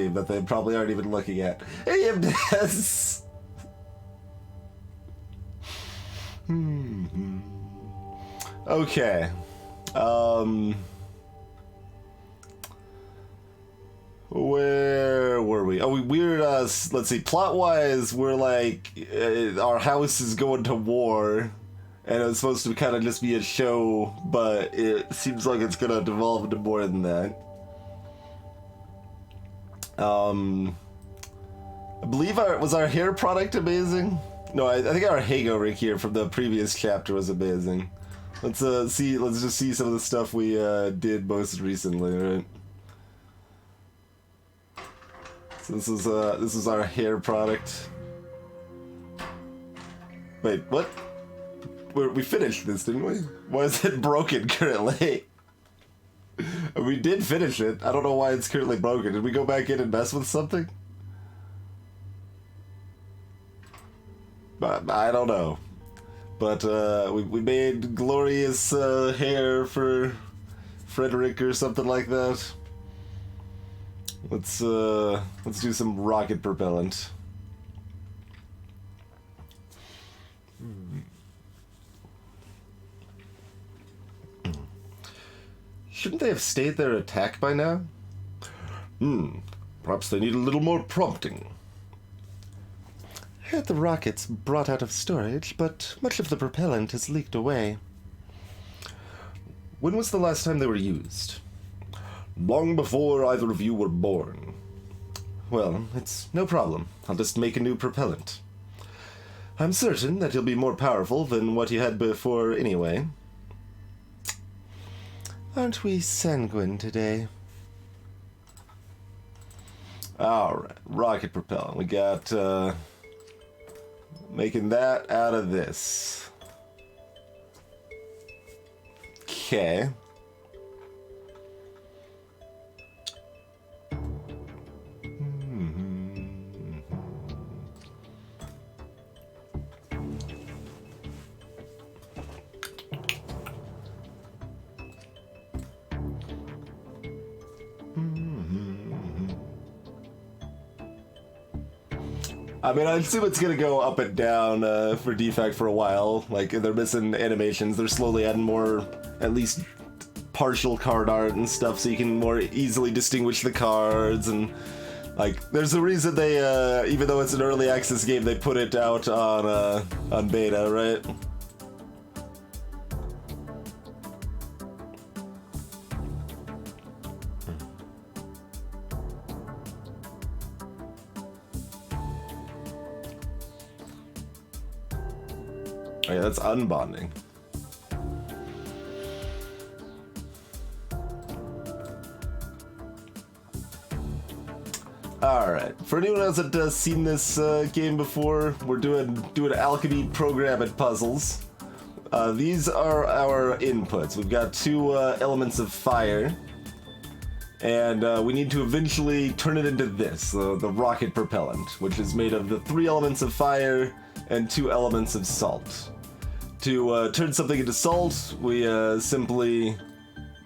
stream that they probably aren't even looking at. Hey, Imdes! Okay. Where were we? Oh, we're, let's see, plot-wise, we're like, our house is going to war, and it was supposed to kind of just be a show, but it seems like it's gonna devolve into more than that. I believe was our hair product amazing? No, I think our hangover here from the previous chapter was amazing. Let's just see some of the stuff we did most recently, right? So this is our hair product. Wait, what? We finished this, didn't we? Why is it broken currently? We did finish it. I don't know why it's currently broken. Did we go back in and mess with something? I don't know. But we made glorious hair for Frederick or something like that. Let's do some rocket propellant. Shouldn't they have stayed their attack by now? Perhaps they need a little more prompting. Heard the rockets brought out of storage, but much of the propellant has leaked away. When was the last time they were used? Long before either of you were born. Well, it's no problem. I'll just make a new propellant. I'm certain that you'll be more powerful than what you had before anyway. Aren't we sanguine today? Alright, rocket propellant. We got, making that out of this. Okay. I mean, I assume it's gonna go up and down for Defect for a while. Like, they're missing animations. They're slowly adding more, at least partial card art and stuff, so you can more easily distinguish the cards. And like, there's a reason they, even though it's an early access game, they put it out on beta, right? Oh yeah, that's unbonding. Alright, for anyone else that has seen this game before, we're doing alchemy programming puzzles. These are our inputs. We've got two elements of fire, and we need to eventually turn it into this, the rocket propellant, which is made of the 3 elements of fire and 2 elements of salt. To turn something into salt, we simply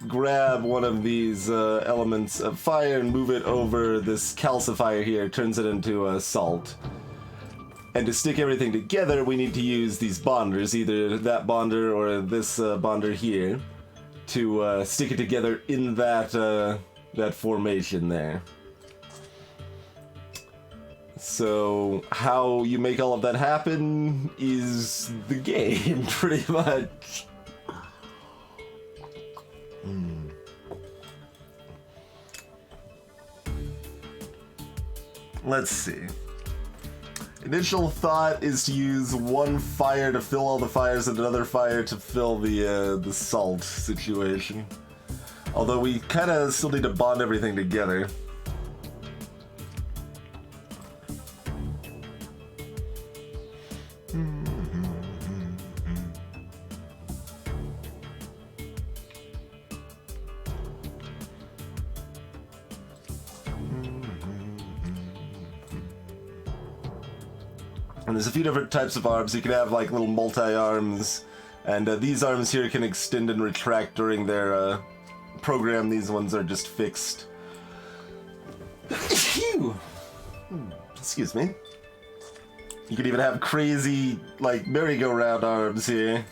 grab one of these elements of fire and move it over this calcifier here, turns it into salt. And to stick everything together, we need to use these bonders, either that bonder or this bonder here, to stick it together in that formation there. So how you make all of that happen is the game, pretty much. Let's see. Initial thought is to use one fire to fill all the fires and another fire to fill the salt situation. Although we kind of still need to bond everything together. And there's a few different types of arms. You can have like little multi-arms, and these arms here can extend and retract during their program. These ones are just fixed. Excuse me. You could even have crazy, like, merry-go-round arms here.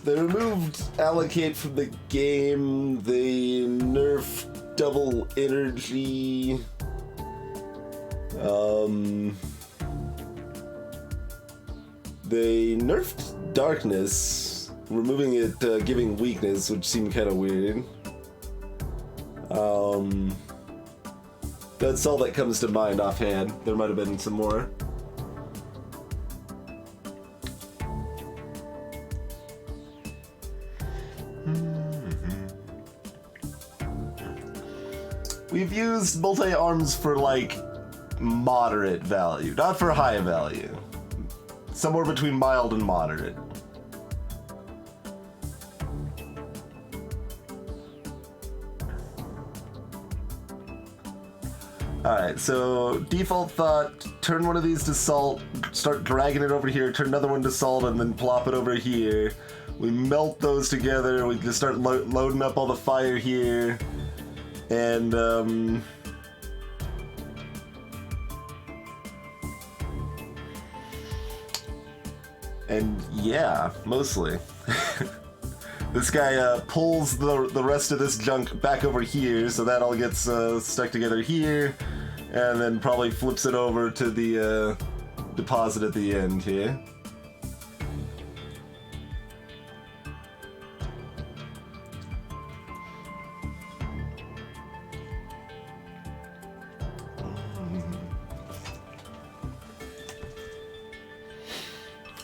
They removed allocate from the game. They nerfed double energy. They nerfed darkness, removing it, giving weakness, which seemed kind of weird. That's all that comes to mind offhand. There might have been some more. We've used multi-arms for, like, moderate value, not for high value. Somewhere between mild and moderate. Alright, so default thought, turn one of these to salt, start dragging it over here, turn another one to salt, and then plop it over here. We melt those together, we just start loading up all the fire here. And, yeah, mostly. This guy pulls the rest of this junk back over here, so that all gets stuck together here, and then probably flips it over to the deposit at the end here.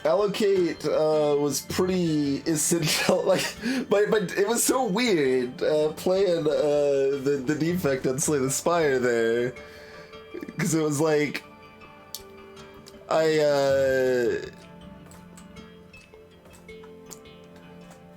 Allocate was pretty essential, like, but it was so weird playing the defect on Slay the Spire there, because it was like I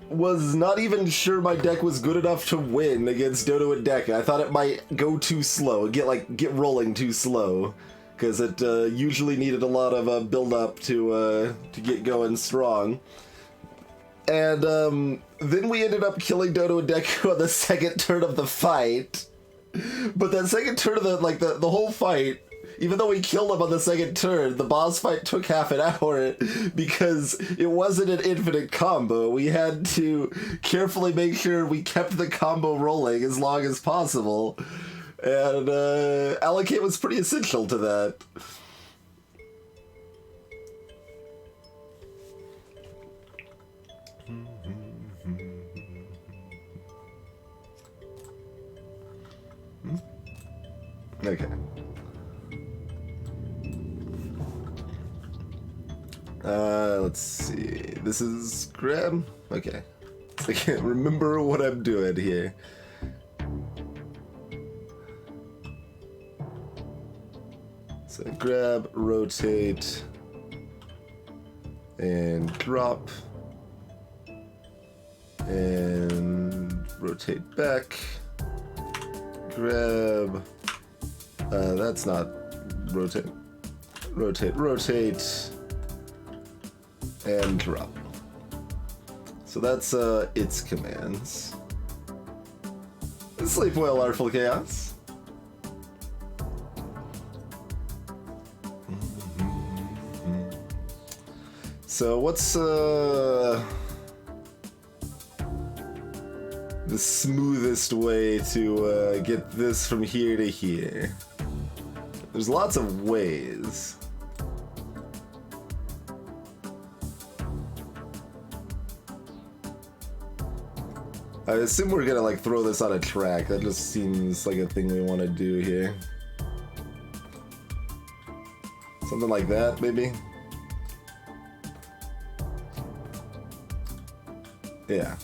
was not even sure my deck was good enough to win against Dodo and Deca. I thought it might go too slow, get rolling too slow. Because it usually needed a lot of build-up to get going strong. And then we ended up killing Dodo and Deku on the second turn of the fight. But that second turn of the whole fight, even though we killed him on the second turn, the boss fight took half an hour because it wasn't an infinite combo. We had to carefully make sure we kept the combo rolling as long as possible. And Allocate was pretty essential to that. Okay. Let's see. This is grab? Okay. I can't remember what I'm doing here. So grab, rotate, and drop, and rotate back, grab, that's not rotate, rotate, and drop. So that's its commands. Sleep well, Artful Chaos. So what's the smoothest way to get this from here to here? There's lots of ways. I assume we're gonna like throw this on a track. That just seems like a thing we want to do here. Something like that, maybe? Yeah.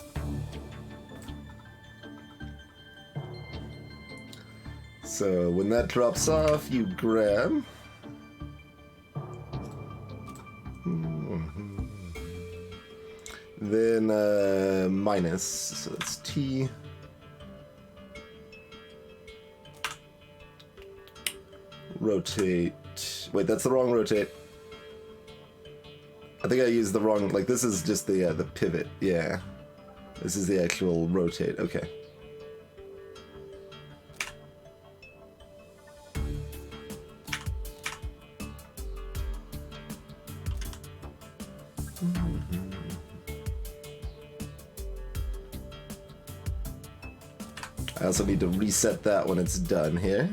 So when that drops off, you grab. Then minus, so that's T. Rotate. Wait, that's the wrong rotate. I think I used the wrong, like this is just the pivot, yeah. This is the actual rotate, okay. I also need to reset that when it's done here.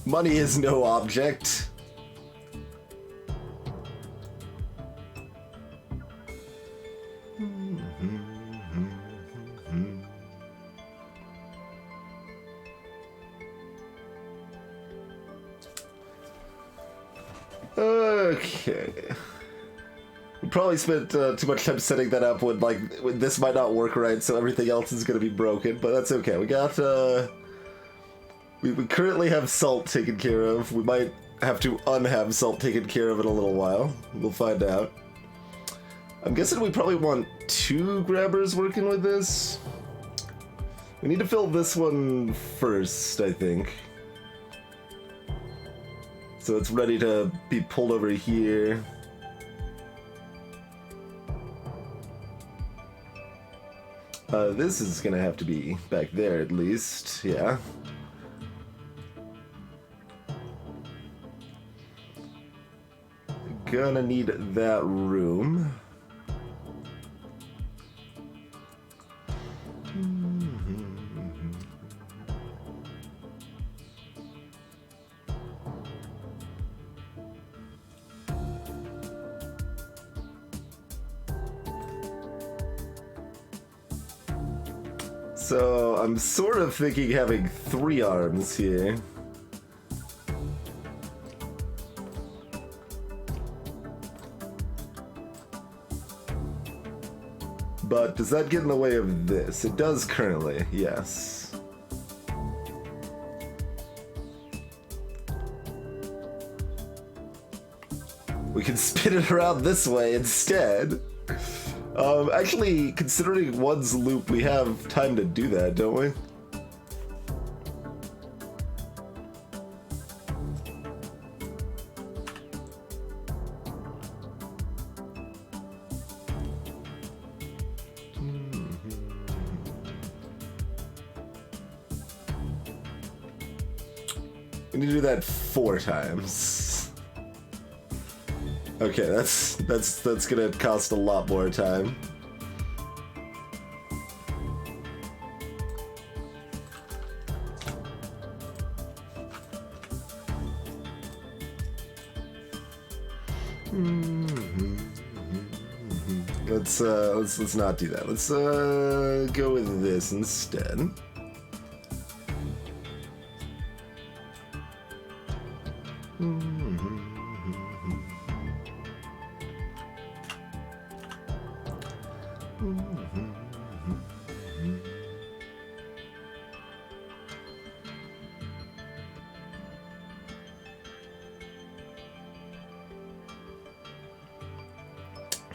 Money is no object. Okay. We probably spent too much time setting that up when this might not work right, so everything else is gonna be broken, but that's okay. We got, we currently have salt taken care of. We might have to unhave salt taken care of in a little while. We'll find out. I'm guessing we probably want 2 grabbers working with this. We need to fill this one first, I think. So it's ready to be pulled over here. This is gonna have to be back there at least, yeah. Gonna need that room. So I'm sort of thinking having 3 arms here. But does that get in the way of this? It does currently, yes. We can spin it around this way instead. Actually, considering one's loop, we have time to do that, don't we? We need to do that 4 times. Okay, that's gonna cost a lot more time. Let's not do that. Let's go with this instead.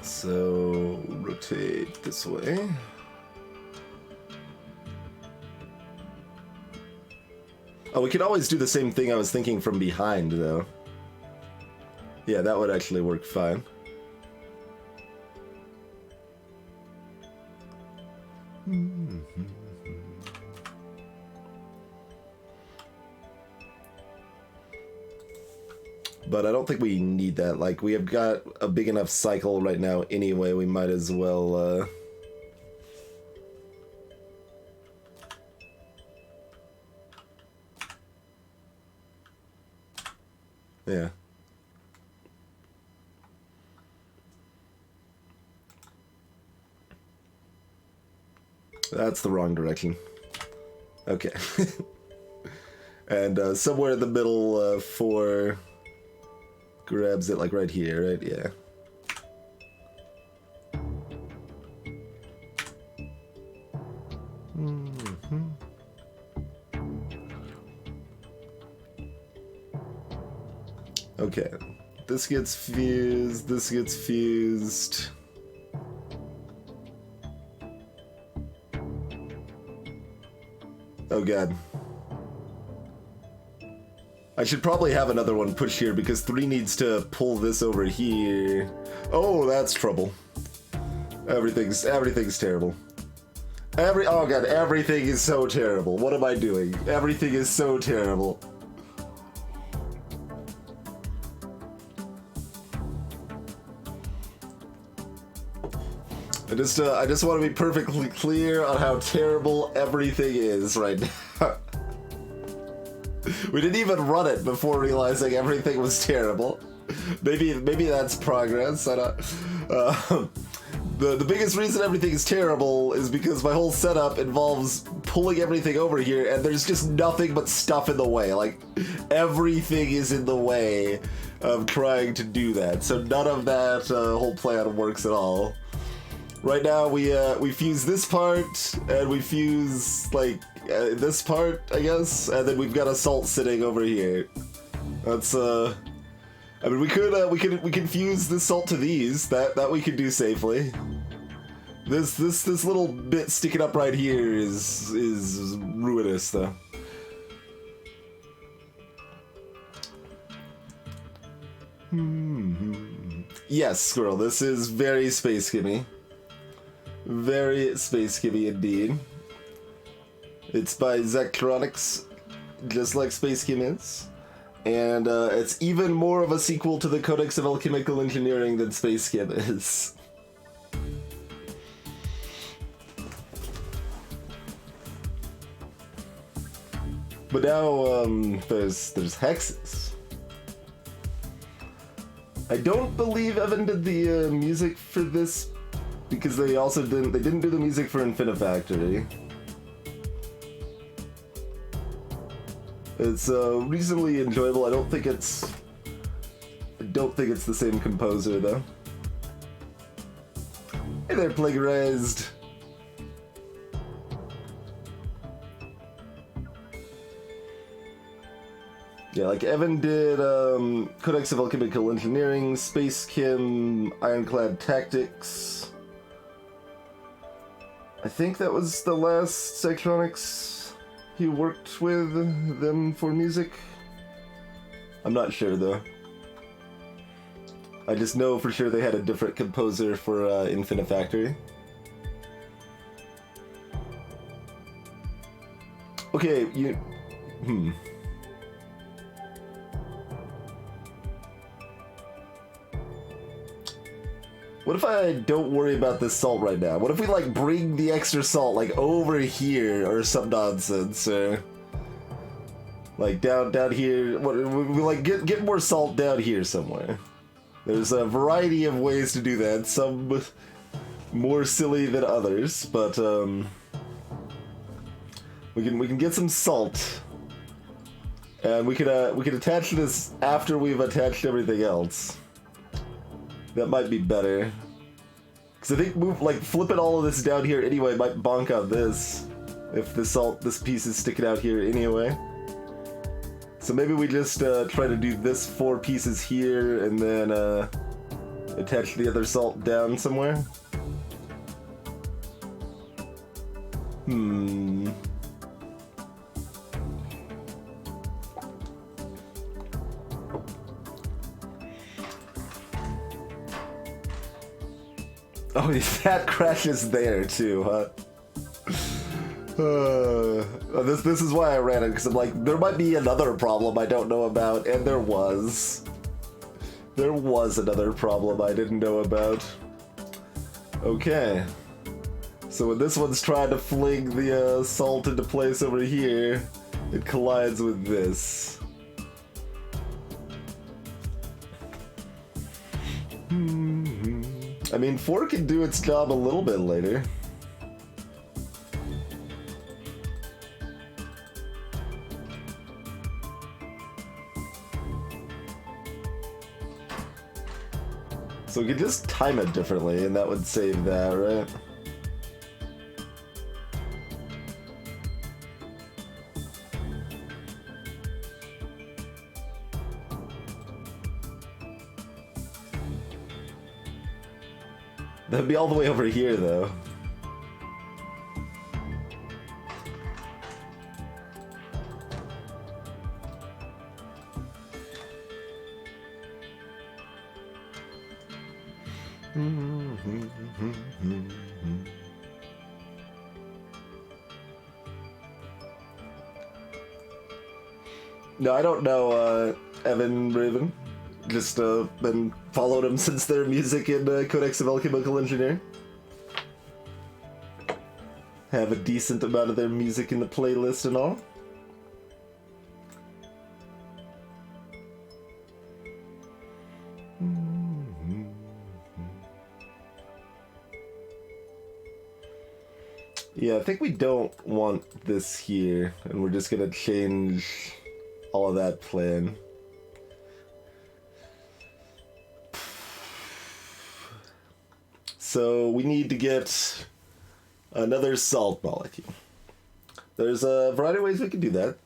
So rotate this way. Oh, we could always do the same thing I was thinking from behind, though. Yeah, that would actually work fine. But I don't think we need that. Like, we have got a big enough cycle right now anyway, we might as well, Yeah. That's the wrong direction. Okay. And somewhere in the middle, 4 grabs it, like, right here, right? Yeah. Mm-hmm. Okay. This gets fused, this gets fused. Oh god. I should probably have another one push here because 3 needs to pull this over here. Oh, that's trouble. Everything's terrible. Oh god, everything is so terrible. What am I doing? Everything is so terrible. I just want to be perfectly clear on how terrible everything is right now. We didn't even run it before realizing everything was terrible. Maybe that's progress. I don't. The biggest reason everything is terrible is because my whole setup involves pulling everything over here, and there's just nothing but stuff in the way. Like, everything is in the way of trying to do that. So none of that whole plan works at all. Right now, we fuse this part, and we fuse, like, this part, I guess, and then we've got a salt sitting over here. That's, I mean, we can fuse this salt to these. That we can do safely. This little bit sticking up right here is ruinous, though. Yes, Squirrel, this is very Space Gimme. Very Space Gimme indeed. It's by Zachtronics, just like Space Gimme is. And it's even more of a sequel to the Codex of Alchemical Engineering than Space Gimme is. But now there's hexes. I don't believe Evan did the music for this because they didn't do the music for Infinifactory. It's reasonably enjoyable. I don't think it's the same composer though. Hey there, Plagiarized. Yeah, like Evan did Codex of Alchemical Engineering, Space Chem, Ironclad Tactics. I think that was the last Zachtronics he worked with them for music. I'm not sure though. I just know for sure they had a different composer for Infinifactory. Okay, What if I don't worry about this salt right now? What if we, like, bring the extra salt, like, over here or some nonsense, or... Like, down here... We like, get more salt down here somewhere. There's a variety of ways to do that, some more silly than others, but, we can get some salt. And we can attach this after we've attached everything else. That might be better. Because I think flipping all of this down here anyway might bonk out this. If this piece is sticking out here anyway. So maybe we just try to do this 4 pieces here and then attach the other salt down somewhere. Oh, that crashes there too, huh? This is why I ran it, because I'm like, there might be another problem I don't know about, and there was. There was another problem I didn't know about. Okay. So when this one's trying to fling the salt into place over here, it collides with this. I mean, 4 can do its job a little bit later. So we could just time it differently, and that would save that, right? That'd be all the way over here, though. No, I don't know Evan Raven. Just been followed him since their music in Codex of Alchemical Engineer. Have a decent amount of their music in the playlist and all. Yeah, I think we don't want this here, and we're just gonna change all of that plan. So we need to get another salt molecule. There's a variety of ways we can do that.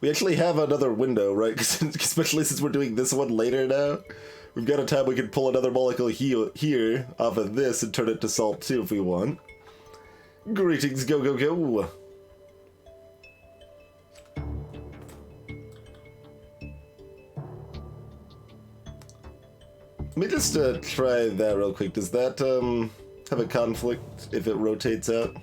We actually have another window, right? Especially since we're doing this one later now. We've got a time we can pull another molecule here off of this and turn it to salt too if we want. Greetings, go, go, go. Let me just try that real quick. Does that have a conflict if it rotates out?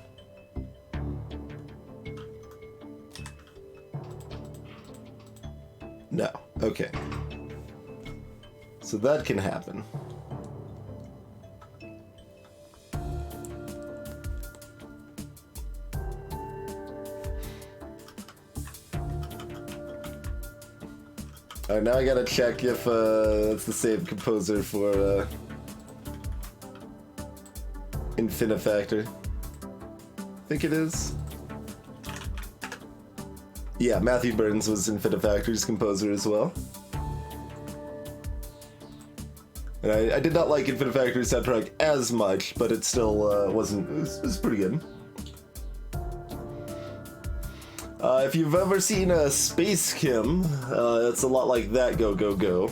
No. Okay. So that can happen. Alright, now I gotta check if it's the same composer for Infinifactor. I think it is. Yeah, Matthew Burns was Infinifactor's composer as well. And I did not like Infinifactor's soundtrack as much, but it still wasn't. It was pretty good. If you've ever seen a Space Kim, it's a lot like that. Go, go, go.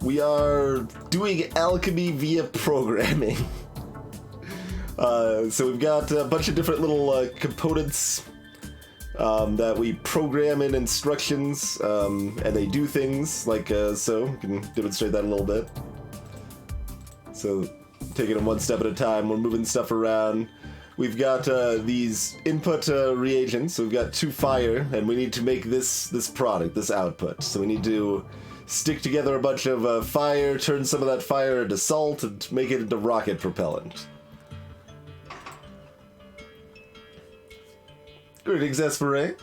We are doing alchemy via programming. So we've got a bunch of different little components that we program in instructions, and they do things like so. We can demonstrate that a little bit. So, taking them one step at a time, we're moving stuff around. We've got these input reagents, so we've got 2 fire, and we need to make this product, this output. So we need to stick together a bunch of fire, turn some of that fire into salt, and make it into rocket propellant. Greetings, Esperay.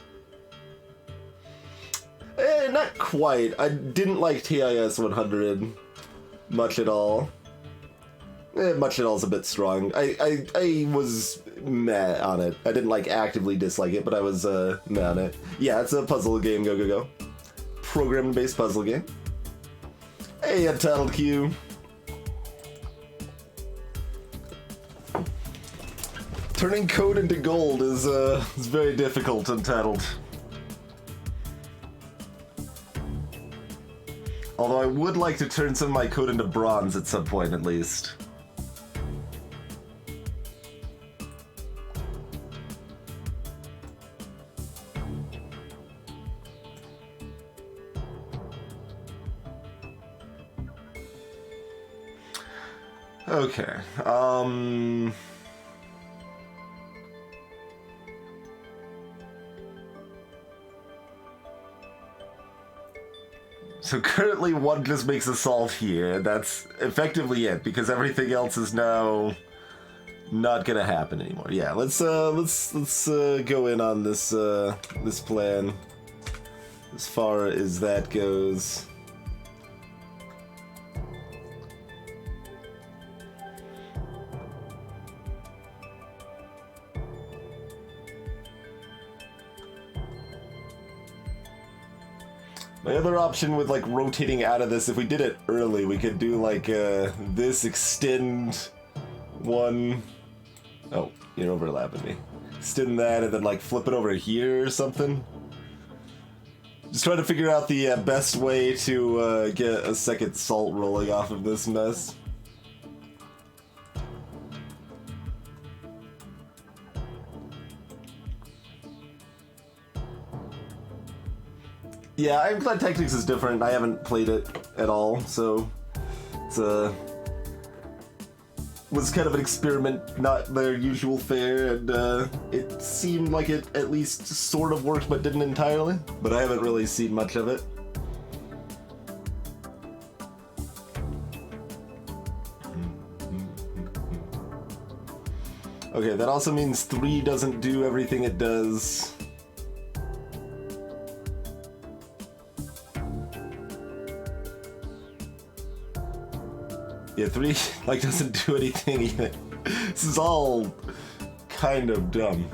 Not quite. I didn't like TIS 100 much at all. Much at all is a bit strong. I was meh on it. I didn't like actively dislike it, but I was meh on it. Yeah, it's a puzzle game. Go, go, go. Program-based puzzle game. Hey, Untitled Q. Turning code into gold is very difficult, Untitled. Although I would like to turn some of my code into bronze at some point, at least. Okay, so currently one just makes a salt here, and that's effectively it, because everything else is now not gonna happen anymore. Yeah, let's go in on this this plan as far as that goes. My other option with like rotating out of this, if we did it early, we could do like this extend one. Oh, you're overlapping me. Extend that and then like flip it over here or something. Just trying to figure out the best way to get a second salt rolling off of this mess. Yeah, I'm glad Tactics is different. I haven't played it at all, so it's was kind of an experiment, not their usual fare, and it seemed like it at least sort of worked, but didn't entirely. But I haven't really seen much of it. Okay, that also means 3 doesn't do everything it does. Yeah, 3 like doesn't do anything either. This is all kind of dumb.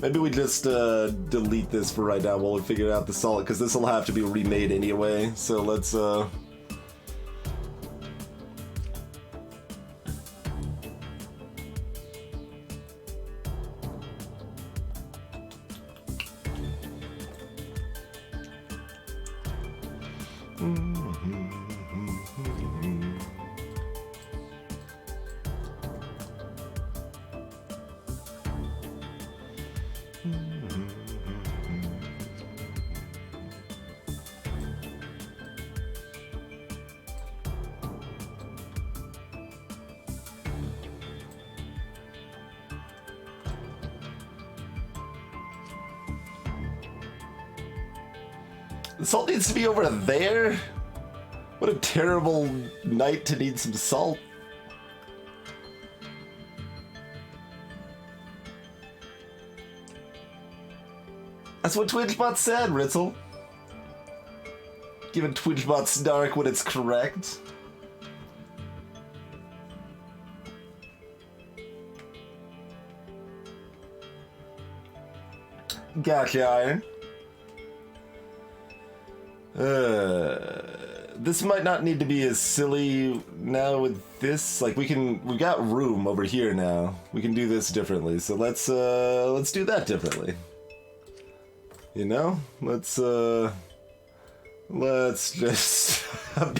Maybe we just delete this for right now while we figure out the salt, because this will have to be remade anyway. So let's the salt needs to be over there? What a terrible night to need some salt. That's what TwitchBot said, Ritzel. Giving TwitchBot snark when it's correct. Gotcha, Iron. This might not need to be as silly now with this. Like we've got room over here now. We can do this differently. So let's do that differently. You know? Let's just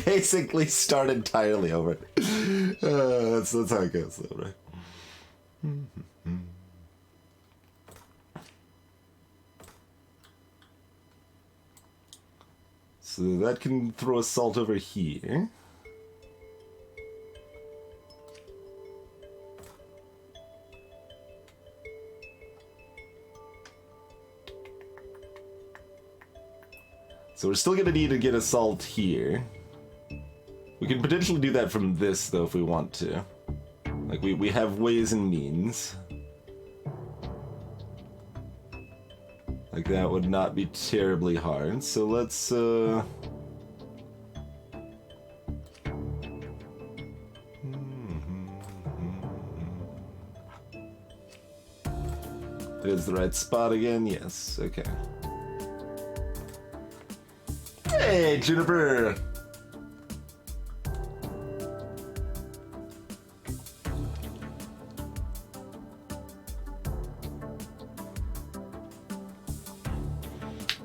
basically start entirely over. That's how it goes though, right? So that can throw a salt over here. So we're still gonna need to get a salt here. We can potentially do that from this though if we want to. Like we have ways and means. Like that would not be terribly hard, so let's There's the right spot again, yes, okay. Hey, Juniper!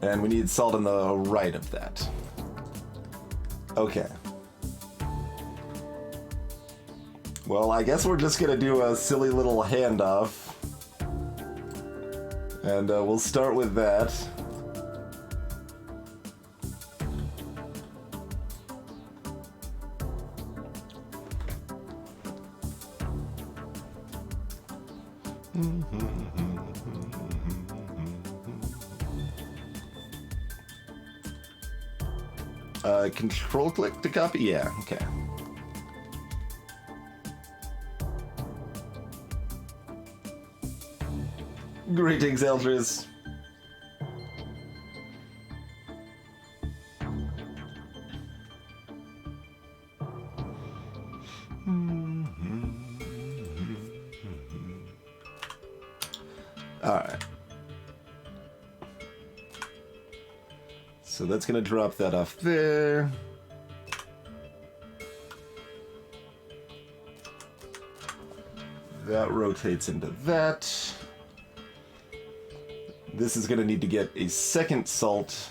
And we need salt on the right of that. Okay. Well, I guess we're just gonna do a silly little handoff. And we'll start with that. Control click to copy? Yeah, okay. Greetings, Eldris. Alright. So that's going to drop that off there. That rotates into that. This is going to need to get a second salt.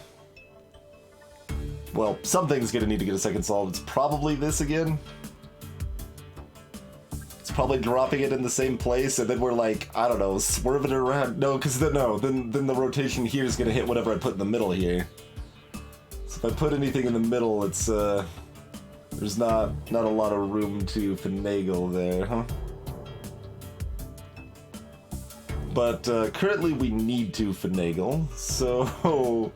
Well, something's going to need to get a second salt. It's probably this again. It's probably dropping it in the same place, and then we're like, I don't know, swerving it around. No, because then the rotation here is going to hit whatever I put in the middle here. So if I put anything in the middle, it's there's not a lot of room to finagle there, huh? But currently we need to finagle, so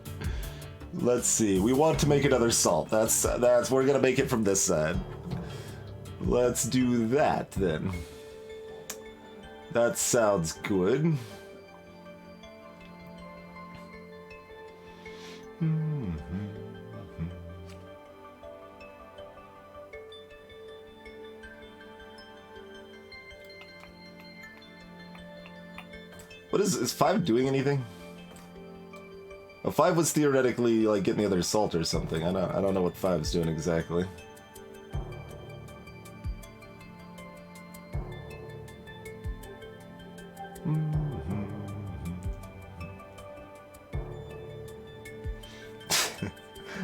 let's see. We want to make another salt. That's we're gonna make it from this side. Let's do that then. That sounds good. What is 5 doing anything? Oh, 5 was theoretically like getting the other salt or something. I don't know what 5's doing exactly.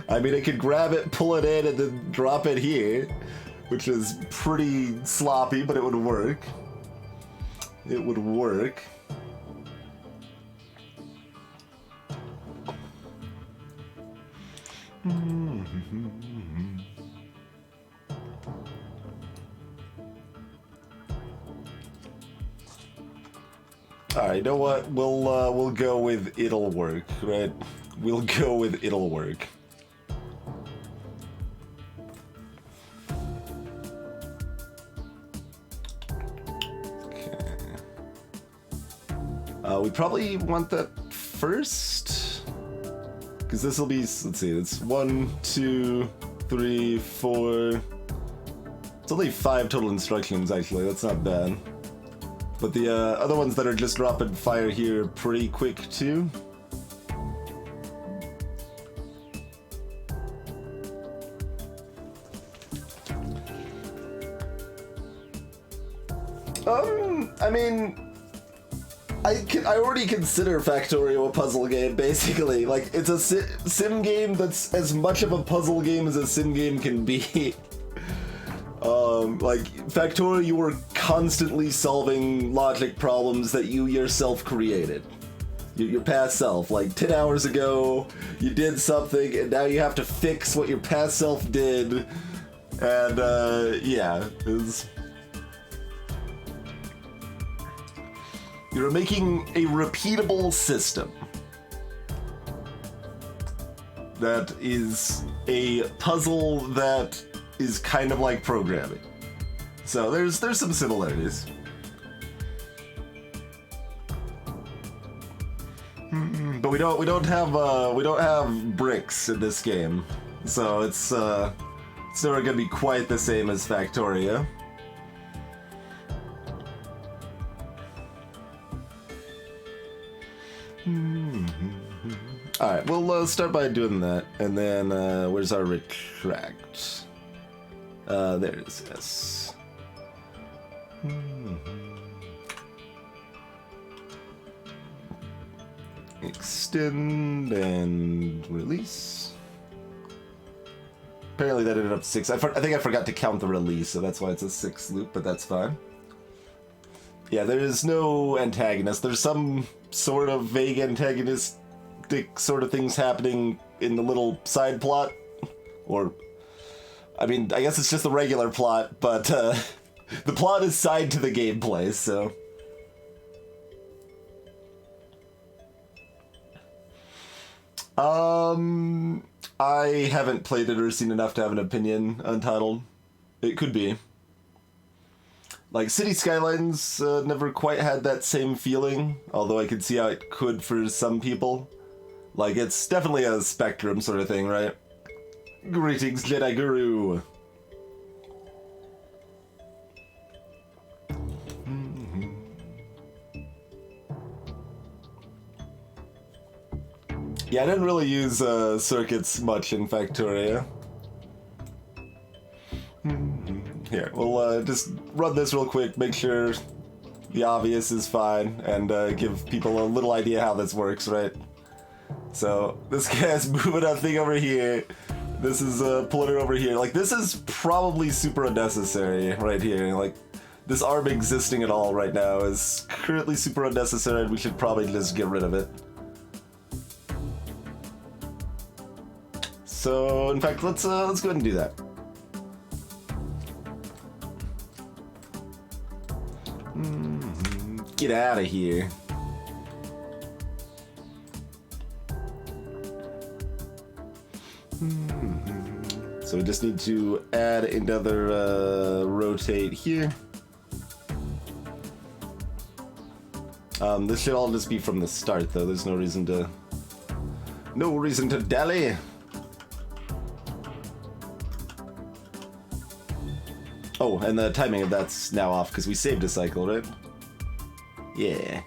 I mean, I could grab it, pull it in, and then drop it here, which is pretty sloppy, but it would work. It would work. Alright, you know what? We'll go with it'll work, right? We'll go with it'll work. Okay. We probably want that first. Because this will be, let's see, it's 1, 2, 3, 4. It's only 5 total instructions, actually. That's not bad. But the other ones that are just dropping fire here are pretty quick, too. I mean, I already consider Factorio a puzzle game, basically. Like, it's a sim game that's as much of a puzzle game as a sim game can be. Like, Factorio, you were constantly solving logic problems that you yourself created. Your past self. Like, 10 hours ago, you did something, and now you have to fix what your past self did. And, yeah, it's... You're making a repeatable system that is a puzzle that is kind of like programming. So there's some similarities. But we don't have bricks in this game, so it's never gonna be quite the same as Factorio. Alright, we'll start by doing that, and then, where's our retract? There it is, yes. Extend and release. Apparently that ended up 6. I think I forgot to count the release, so that's why it's a 6 loop, but that's fine. Yeah, there is no antagonist. There's some sort of vague antagonistic sort of things happening in the little side plot. Or, I mean, I guess it's just the regular plot, but the plot is side to the gameplay, so... I haven't played it or seen enough to have an opinion, Untitled. It could be. Like, City Skylines never quite had that same feeling, although I could see how it could for some people. Like, it's definitely a spectrum sort of thing, right? Greetings, Jedi Guru! Yeah, I didn't really use circuits much in Factoria. Here, we'll just run this real quick, make sure the obvious is fine, and give people a little idea how this works, right? So, this guy's moving a thing over here. This is pulling it over here. Like, this is probably super unnecessary right here. Like, this arm existing at all right now is currently super unnecessary, and we should probably just get rid of it. So, in fact, let's go ahead and do that. Get out of here. So we just need to add another rotate here. This should all just be from the start, though. There's no reason to dally. Oh, and the timing of that's now off because we saved a cycle, right? Yeah.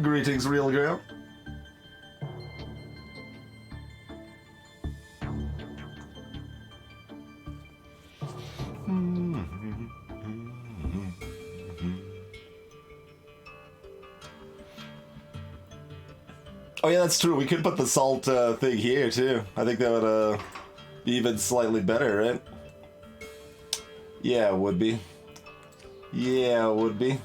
Greetings, real girl. Oh yeah, that's true. We could put the salt thing here too. I think that would be even slightly better, right? Yeah, it would be. Yeah, it would be.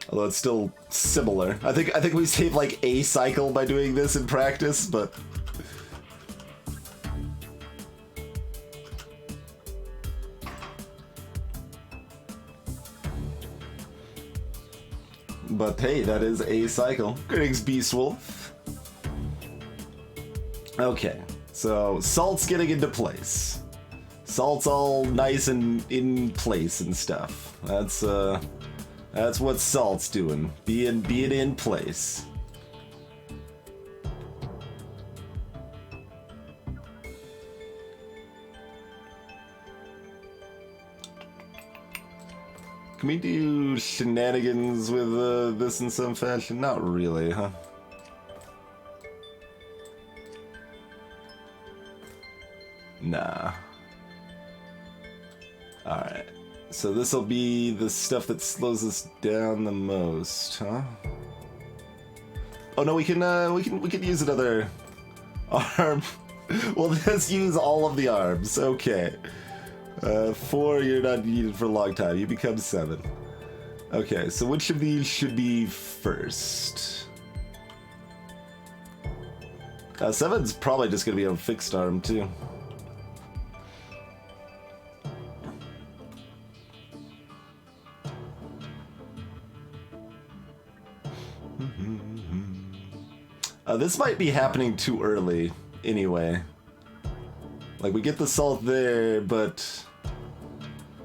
Although it's still similar. I think we save like a cycle by doing this in practice, but hey, that is a cycle. Greetings, Beast Wolf. Okay, so salt's getting into place. Salt's all nice and in place and stuff. That's what salt's doing. Being in place. Can we do shenanigans with this in some fashion? Not really, huh? Nah. Alright. So this'll be the stuff that slows us down the most, huh? Oh no, we can use another arm. We'll just use all of the arms. Okay. 4, you're not needed for a long time. You become 7. Okay, so which of these should be first? 7's probably just gonna be a fixed arm too. This might be happening too early, anyway. Like, we get the salt there, but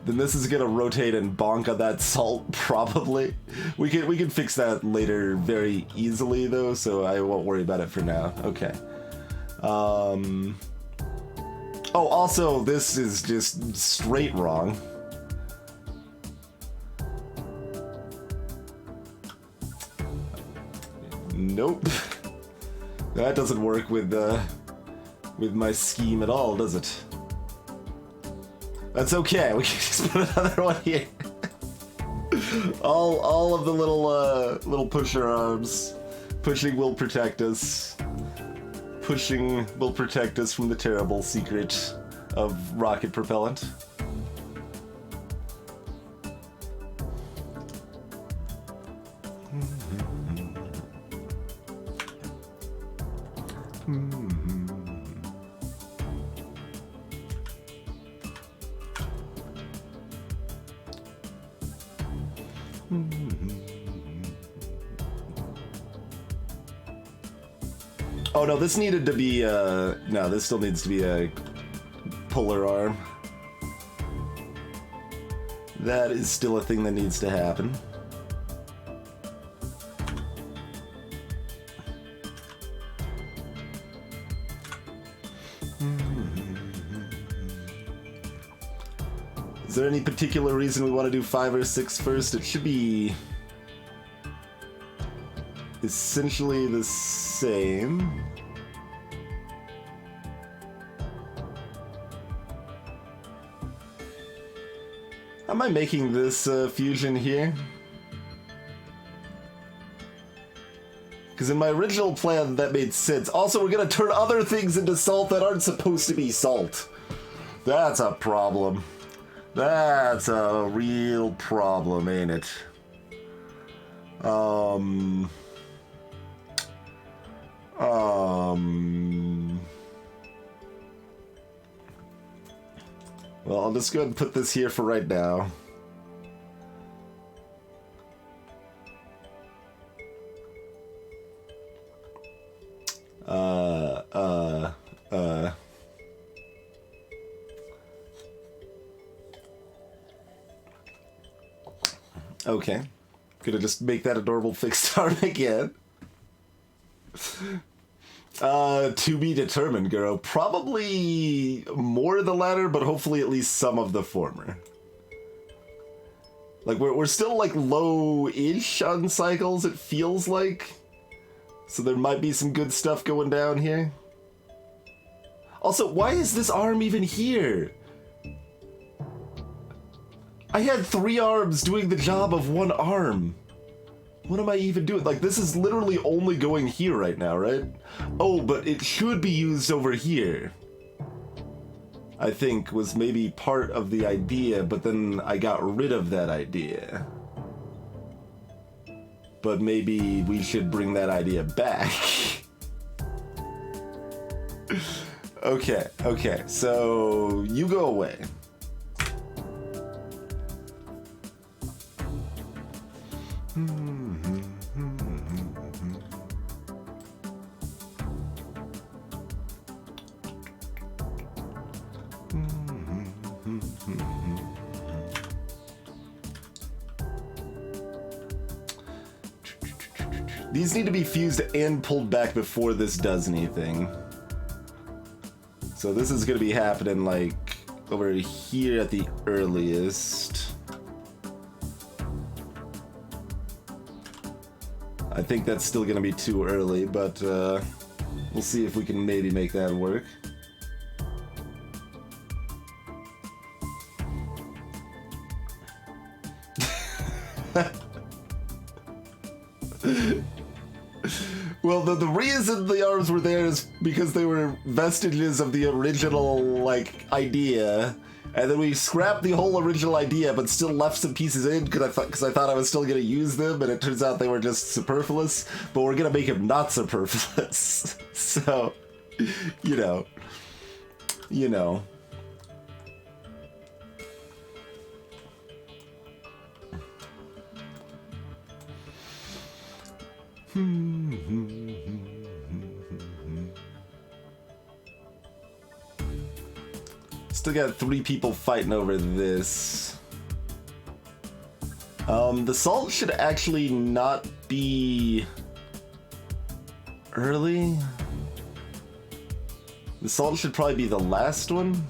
then this is gonna rotate and bonk on that salt, probably. We can fix that later very easily, though, so I won't worry about it for now. Okay. Oh, also, this is just straight wrong. Nope. That doesn't work with my scheme at all, does it? That's okay. We can just put another one here. all of the little pusher arms. Pushing will protect us. Pushing will protect us from the terrible secret of rocket propellant. Oh no, this needed to be no, this still needs to be a puller arm. That is still a thing that needs to happen. Is there any particular reason we want to do 5 or 6 first? It should be essentially the same. How am I making this fusion here? Because in my original plan, that made sense. Also, we're going to turn other things into salt that aren't supposed to be salt. That's a problem. That's a real problem, ain't it? Well, I'll just go ahead and put this here for right now. Okay. Gonna just make that a normal fixed arm again. To be determined, Guro. Probably more the latter, but hopefully at least some of the former. Like, we're still, like, low-ish on cycles, it feels like. So there might be some good stuff going down here. Also, why is this arm even here? I had 3 arms doing the job of 1 arm. What am I even doing? Like, this is literally only going here right now, right? Oh, but it should be used over here. I think was maybe part of the idea, but then I got rid of that idea. But maybe we should bring that idea back. Okay, so you go away. These need to be fused and pulled back before this does anything. So this is going to be happening like over here at the earliest. I think that's still going to be too early, but we'll see if we can maybe make that work. Well, the reason the arms were there is because they were vestiges of the original, like, idea. And then we scrapped the whole original idea, but still left some pieces in because I thought I was still going to use them, and it turns out they were just superfluous. But we're going to make them not superfluous. So, you know. Still got 3 people fighting over this. The salt should actually not be early. The salt should probably be the last one.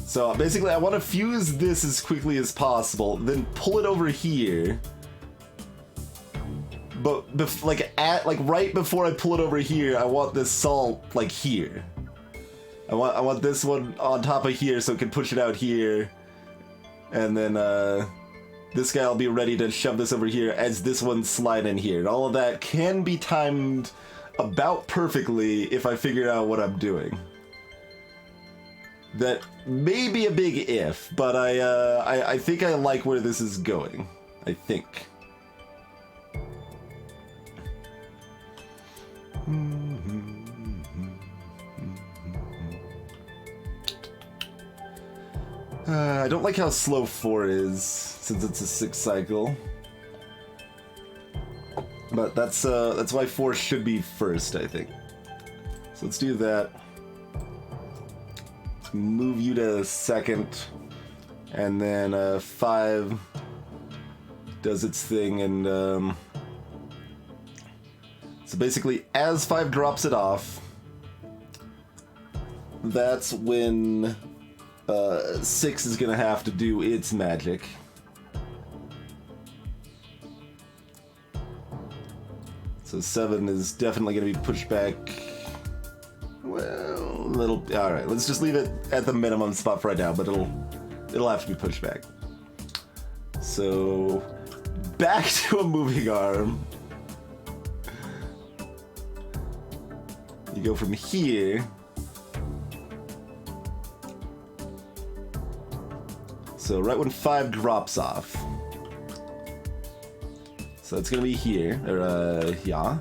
So basically I want to fuse this as quickly as possible, then pull it over here. But right before I pull it over here, I want this salt like here. I want this one on top of here so it can push it out here. And then this guy will be ready to shove this over here as this one's slide in here. And all of that can be timed about perfectly if I figure out what I'm doing. That may be a big if, but I think I like where this is going. I think. I don't like how slow 4 is, since it's a 6 cycle. But that's why 4 should be first, I think. So let's do that. Let's move you to second, and then 5 does its thing, and so basically as 5 drops it off, that's when 6 is gonna have to do its magic. So 7 is definitely gonna be pushed back. Well, a little. All right, let's just leave it at the minimum spot for right now, but it'll have to be pushed back. So back to a moving arm. You go from here. So right when 5 drops off. So it's gonna be here, or yeah.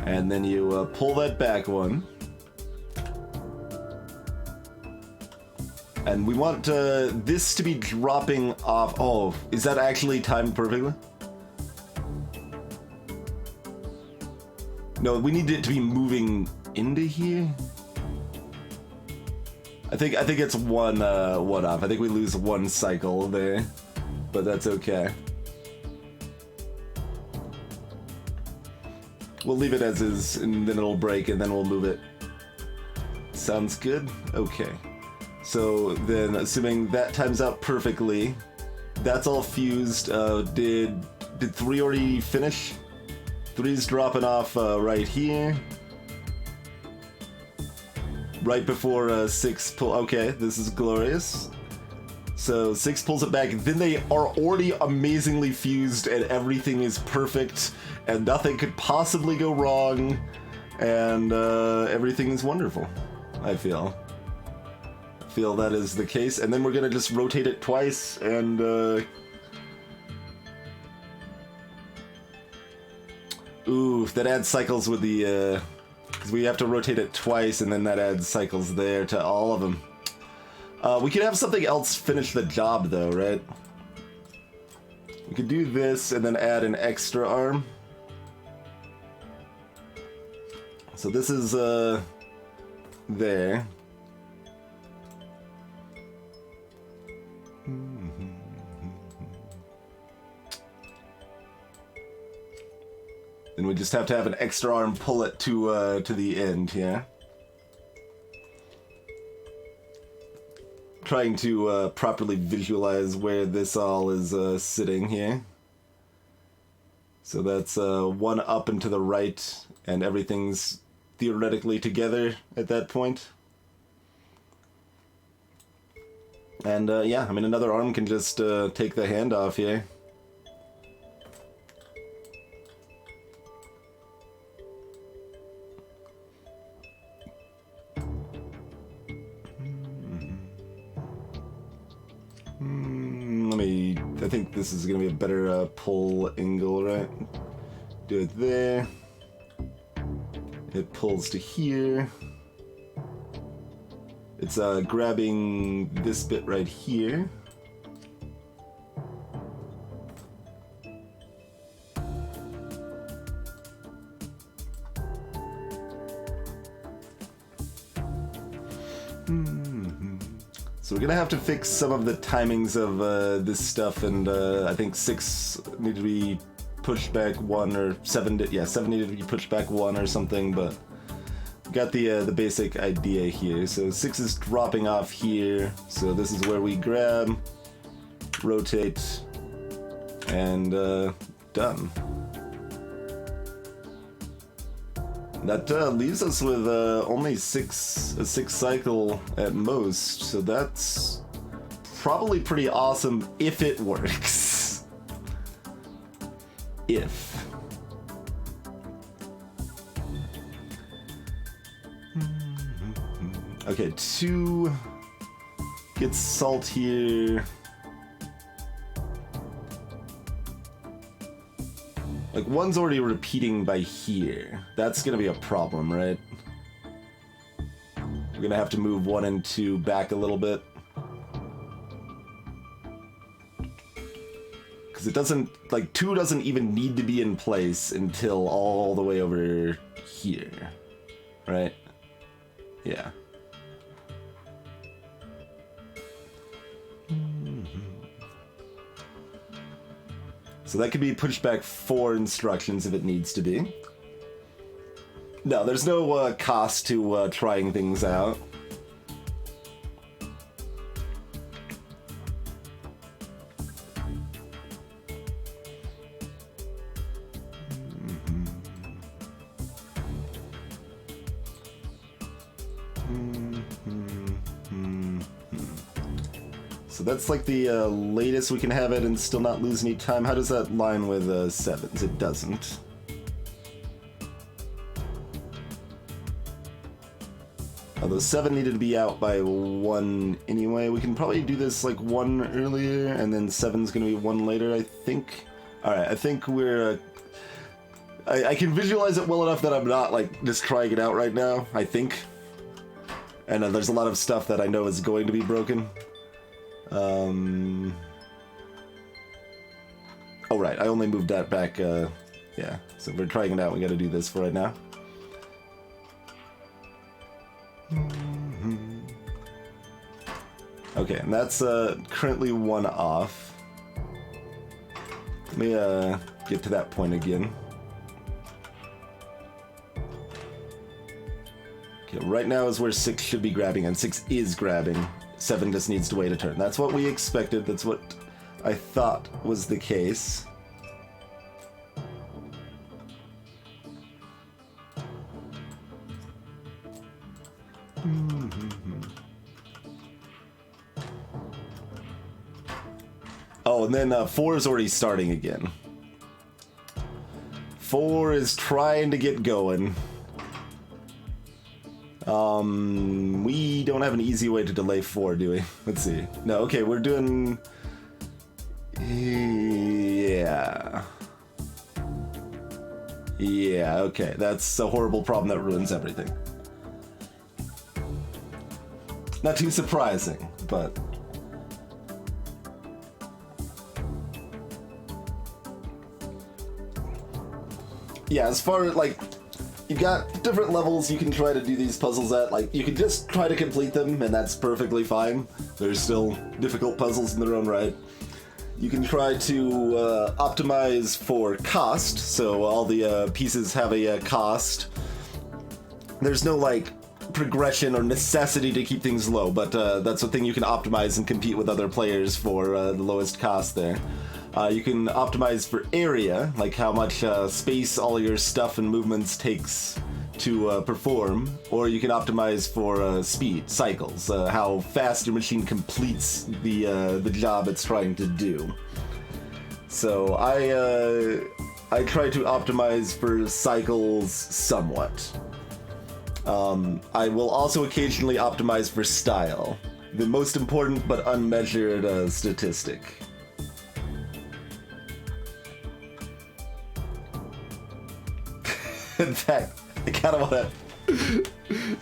And then you pull that back one. And we want this to be dropping off. Oh, is that actually timed perfectly? No, we need it to be moving into here. I think it's one off. I think we lose 1 cycle there, but that's okay. We'll leave it as is, and then it'll break, and then we'll move it. Sounds good? Okay. So then, assuming that times out perfectly, that's all fused. Did 3 already finish? 3's dropping off right here. Right before 6 pull. Okay, this is glorious. So 6 pulls it back. Then they are already amazingly fused, and everything is perfect, and nothing could possibly go wrong, and everything is wonderful. I feel that is the case, and then we're gonna just rotate it twice, and ooh, that adds cycles with the because we have to rotate it twice, and then that adds cycles there to all of them. We could have something else finish the job though, right? We could do this and then add an extra arm. So this is there. Then we just have to have an extra arm pull it to the end here. Trying to properly visualize where this all is sitting here. So that's 1 up and to the right, and everything's theoretically together at that point. And yeah, I mean, another arm can just take the hand off here. I think this is gonna be a better pull angle, right? Do it there. It pulls to here. It's grabbing this bit right here. So we're gonna have to fix some of the timings of this stuff, and I think 6 need to be pushed back 1, or 7 needed to be pushed back 1 or something, but got the basic idea here. So 6 is dropping off here, so this is where we grab, rotate, and done. That leaves us with only a 6 cycle at most, so that's probably pretty awesome if it works. If. Okay, 2 gets salt here. Like, 1's already repeating by here. That's gonna be a problem, right? We're gonna have to move 1 and 2 back a little bit. Because it doesn't, like, 2 doesn't even need to be in place until all the way over here. Right? Yeah. So that could be pushed back 4 instructions if it needs to be. No, there's no cost to trying things out. So that's like the latest we can have it and still not lose any time. How does that line with 7s? It doesn't. Although 7 needed to be out by 1 anyway. We can probably do this like 1 earlier and then 7's gonna be 1 later, I think. Alright, I think we're... I can visualize it well enough that I'm not like just trying it out right now, I think. And there's a lot of stuff that I know is going to be broken. Oh right, I only moved that back, yeah. So we're trying it out, we gotta do this for right now. Okay, and that's currently 1 off. Let me get to that point again. Okay, right now is where 6 should be grabbing, and 6 is grabbing. 7 just needs to wait a turn. That's what we expected. That's what I thought was the case. Oh, and then 4 is already starting again. 4 is trying to get going. We don't have an easy way to delay 4, do we? Let's see. No, okay, we're doing... Yeah. Yeah, okay. That's a horrible problem that ruins everything. Not too surprising, but... Yeah, as far as, like... You've got different levels you can try to do these puzzles at. Like, you can just try to complete them, and that's perfectly fine. There's still difficult puzzles in their own right. You can try to optimize for cost, so all the pieces have a cost. There's no, like, progression or necessity to keep things low, but that's a thing you can optimize and compete with other players for the lowest cost there. You can optimize for area, like how much space all your stuff and movements takes to perform, or you can optimize for speed, cycles, how fast your machine completes the job it's trying to do. So I try to optimize for cycles somewhat. I will also occasionally optimize for style, the most important but unmeasured statistic. In fact, I kind of want to...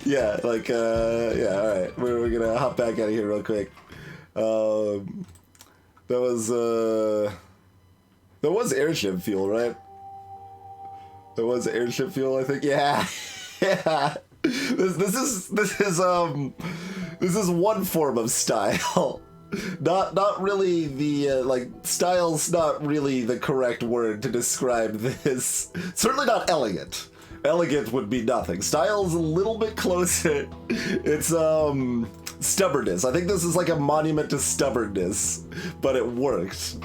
yeah, like, yeah, alright. We're gonna hop back out of here real quick. That was airship fuel, right? That was airship fuel, I think. Yeah, yeah. This is one form of style. Not really the, like, style's not really the correct word to describe this. Certainly not elegant. Elegant would be nothing. Style's a little bit closer. It's, stubbornness. I think this is like a monument to stubbornness, but it worked.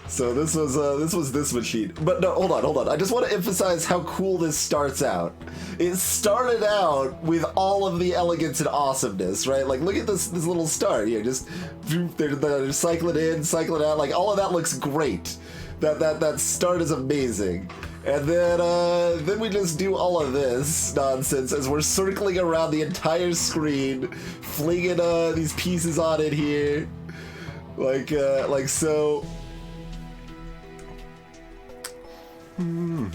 So this was this machine. But no, hold on. I just want to emphasize how cool this starts out. It started out with all of the elegance and awesomeness, right? Like, look at this little start here. Just they're cycling in, cycling out. Like, all of that looks great. That start is amazing. And then we just do all of this nonsense as we're circling around the entire screen, flinging these pieces on it here, like so. And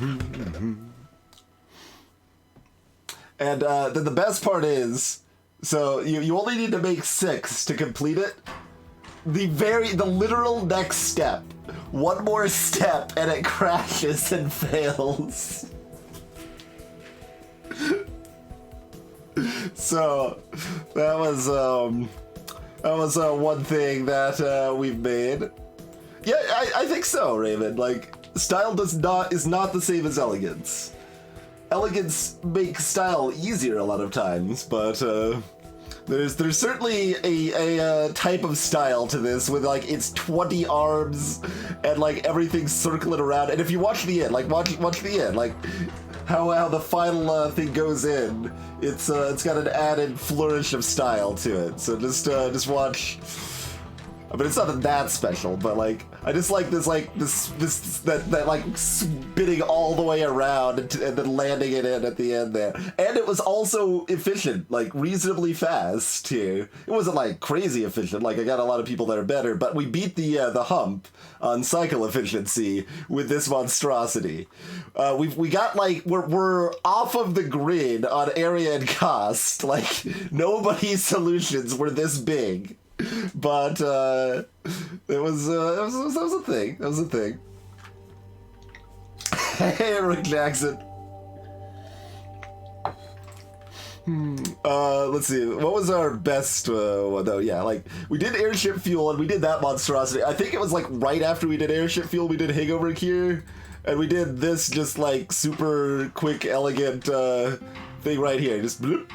then the best part is, so you only need to make 6 to complete it. The literal next step, one more step, and it crashes and fails. So that was one thing that we've made. Yeah, I think so, Raven. Like, style is not the same as elegance. Elegance makes style easier a lot of times, but there's certainly a type of style to this with like its 20 arms and like everything circling around. And if you watch the end, like watch the end, like how the final thing goes in, it's got an added flourish of style to it. So just watch. I mean, it's not that special, but like I just like this that like spinning all the way around and then landing it in at the end there. And it was also efficient, like reasonably fast too. It wasn't like crazy efficient. Like I got a lot of people that are better, but we beat the hump on cycle efficiency with this monstrosity. We got like we're off of the grid on area and cost. Like nobody's solutions were this big. But that was a thing. That was a thing. Hey, Rick Jackson. Let's see. What was our best one though? Yeah, like we did airship fuel and we did that monstrosity. I think it was like right after we did airship fuel, we did hangover here, and we did this just like super quick, elegant thing right here. Just bloop.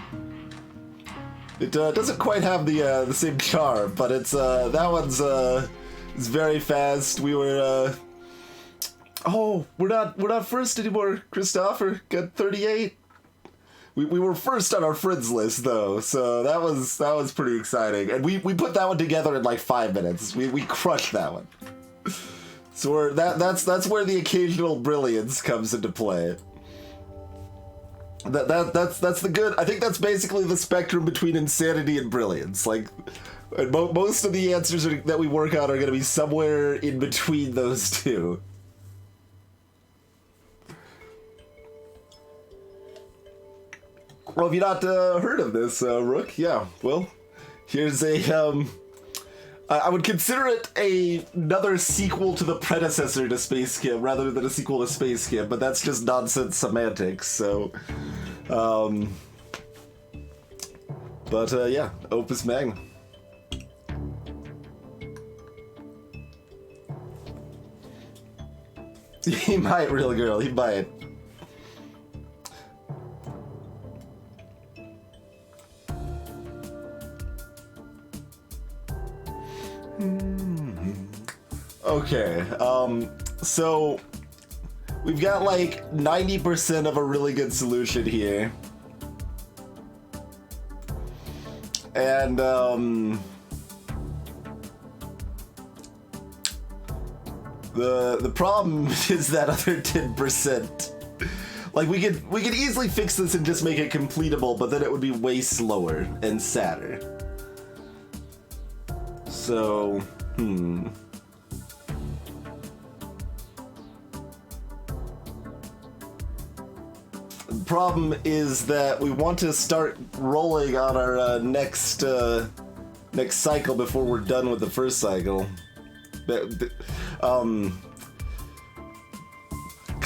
It doesn't quite have the same charm, but it's that one's it's very fast. We were we're not first anymore. Christopher got 38. We were first on our friends list though, so that was pretty exciting. And we put that one together in like 5 minutes. We crushed that one. So that's where the occasional brilliance comes into play. That's the good. I think that's basically the spectrum between insanity and brilliance. Like, most of the answers that we work on are going to be somewhere in between those two. Well, have you not heard of this, Rook? Yeah. Well, here's a I would consider it another sequel to the predecessor to Space Camp rather than a sequel to Space Camp, but that's just nonsense semantics, so... yeah, Opus Magnum. He might, real girl, he might. Okay, so we've got like 90% of a really good solution here. And the problem is that other 10%. Like we could easily fix this and just make it completable, but then it would be way slower and sadder. So, The problem is that we want to start rolling on our next cycle before we're done with the first cycle. Because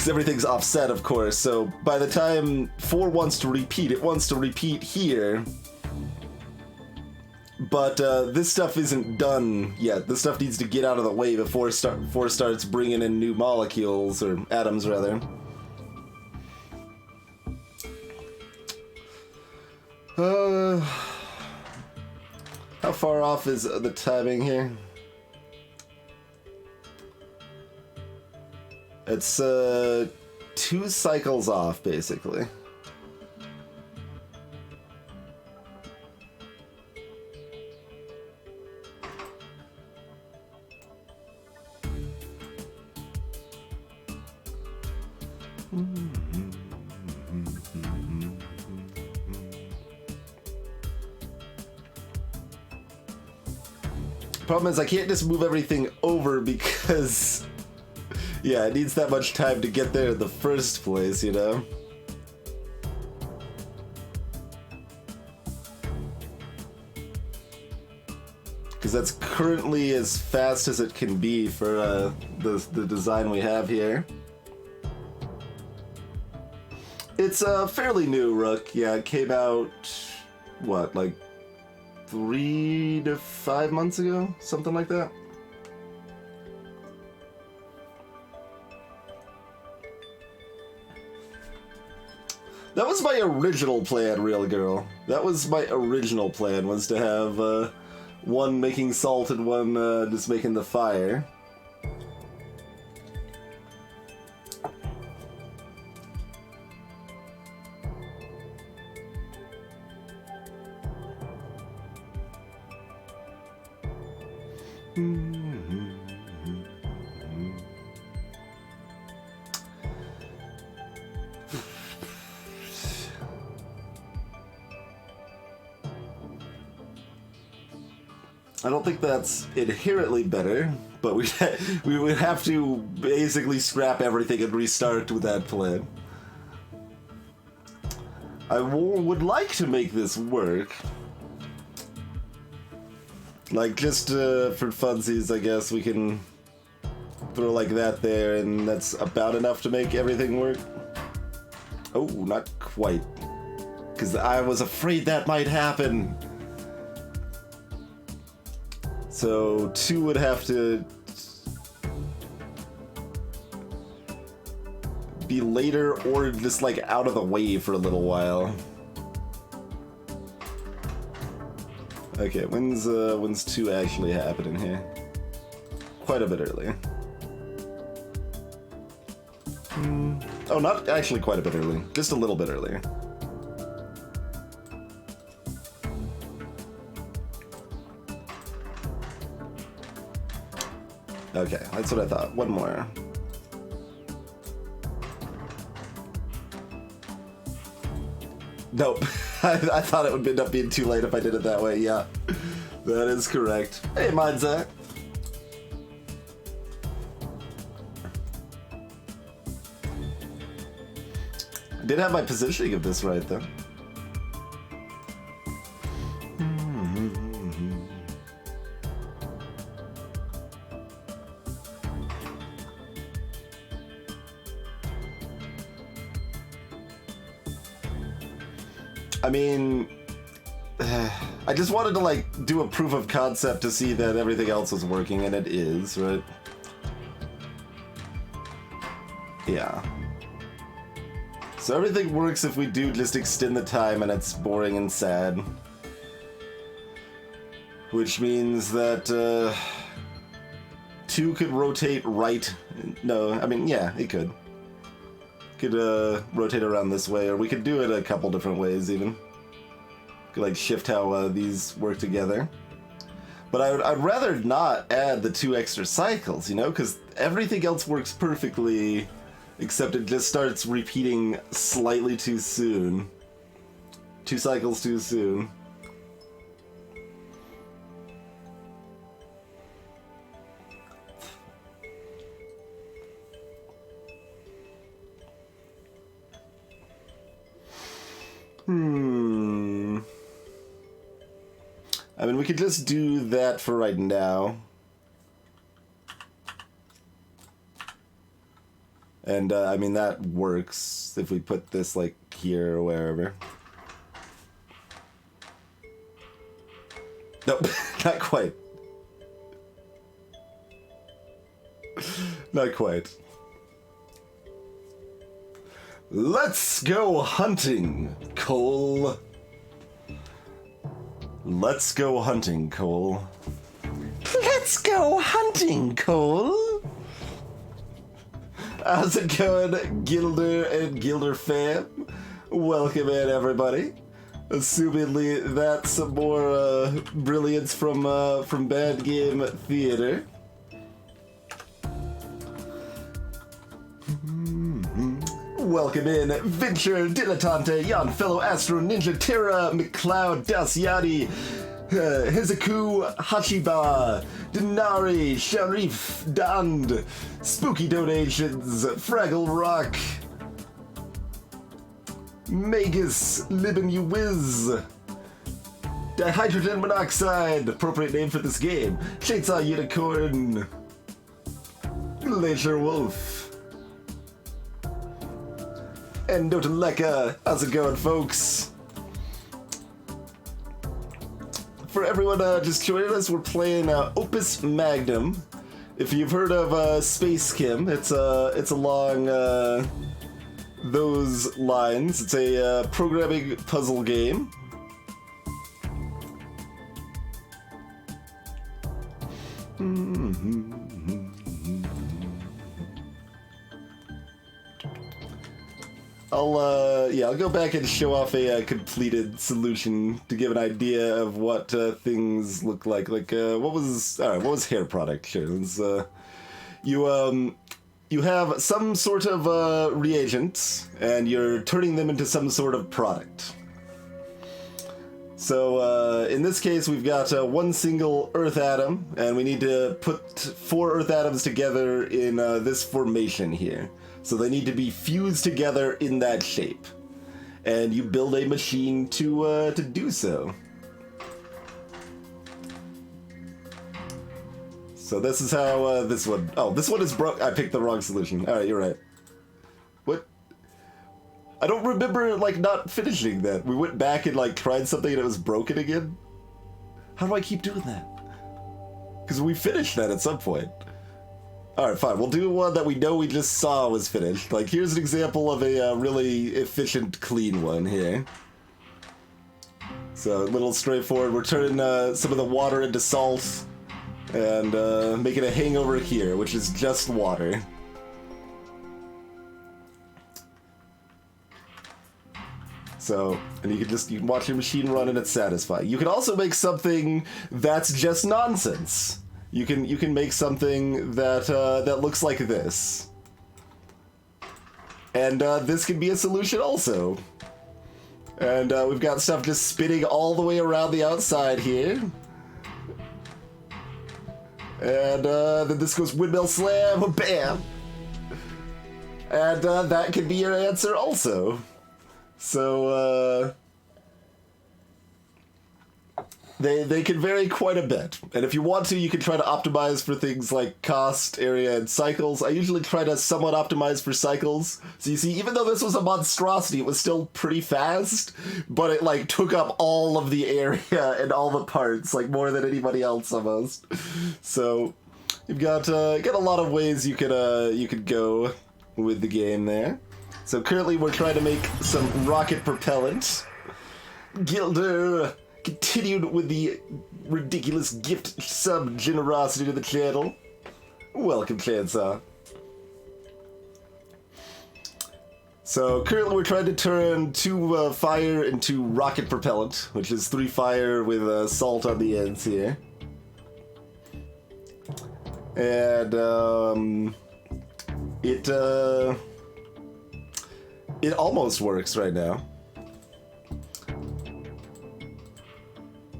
everything's offset, of course, so by the time 4 wants to repeat, it wants to repeat here. But this stuff isn't done yet. This stuff needs to get out of the way before it starts bringing in new molecules, or atoms, rather. How far off is the timing here? It's 2 cycles off, basically. Problem is I can't just move everything over because, yeah, it needs that much time to get there in the first place, you know? Because that's currently as fast as it can be for the design we have here. It's fairly new, Rook. Yeah, it came out, what, like 3 to 5 months ago? Something like that. That was my original plan, real girl. That was my original plan, was to have one making salt and one just making the fire. I don't think that's inherently better, but we would have to basically scrap everything and restart with that plan. I would like to make this work. Like, just for funsies, I guess we can throw like that there, and that's about enough to make everything work. Oh, not quite. Because I was afraid that might happen. So 2 would have to be later or just like out of the way for a little while. Okay, when's 2 actually happening here? Quite a bit earlier. Oh, not actually quite a bit early, just a little bit earlier. Okay, that's what I thought. One more. Nope. I thought it would end up being too late if I did it that way. Yeah, that is correct. Hey, Mindset. I did have my positioning of this right, though. I mean, I just wanted to like do a proof of concept to see that everything else was working, and it is, right? Yeah. So everything works if we do just extend the time, and it's boring and sad. Which means that 2 could rotate right. No, I mean, yeah, it could. Could rotate around this way, or we could do it a couple different ways even. Could like shift how these work together. But I'd rather not add the 2 extra cycles, you know, because everything else works perfectly, except it just starts repeating slightly too soon. 2 cycles too soon. I mean, we could just do that for right now. And, I mean, that works if we put this, like, here or wherever. Nope, not quite. Not quite. Let's go hunting, Cole. Let's go hunting, Cole. Let's go hunting, Cole. How's it going, Gilder and Gilder fam? Welcome in, everybody. Assumedly, that's some more brilliance from Bad Game Theater. Welcome in, Venture, Dilettante, Yon Fellow Astro Ninja Terra, McCloud, Dasyati, Hizaku, Hachiba, Denari, Sharif, Dand, Spooky Donations, Fraggle Rock, Magus, Libin You Whiz, Dihydrogen Monoxide, appropriate name for this game, Chainsaw Unicorn, Glacier Wolf, and Dotaleka. How's it going, folks? For everyone just joining us, we're playing Opus Magnum. If you've heard of Space Kim, it's a long those lines. It's a programming puzzle game. I'll go back and show off a completed solution to give an idea of what things look like. Like, what was hair product? Sure, let's, you have some sort of reagents, and you're turning them into some sort of product. So, in this case, we've got one single Earth atom, and we need to put 4 Earth atoms together in this formation here. So they need to be fused together in that shape. And you build a machine to do so. So this is how this one... Oh, this one is broke. I picked the wrong solution. Alright, you're right. What? I don't remember, like, not finishing that. We went back and, like, tried something and it was broken again. How do I keep doing that? Because we finished that at some point. Alright, fine. We'll do one that we know we just saw was finished. Like, here's an example of a really efficient, clean one here. So, a little straightforward. We're turning some of the water into salt and making a hangover here, which is just water. So, and you can watch your machine run and it's satisfying. You can also make something that's just nonsense. You can make something that that looks like this, and this could be a solution also. And we've got stuff just spinning all the way around the outside here, and then this goes windmill slam, bam, and that could be your answer also. So They can vary quite a bit, and if you want to, you can try to optimize for things like cost, area, and cycles. I usually try to somewhat optimize for cycles. So you see, even though this was a monstrosity, it was still pretty fast, but it, like, took up all of the area and all the parts, like, more than anybody else almost. So you've got a lot of ways you could go with the game there. So currently we're trying to make some rocket propellant. Gilder continued with the ridiculous gift sub generosity to the channel. Welcome, Chainsaw. So currently we're trying to turn 2 fire into rocket propellant, which is 3 fire with salt on the ends here. And it almost works right now.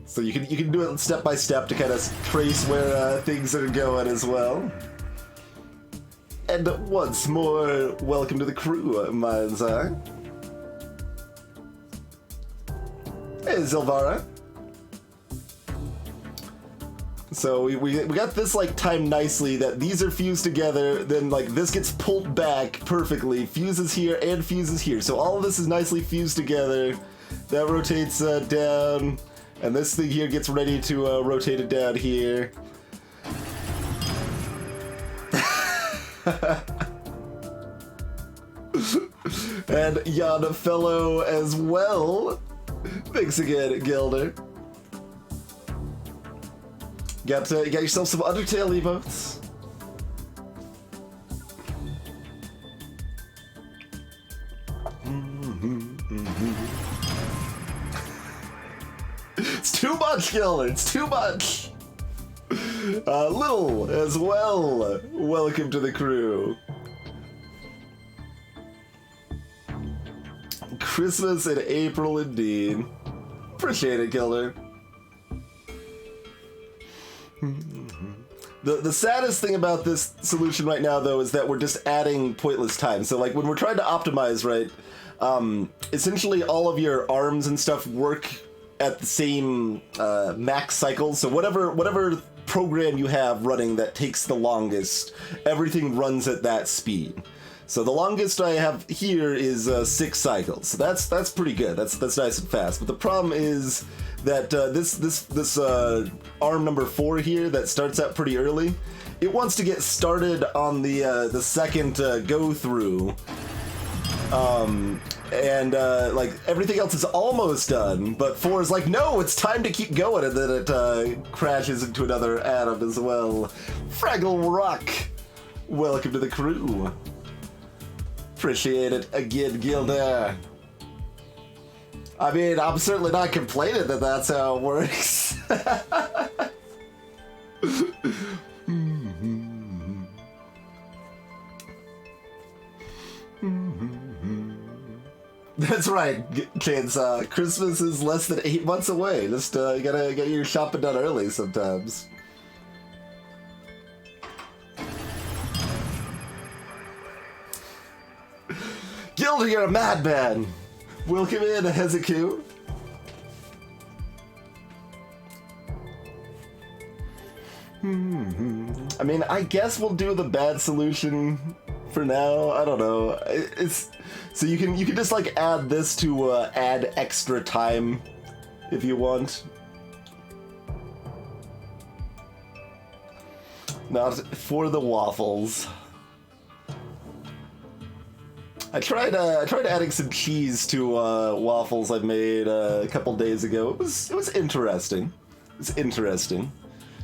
So you can do it step by step to kind of trace where things are going as well. And once more, welcome to the crew, Mind's Eye. Hey, Zilvara. So we got this, like, timed nicely that these are fused together, then, like, this gets pulled back perfectly, fuses here and fuses here. So all of this is nicely fused together. That rotates down. And this thing here gets ready to rotate it down here. And Yana Fellow as well. Thanks again, Gilder. Got yourself some Undertale emotes. It's too much, Gilder. It's too much. Little as well. Welcome to the crew. Christmas in April, indeed. Appreciate it, Gilder. The saddest thing about this solution right now, though, is that we're just adding pointless time. So, like, when we're trying to optimize, right, essentially all of your arms and stuff work at the same max cycles. So whatever program you have running that takes the longest, everything runs at that speed. So the longest I have here is 6 cycles. So that's pretty good. That's nice and fast. But the problem is that this arm number 4 here that starts out pretty early, it wants to get started on the second go through Like everything else is almost done, but 4 is like, no, it's time to keep going, and then it crashes into another atom as well. Fraggle Rock, welcome to the crew. Appreciate it again, Gilda. I mean, I'm certainly not complaining that that's how it works. That's right, kids. Christmas is less than 8 months away. Just you gotta get your shopping done early sometimes. Gilda, you're a madman. Welcome in, Hezekiah. I mean, I guess we'll do the bad solution for now. I don't know. It's so you can just like add this to add extra time if you want. Not for the waffles. I tried adding some cheese to waffles I made a couple days ago. It was interesting. It's interesting.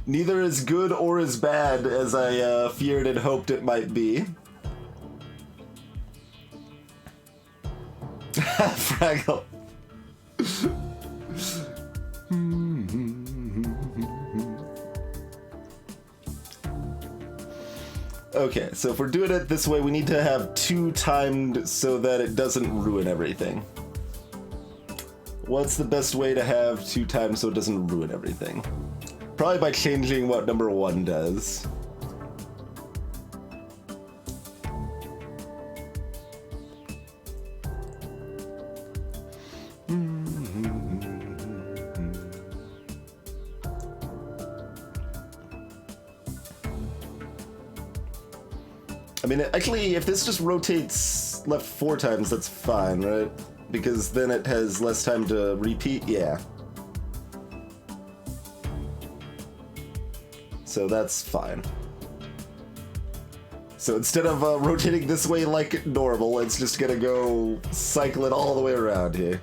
Neither as good or as bad as I feared and hoped it might be. Fraggle. Okay, so if we're doing it this way, we need to have 2 timed so that it doesn't ruin everything. What's the best way to have 2 timed so it doesn't ruin everything? Probably by changing what number 1 does. I mean, actually, if this just rotates left 4 times, that's fine, right? Because then it has less time to repeat, yeah. So that's fine. So instead of rotating this way like normal, it's just gonna go cycle it all the way around here.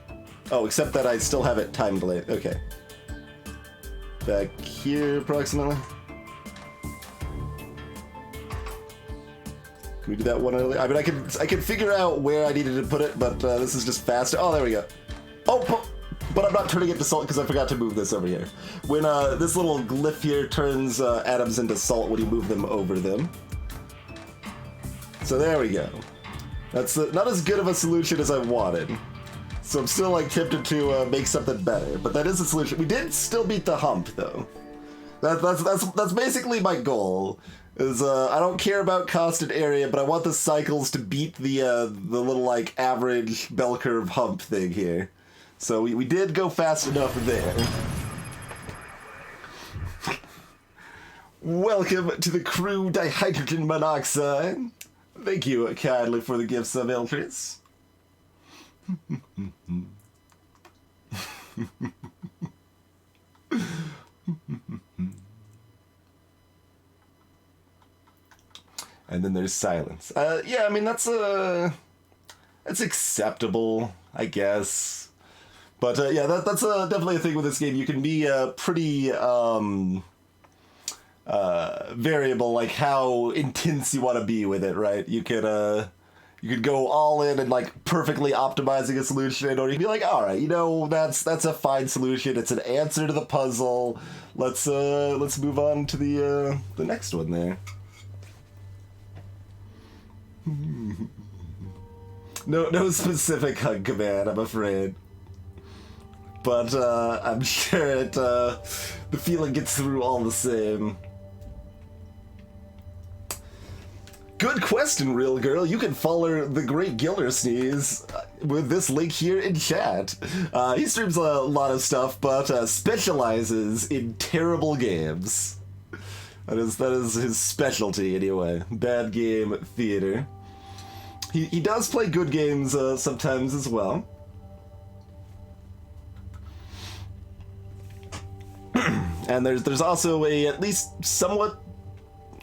Oh, except that I still have it time delayed. Okay. Back here, approximately. Can we do that one earlier? I mean, I can figure out where I needed to put it, but this is just faster. Oh, there we go. Oh, but I'm not turning it to salt because I forgot to move this over here. When this little glyph here turns atoms into salt when you move them over them. So there we go. That's not as good of a solution as I wanted. So I'm still like tempted to make something better, but that is a solution. We did still beat the hump though. That's basically my goal. Is I don't care about cost and area, but I want the cycles to beat the little like average bell curve hump thing here. So we did go fast enough there. Welcome to the crew, dihydrogen monoxide. Thank you kindly for the gifts of Eltris. And then there's silence. Yeah, I mean that's acceptable, I guess. But yeah, that's definitely a thing with this game. You can be pretty variable, like how intense you want to be with it, right? You could go all in and like perfectly optimizing a solution, or you can be like, all right, you know, that's a fine solution. It's an answer to the puzzle. Let's move on to the next one there. No specific hug command, I'm afraid. But I'm sure the feeling gets through all the same. Good question, real girl. You can follow the great Gildersneeze with this link here in chat. He streams a lot of stuff, but specializes in terrible games. That is his specialty, anyway. Bad game theater. He does play good games sometimes as well. And there's also a at least somewhat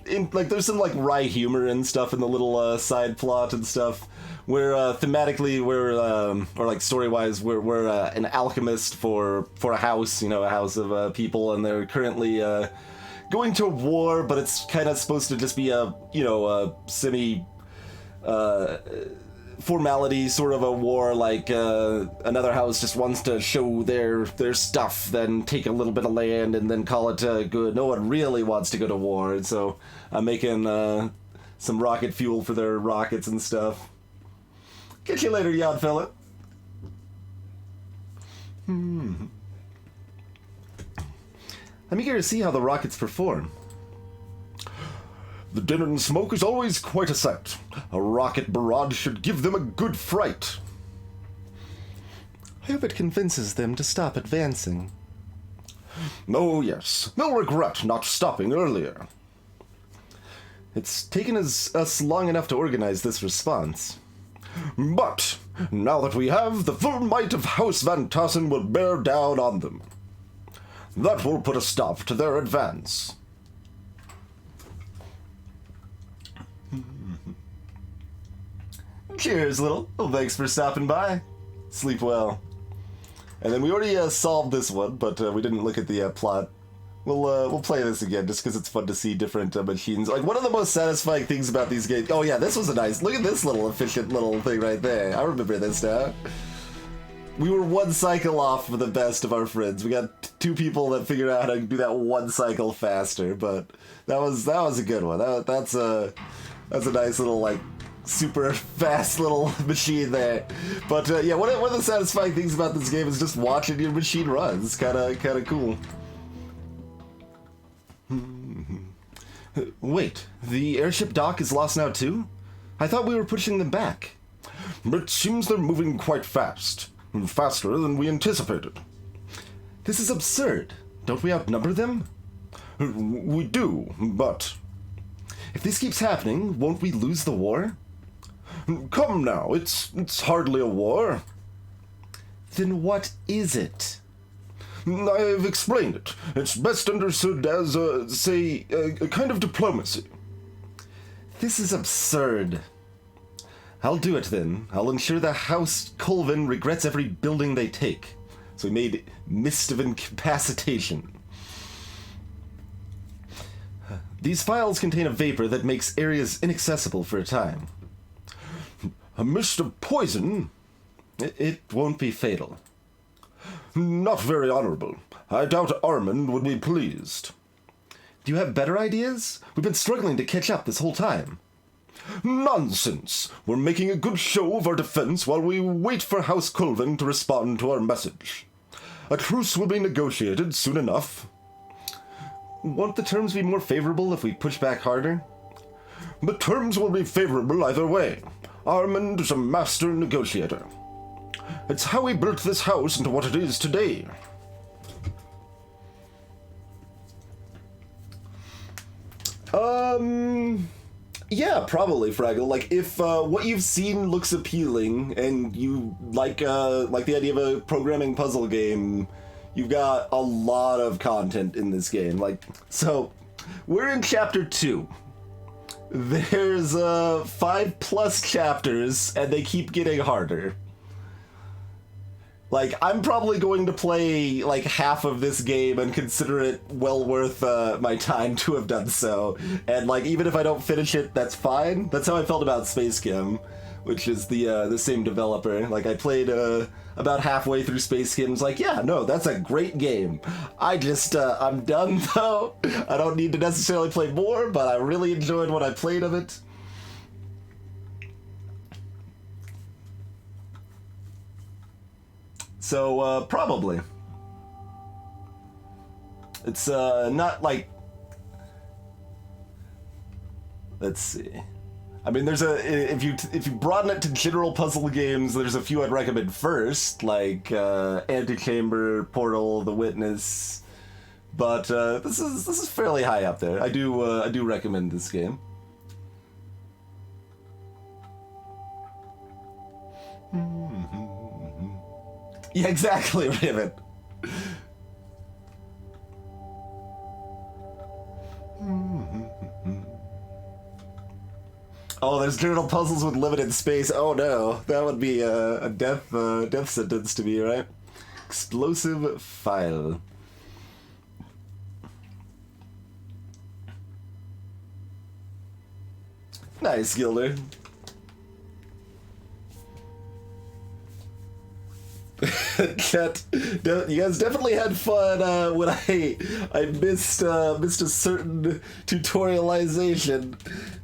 there's some like wry humor and stuff in the little side plot and stuff. Where thematically, or like story-wise, we're an alchemist for a house, a house of people, and they're currently going to war, but it's kind of supposed to just be a semi formality sort of a war, like another house just wants to show their stuff, then take a little bit of land and then call it good. No one really wants to go to war, and so I'm making some rocket fuel for their rockets and stuff. Catch you later, yod fella. I'm eager to see how the rockets perform. The din and smoke is always quite a sight. A rocket barrage should give them a good fright. I hope it convinces them to stop advancing. Oh yes, they'll regret not stopping earlier. It's taken us long enough to organize this response. But, now that we have, the full might of House Van Tassen will bear down on them. That will put a stop to their advance. Cheers, little. Well, thanks for stopping by. Sleep well. And then we already solved this one, but we didn't look at the plot. We'll play this again just because it's fun to see different machines. Like, one of the most satisfying things about these games... Oh yeah, this was a nice... Look at this little efficient little thing right there. I remember this now. We were one cycle off for the best of our friends. We got two people that figured out how to do that one cycle faster, but that was a good one. That's a nice little, like, super fast little machine there. But yeah, one of the satisfying things about this game is just watching your machine run. It's kind of cool. Wait, the airship dock is lost now too? I thought we were pushing them back. It seems they're moving quite fast. Faster than we anticipated. This is absurd. Don't we outnumber them? We do, but... If this keeps happening, won't we lose the war? Come now, it's hardly a war. Then what is it? I've explained it. It's best understood as, a kind of diplomacy. This is absurd. I'll do it then. I'll ensure the House Colvin regrets every building they take. So we made Mist of Incapacitation. These files contain a vapor that makes areas inaccessible for a time. A mist of poison? It won't be fatal. Not very honorable. I doubt Armand would be pleased. Do you have better ideas? We've been struggling to catch up this whole time. Nonsense! We're making a good show of our defense while we wait for House Colvin to respond to our message. A truce will be negotiated soon enough. Won't the terms be more favorable if we push back harder? The terms will be favorable either way. Armand is a master negotiator. It's how he built this house into what it is today. Yeah, probably, Fraggle. Like, if what you've seen looks appealing and you like the idea of a programming puzzle game, you've got a lot of content in this game. Like, so we're in chapter 2. There's 5+ chapters, and they keep getting harder. Like, I'm probably going to play, like, half of this game and consider it well worth my time to have done so. And, like, even if I don't finish it, that's fine. That's how I felt about Space Gem, which is the same developer. Like, I played about halfway through Space Gem. Like, yeah, no, that's a great game. I just, I'm done, though. I don't need to necessarily play more, but I really enjoyed what I played of it. So, probably. It's, not like... Let's see. I mean, there's if you broaden it to general puzzle games, there's a few I'd recommend first, like, Antechamber, Portal, The Witness. But, this is fairly high up there. I do recommend this game. Yeah, exactly, Raven. Oh, there's journal puzzles with limited space. Oh no, that would be a death sentence to me, right? Explosive file. Nice, Gilder. You guys definitely had fun when I missed a certain tutorialization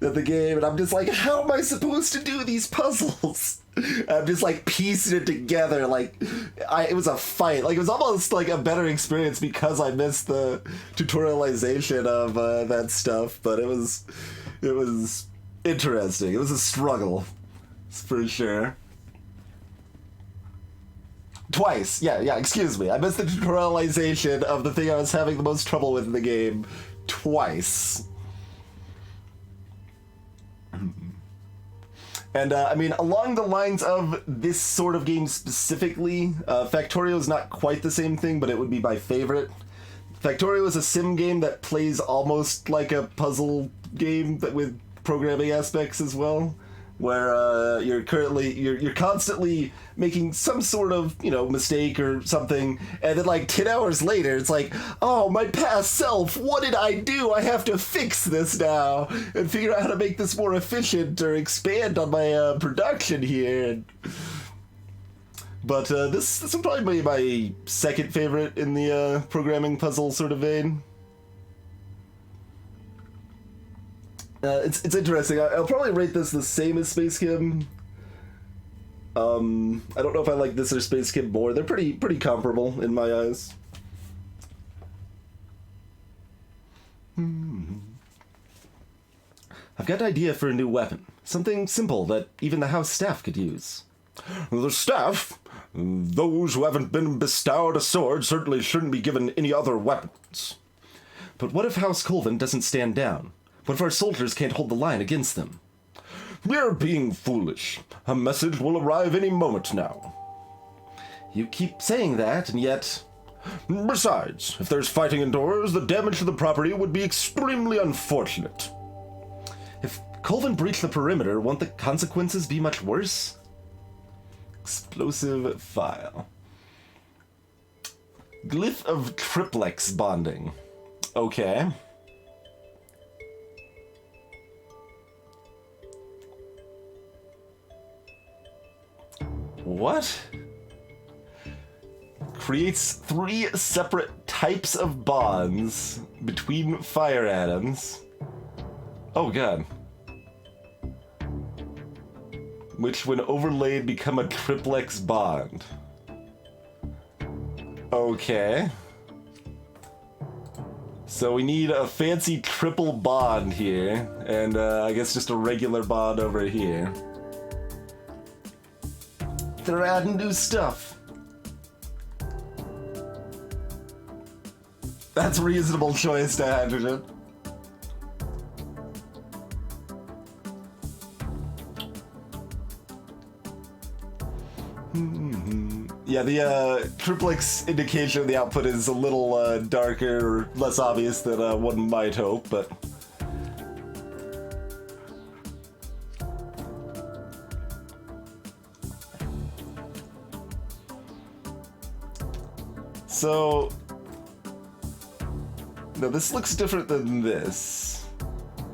of the game, and I'm just like, how am I supposed to do these puzzles? I'm just like piecing it together. Like, it was a fight. Like, it was almost like a better experience because I missed the tutorialization of that stuff. But it was interesting. It was a struggle, for sure. Twice. Yeah, excuse me. I missed the tutorialization of the thing I was having the most trouble with in the game twice. And, I mean, along the lines of this sort of game specifically, Factorio is not quite the same thing, but it would be my favorite. Factorio is a sim game that plays almost like a puzzle game, but with programming aspects as well. Where you're constantly making some sort of, mistake or something, and then like 10 hours later, it's like, oh, my past self, what did I do? I have to fix this now and figure out how to make this more efficient or expand on my production here. But this will probably be my second favorite in the programming puzzle sort of vein. It's interesting. I'll probably rate this the same as Space Kim. I don't know if I like this or Space Kim more. They're pretty comparable in my eyes. I've got an idea for a new weapon. Something simple that even the house staff could use. The staff? Those who haven't been bestowed a sword certainly shouldn't be given any other weapons. But what if House Colvin doesn't stand down? What if our soldiers can't hold the line against them? We're being foolish. A message will arrive any moment now. You keep saying that, and yet... Besides, if there's fighting indoors, the damage to the property would be extremely unfortunate. If Colvin breached the perimeter, won't the consequences be much worse? Explosive file. Glyph of triplex bonding. Okay. What? Creates 3 separate types of bonds between fire atoms. Oh god. Which, when overlaid, become a triplex bond. Okay. So we need a fancy triple bond here, and I guess just a regular bond over here. They're adding new stuff. That's a reasonable choice to hydrogen. Yeah, the triplex indication of the output is a little darker or less obvious than one might hope, but... So... Now this looks different than this.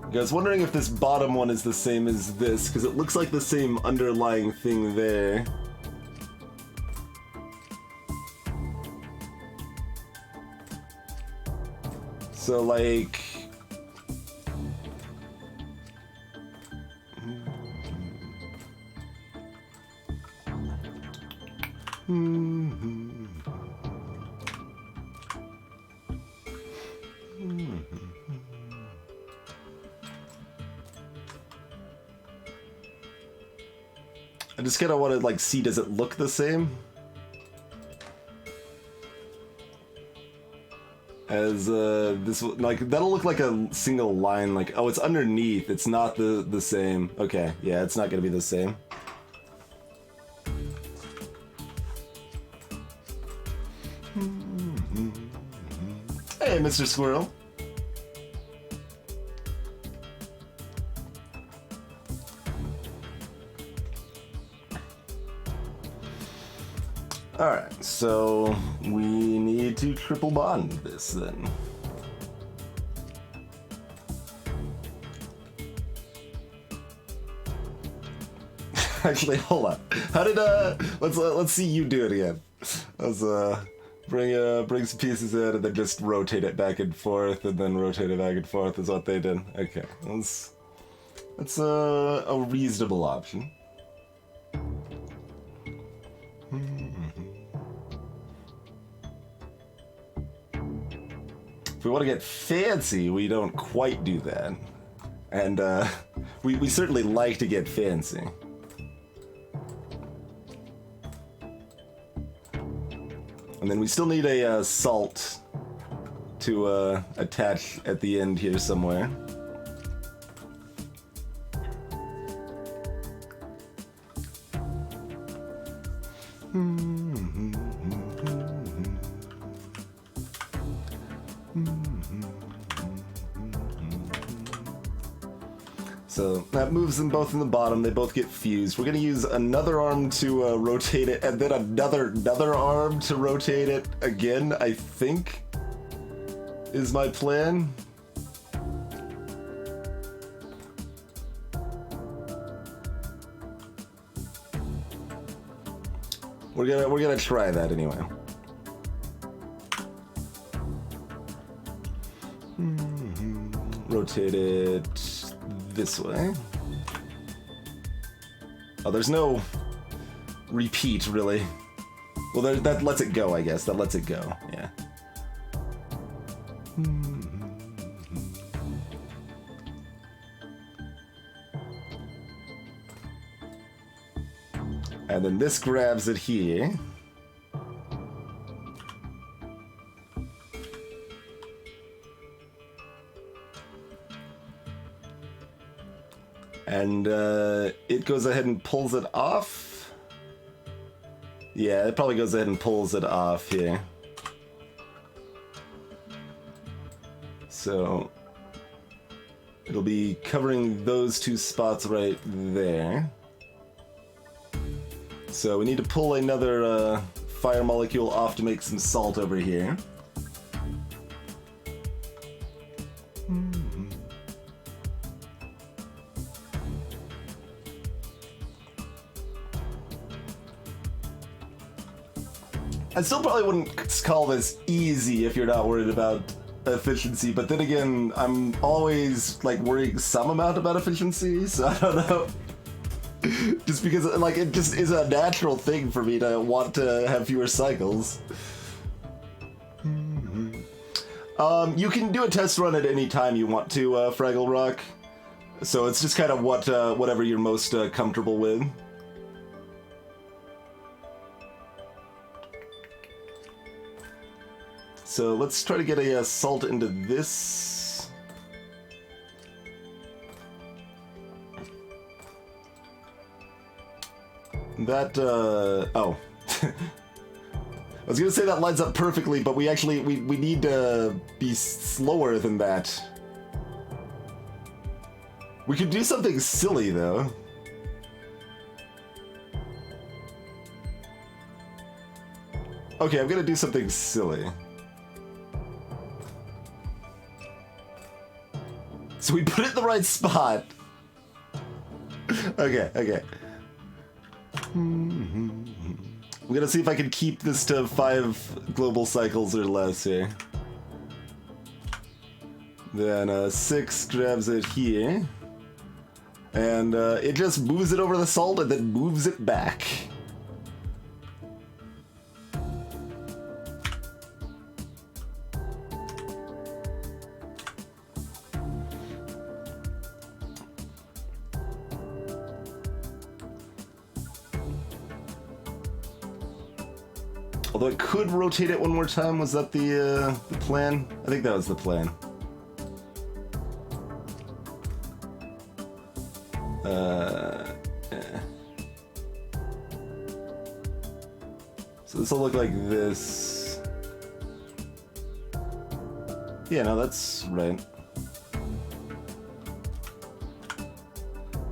I was wondering if this bottom one is the same as this, because it looks like the same underlying thing there. So, like... I just kind of want to, like, see, does it look the same? As, this, like, that'll look like a single line, like, oh, it's underneath, it's not the same. Okay, yeah, it's not gonna be the same. Hey, Mr. Squirrel. Alright, so we need to triple bond this then. Actually, hold on. How did let's see you do it again. Let's bring some pieces in and then just rotate it back and forth and then rotate it back and forth is what they did. Okay, that's a reasonable option. If we want to get fancy, we don't quite do that. And we certainly like to get fancy. And then we still need a salt to attach at the end here somewhere. So that moves them both in the bottom. They both get fused. We're gonna use another arm to rotate it, and then another arm to rotate it again, I think, is my plan. We're gonna try that anyway. Rotate it this way. Oh, there's no repeat, really. Well, that lets it go, I guess. That lets it go, yeah. And then this grabs it here. And it goes ahead and pulls it off. Yeah, it probably goes ahead and pulls it off here. So it'll be covering those two spots right there. So we need to pull another fire molecule off to make some salt over here. I still probably wouldn't call this easy if you're not worried about efficiency, but then again, I'm always like worrying some amount about efficiency, so I don't know. Just because like it just is a natural thing for me to want to have fewer cycles. You can do a test run at any time you want to, Fraggle Rock. So it's just kind of whatever you're most comfortable with. So let's try to get a salt into this. That, oh. I was gonna say that lines up perfectly, but we actually, we need to be slower than that. We could do something silly, though. Okay, I'm gonna do something silly. So we put it in the right spot. Okay. I'm gonna see if I can keep this to 5 global cycles or less here. Then 6 grabs it here. And it just moves it over the salt and then moves it back. Although it could rotate it one more time. Was that the plan? I think that was the plan. Yeah. So this will look like this. Yeah, no, that's right.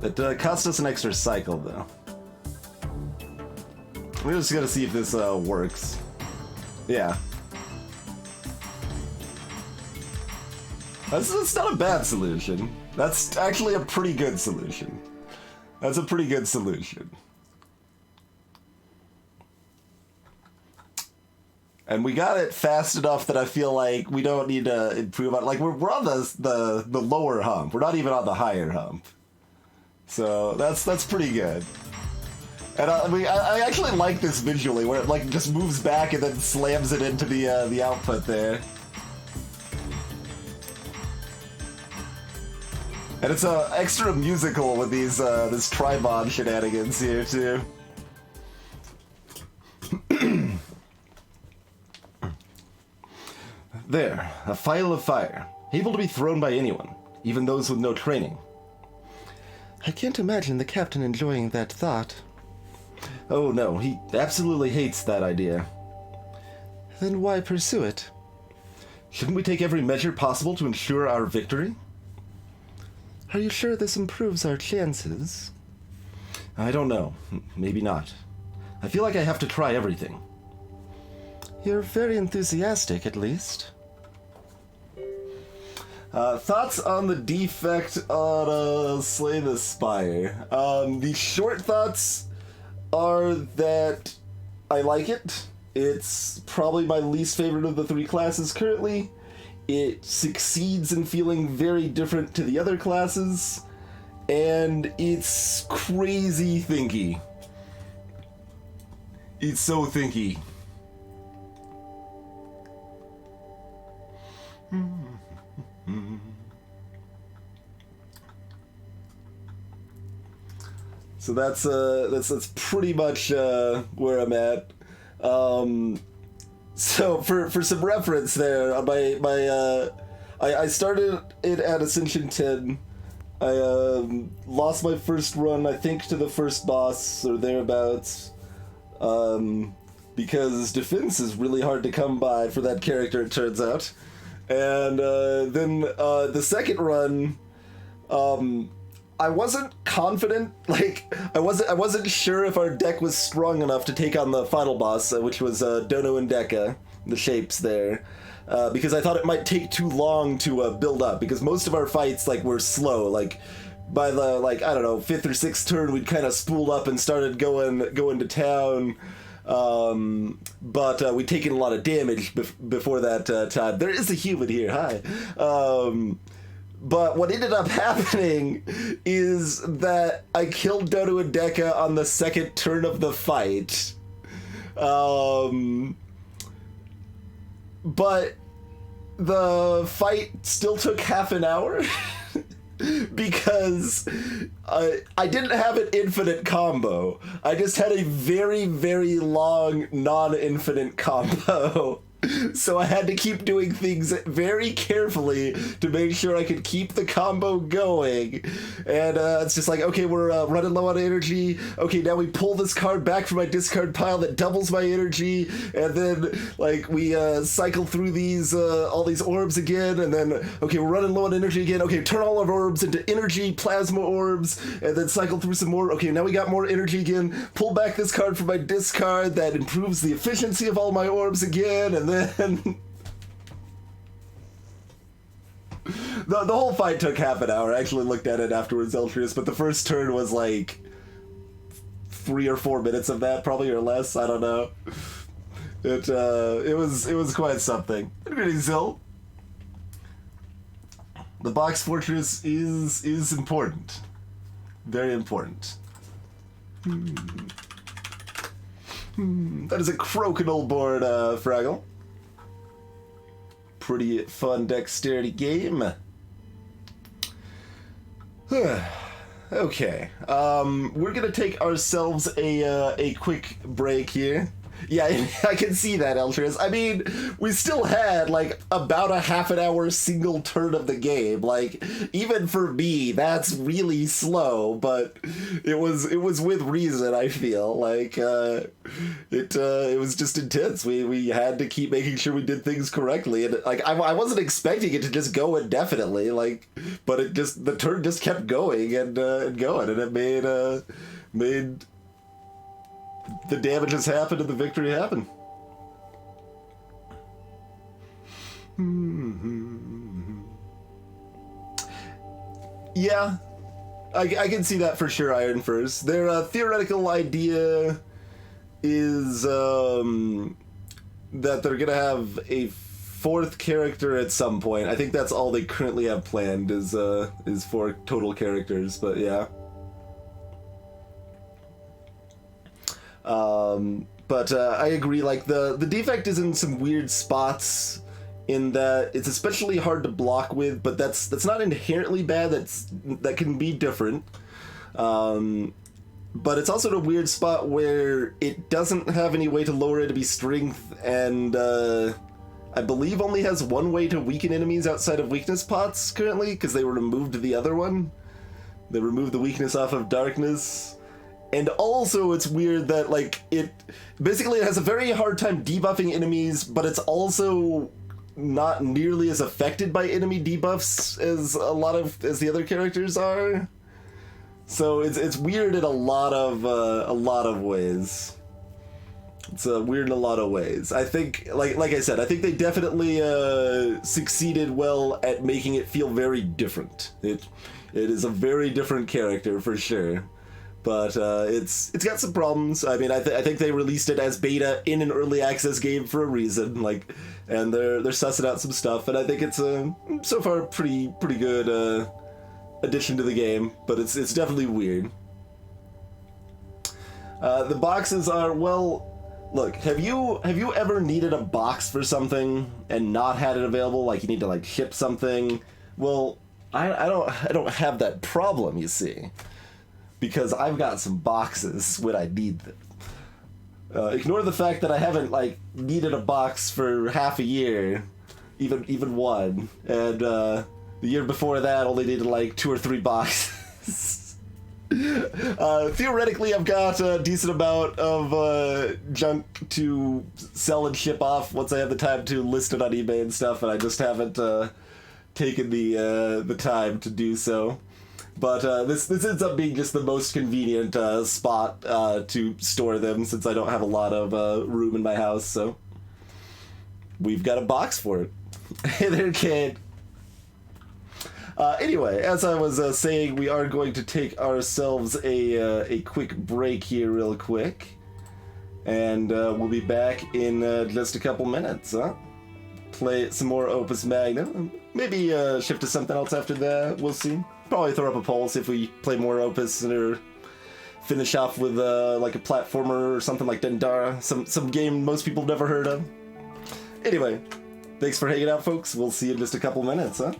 It cost us an extra cycle, though. We're just gonna see if this works. Yeah. That's not a bad solution. That's actually a pretty good solution. That's a pretty good solution. And we got it fast enough that I feel like we don't need to improve on. Like we're on the lower hump. We're not even on the higher hump. So that's pretty good. And I actually like this visually, where it like just moves back and then slams it into the output there. And it's extra musical with these this tribon shenanigans here too. There, a phial of fire, able to be thrown by anyone, even those with no training. I can't imagine the captain enjoying that thought. Oh no, he absolutely hates that idea. Then why pursue it? Shouldn't we take every measure possible to ensure our victory? Are you sure this improves our chances? I don't know. Maybe not. I feel like I have to try everything. You're very enthusiastic, at least. Thoughts on the defect on Slay the Spire. The short thoughts are that I like it. It's probably my least favorite of the three classes currently. It succeeds in feeling very different to the other classes, and it's crazy thinky. It's so thinky. So that's pretty much where I'm at. So for some reference there, I started it at Ascension 10. I lost my first run, I think, to the first boss or thereabouts, because defense is really hard to come by for that character, it turns out. And then the second run, I wasn't confident. Like I wasn't sure if our deck was strong enough to take on the final boss, which was Dono and Deka, the shapes there, because I thought it might take too long to build up. Because most of our fights were slow. Like by the I don't know 5th or 6th turn, we'd kind of spooled up and started going to town. But we'd taken a lot of damage before that time. There is a human here. Hi. But what ended up happening is that I killed Dodo and Deka on the second turn of the fight. But the fight still took half an hour because I didn't have an infinite combo. I just had a very, very long non-infinite combo. So I had to keep doing things very carefully to make sure I could keep the combo going. And it's just like, okay, we're running low on energy. Okay, now we pull this card back from my discard pile that doubles my energy. And then, we cycle through these all these orbs again. And then, okay, we're running low on energy again. Okay, turn all of our orbs into energy plasma orbs. And then cycle through some more. Okay, now we got more energy again. Pull back this card from my discard that improves the efficiency of all my orbs again. And then the whole fight took half an hour. I actually looked at it afterwards, Eltrius, but the first turn was 3 or 4 minutes of that, probably, or less. I don't know. It was quite something. Greetings, Zil. The box fortress is important. Very important. That is a crocodile board, Fraggle. Pretty fun dexterity game. Okay, we're gonna take ourselves a quick break here. Yeah, I can see that, Eltrius. I mean, we still had, about a half an hour single turn of the game. Even for me, that's really slow, but it was with reason, I feel. It was just intense. We had to keep making sure we did things correctly. And, I wasn't expecting it to just go indefinitely, but the turn just kept going and going, and it made the damage has happened and the victory happened. Yeah, I can see that for sure, Iron First. Their theoretical idea is that they're gonna have a fourth character at some point. I think that's all they currently have planned is 4 total characters, but yeah. But I agree, like, the defect is in some weird spots in that it's especially hard to block with, but that's not inherently bad, that can be different. But it's also in a weird spot where it doesn't have any way to lower it to be strength, and I believe only has one way to weaken enemies outside of weakness pots currently, because they removed the other one. They removed the weakness off of darkness. And also it's weird that, like, it has a very hard time debuffing enemies, but it's also not nearly as affected by enemy debuffs as the other characters are. So it's weird in a lot of ways. It's weird in a lot of ways. I think, like I said, I think they definitely succeeded well at making it feel very different. It is a very different character for sure. But it's got some problems. I mean, I think they released it as beta in an early access game for a reason, like, and they're sussing out some stuff, and I think it's so far a pretty good addition to the game. But it's definitely weird. The boxes are, well, look, have you ever needed a box for something and not had it available? Like, you need to, like, ship something. Well, I don't have that problem, you see, because I've got some boxes when I need them. Ignore the fact that I haven't, like, needed a box for half a year, even one, and the year before that only needed like 2 or 3 boxes. Theoretically, I've got a decent amount of junk to sell and ship off once I have the time to list it on eBay and stuff, and I just haven't taken the time to do so. But this ends up being just the most convenient spot to store them, since I don't have a lot of room in my house, so we've got a box for it. Hey there, kid. Anyway, as I was saying, we are going to take ourselves a quick break here real quick, and we'll be back in just a couple minutes, huh? Play some more Opus Magnum, maybe shift to something else after that, we'll see. Probably throw up a poll, see if we play more Opus or finish off with like a platformer or something like Dendara, some game most people never heard of. Anyway, thanks for hanging out, folks. We'll see you in just a couple minutes, huh?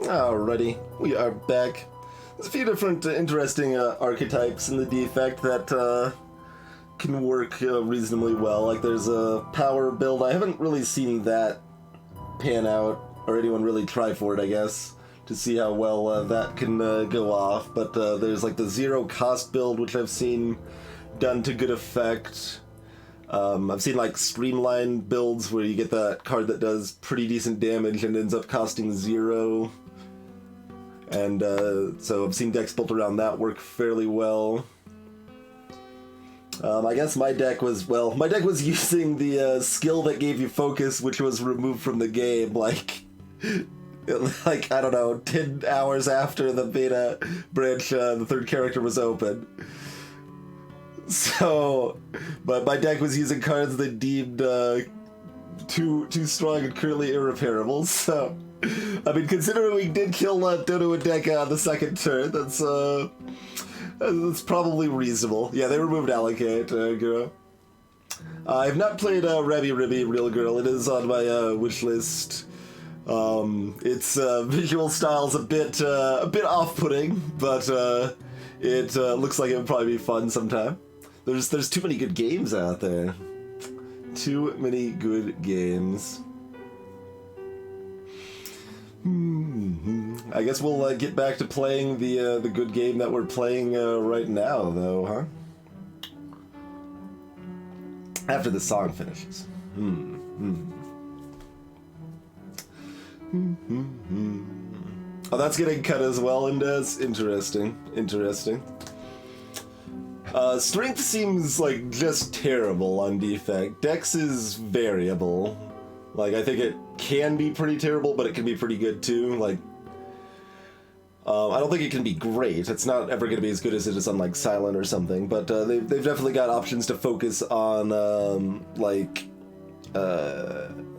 Alrighty, we are back. There's a few different interesting archetypes in the defect that can work reasonably well. Like there's a power build. I haven't really seen that pan out, or anyone really try for it, I guess, to see how well that can go off. But there's like the zero cost build, which I've seen done to good effect. I've seen like streamlined builds where you get that card that does pretty decent damage and ends up costing 0. And so I've seen decks built around that work fairly well. I guess my deck was using the skill that gave you focus, which was removed from the game, like, I don't know, 10 hours after the beta branch, the third character was open. So, but my deck was using cards that deemed too strong and currently irreparable, so... I mean, considering we did kill Dodo and Deca on the second turn, that's probably reasonable. Yeah, they removed Allocate, Guro. I have not played Rabby Ribby Real Girl. It is on my wish list. Its visual style's a bit off-putting, but it looks like it would probably be fun sometime. There's too many good games out there. Too many good games. I guess we'll get back to playing the good game that we're playing right now, though, huh? After the song finishes. Oh, that's getting cut as well, and that's interesting. Strength seems like just terrible on defect. Dex is variable. Like, I think it can be pretty terrible, but it can be pretty good too. Like, I don't think it can be great. It's not ever going to be as good as it is on, like, Silent or something. But they've definitely got options to focus on,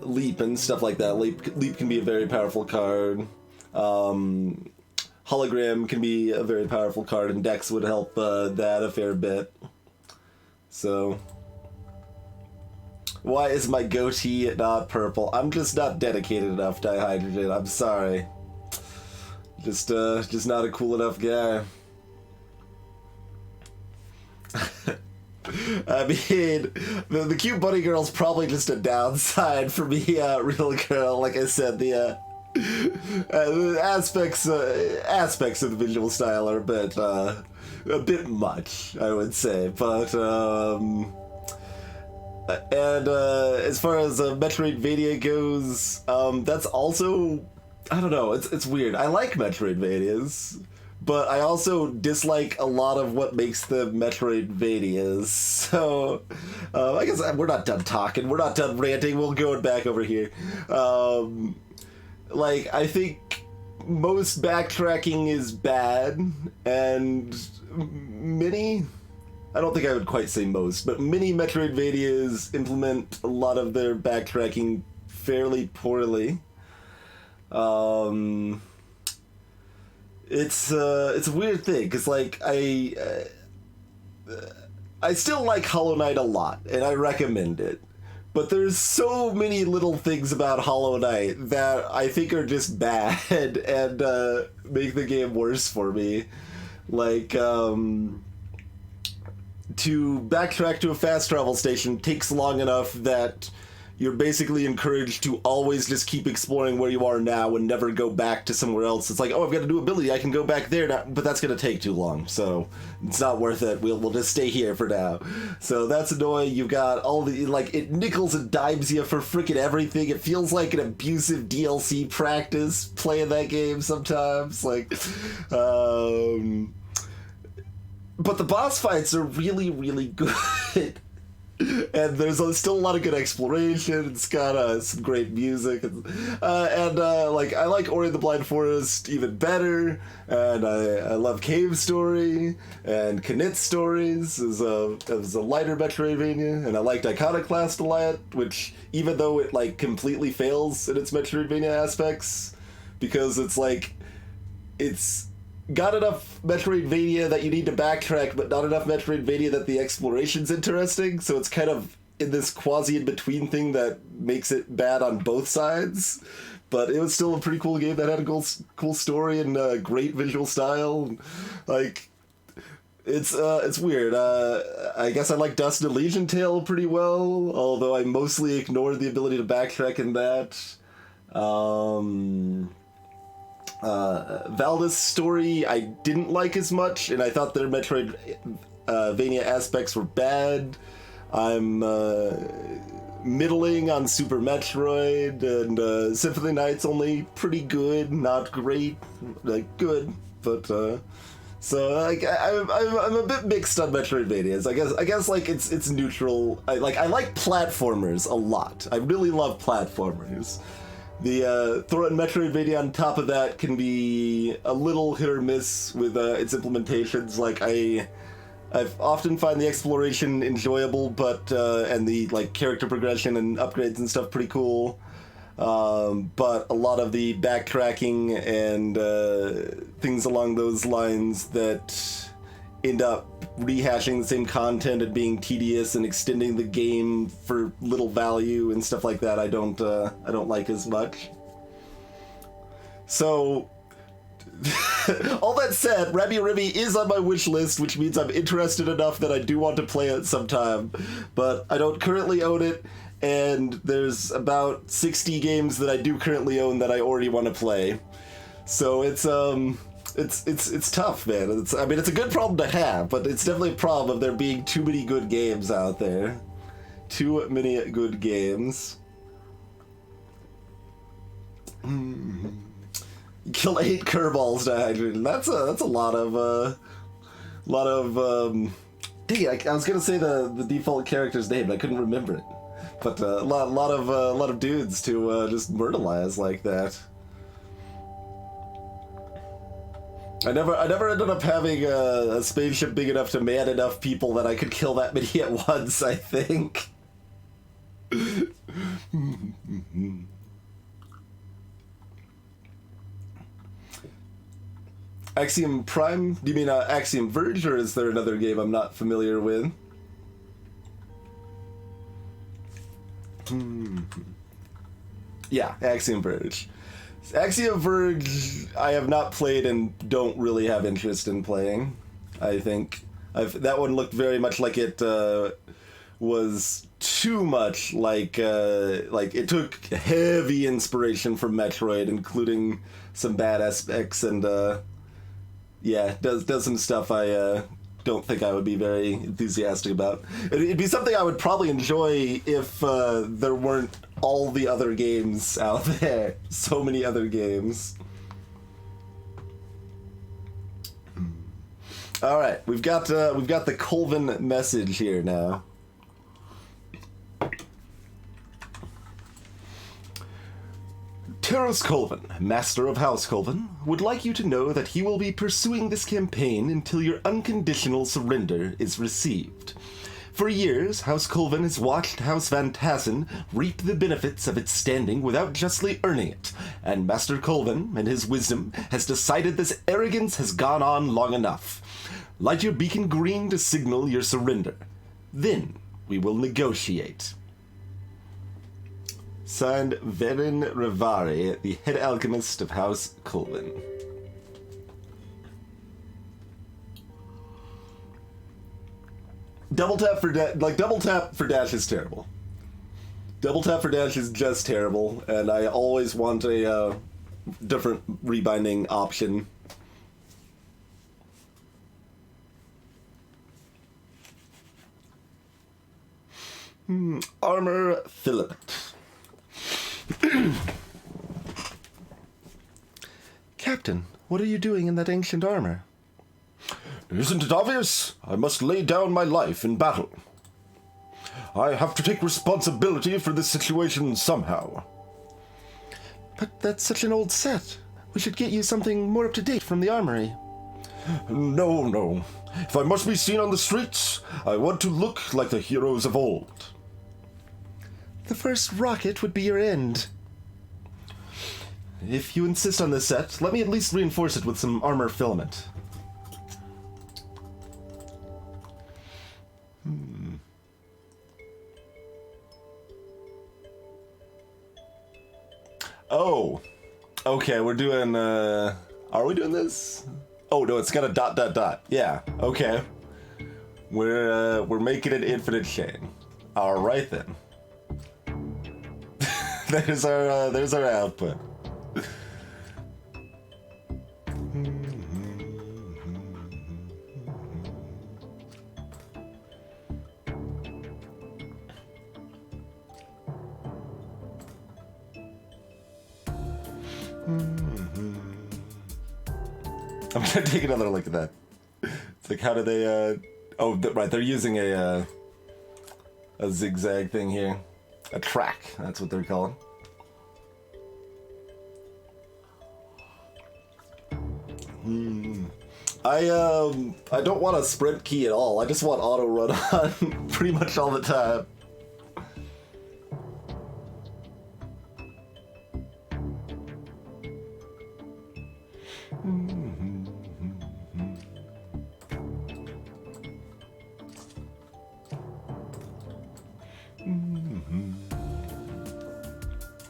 Leap and stuff like that. Leap can be a very powerful card. Hologram can be a very powerful card, and Dex would help that a fair bit. So... Why is my goatee not purple? I'm just not dedicated enough, Dihydrogen. I'm sorry. Just not a cool enough guy. I mean, the cute bunny girl's probably just a downside for me, Real Girl. Like I said, the aspects of the visual style are a bit much, I would say. But, and as far as Metroidvania goes, that's also, I don't know, it's weird. I like Metroidvanias, but I also dislike a lot of what makes them Metroidvanias. So, I guess we're not done talking, we're not done ranting, we'll go back over here. Like, I think most backtracking is bad, and many... I don't think I would quite say most, but many Metroidvanias implement a lot of their backtracking fairly poorly. It's a weird thing, because, like, I still like Hollow Knight a lot, and I recommend it. But there's so many little things about Hollow Knight that I think are just bad and make the game worse for me. Like, to backtrack to a fast travel station takes long enough that you're basically encouraged to always just keep exploring where you are now and never go back to somewhere else. It's like, oh, I've got a new ability, I can go back there now, but that's going to take too long, so it's not worth it. We'll just stay here for now. So that's annoying. You've got all the, like, it nickels and dimes you for freaking everything. It feels like an abusive DLC practice playing that game sometimes. Like, but the boss fights are really, really good. And there's still a lot of good exploration. It's got some great music. Like, I like Ori and the Blind Forest even better. And I love Cave Story. And Knit Stories is a lighter Metroidvania. And I liked Iconoclast a lot, which, even though it, like, completely fails in its Metroidvania aspects, because it's, like, it's got enough Metroidvania that you need to backtrack, but not enough Metroidvania that the exploration's interesting, so it's kind of in this quasi-in-between thing that makes it bad on both sides. but it was still a pretty cool game that had a cool story and great visual style. Like, it's weird. I guess I like Dust and Legion Tale pretty well, although I mostly ignored the ability to backtrack in that. Valda's story I didn't like as much, and I thought their Metroidvania aspects were bad. I'm middling on Super Metroid, and Symphony Knight's only pretty good, not great, like good, but so like I'm a bit mixed on Metroidvanias. I guess like it's neutral. I like platformers a lot. I really love platformers. The throw in Metroidvania on top of that can be a little hit or miss with its implementations. Like I've often find the exploration enjoyable, but and the like character progression and upgrades and stuff pretty cool. But a lot of the backtracking and things along those lines that end up rehashing the same content and being tedious and extending the game for little value and stuff like that, I don't like as much. So all that said, Rabbi Ribby is on my wish list, which means I'm interested enough that I do want to play it sometime, but I don't currently own it, and there's about 60 games that I do currently own that I already want to play. So it's tough, man. It's a good problem to have, but it's definitely a problem of there being too many good games out there. Too many good games. Kill 8 curveballs to hydrate. That's a lot of dang it, I was gonna say the default character's name, but I couldn't remember it. But a lot of dudes to just myrtleize like that. I never ended up having a spaceship big enough to man enough people that I could kill that many at once, I think. Axiom Prime? Do you mean Axiom Verge, or is there another game I'm not familiar with? Yeah, Axiom Verge. Axiom Verge I have not played and don't really have interest in playing. I think that one looked very much like it was too much like it took heavy inspiration from Metroid, including some bad aspects, and does some stuff I don't think I would be very enthusiastic about. It'd be something I would probably enjoy if there weren't all the other games out there. So many other games. All right, we've got the Colvin message here now. Terrace Colvin, Master of House Colvin, would like you to know that he will be pursuing this campaign until your unconditional surrender is received. For years, House Colvin has watched House Van Tassen reap the benefits of its standing without justly earning it, and Master Colvin, in his wisdom, has decided this arrogance has gone on long enough. Light your beacon green to signal your surrender. Then we will negotiate. Signed, Verin Rivari, the head alchemist of House Colvin. Double tap for dash is terrible. Double tap for dash is just terrible, and I always want a different rebinding option. Armor filament. Captain, what are you doing in that ancient armor? Isn't it obvious? I must lay down my life in battle. I have to take responsibility for this situation somehow. But that's such an old set. We should get you something more up-to-date from the armory. No. If I must be seen on the streets, I want to look like the heroes of old. The first rocket would be your end. If you insist on this set, let me at least reinforce it with some armor filament. Oh, okay, we're doing, are we doing this? Oh, no, it's got a dot, dot, dot. Yeah, okay. We're making an infinite chain. All right, then. There's our output. I'm gonna take another look at that. It's like, how do they, right, they're using a zigzag thing here. A track, that's what they're calling. I don't want a sprint key at all. I just want auto run on pretty much all the time.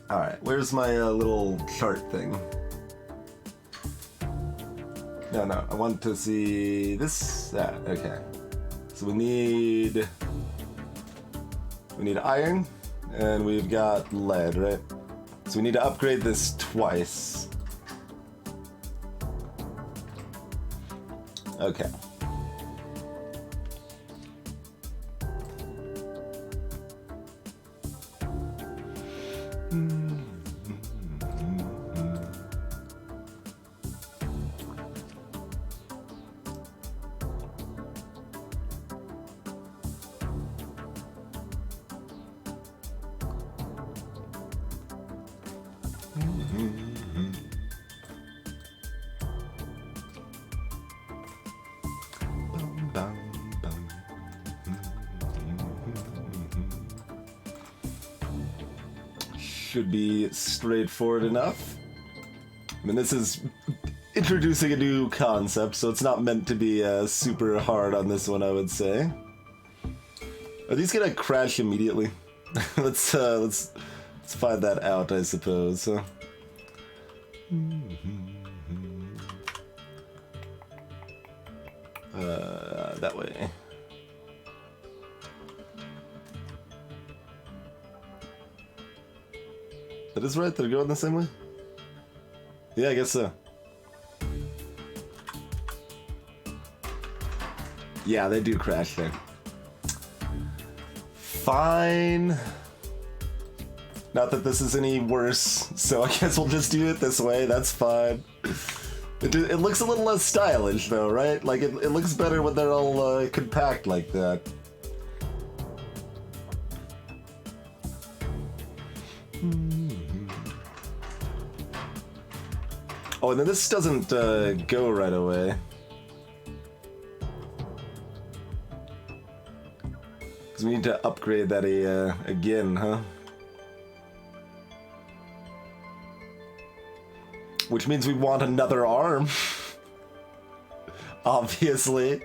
Alright, where's my little chart thing? No, I want to see this, that, okay. So we need iron, and we've got lead, right? So we need to upgrade this twice. Okay. Should be straightforward enough. I mean, this is introducing a new concept, so it's not meant to be super hard on this one, I would say. Are these gonna crash immediately? let's find that out, I suppose. That way. That is right, they're going the same way? Yeah, I guess so. Yeah, they do crash there. Fine. Not that this is any worse, so I guess we'll just do it this way, that's fine. It looks a little less stylish though, right? Like, it looks better when they're all compact like that. Oh, and then this doesn't go right away. Because we need to upgrade that again, huh? Which means we want another arm. Obviously.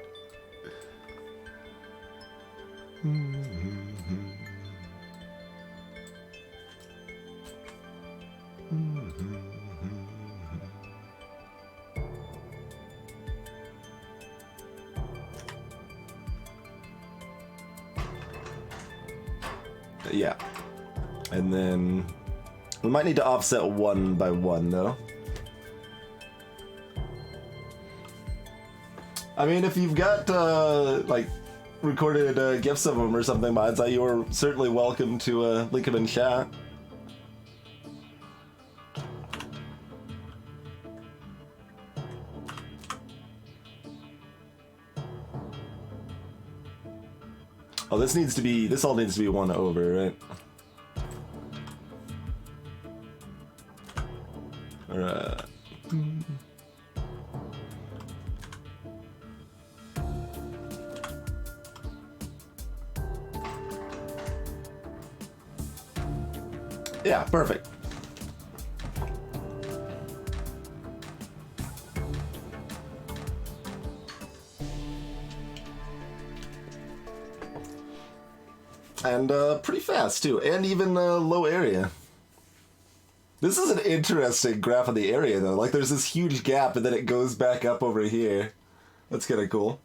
Yeah. And then we might need to offset one by one though. I mean, if you've got like recorded gifs of them or something, Mindsight, you're certainly welcome to link them in chat. Oh, this all needs to be one over, right? Or, yeah, perfect. And pretty fast too, and even low area. This is an interesting graph of the area, though. Like, there's this huge gap, and then it goes back up over here. That's kind of cool.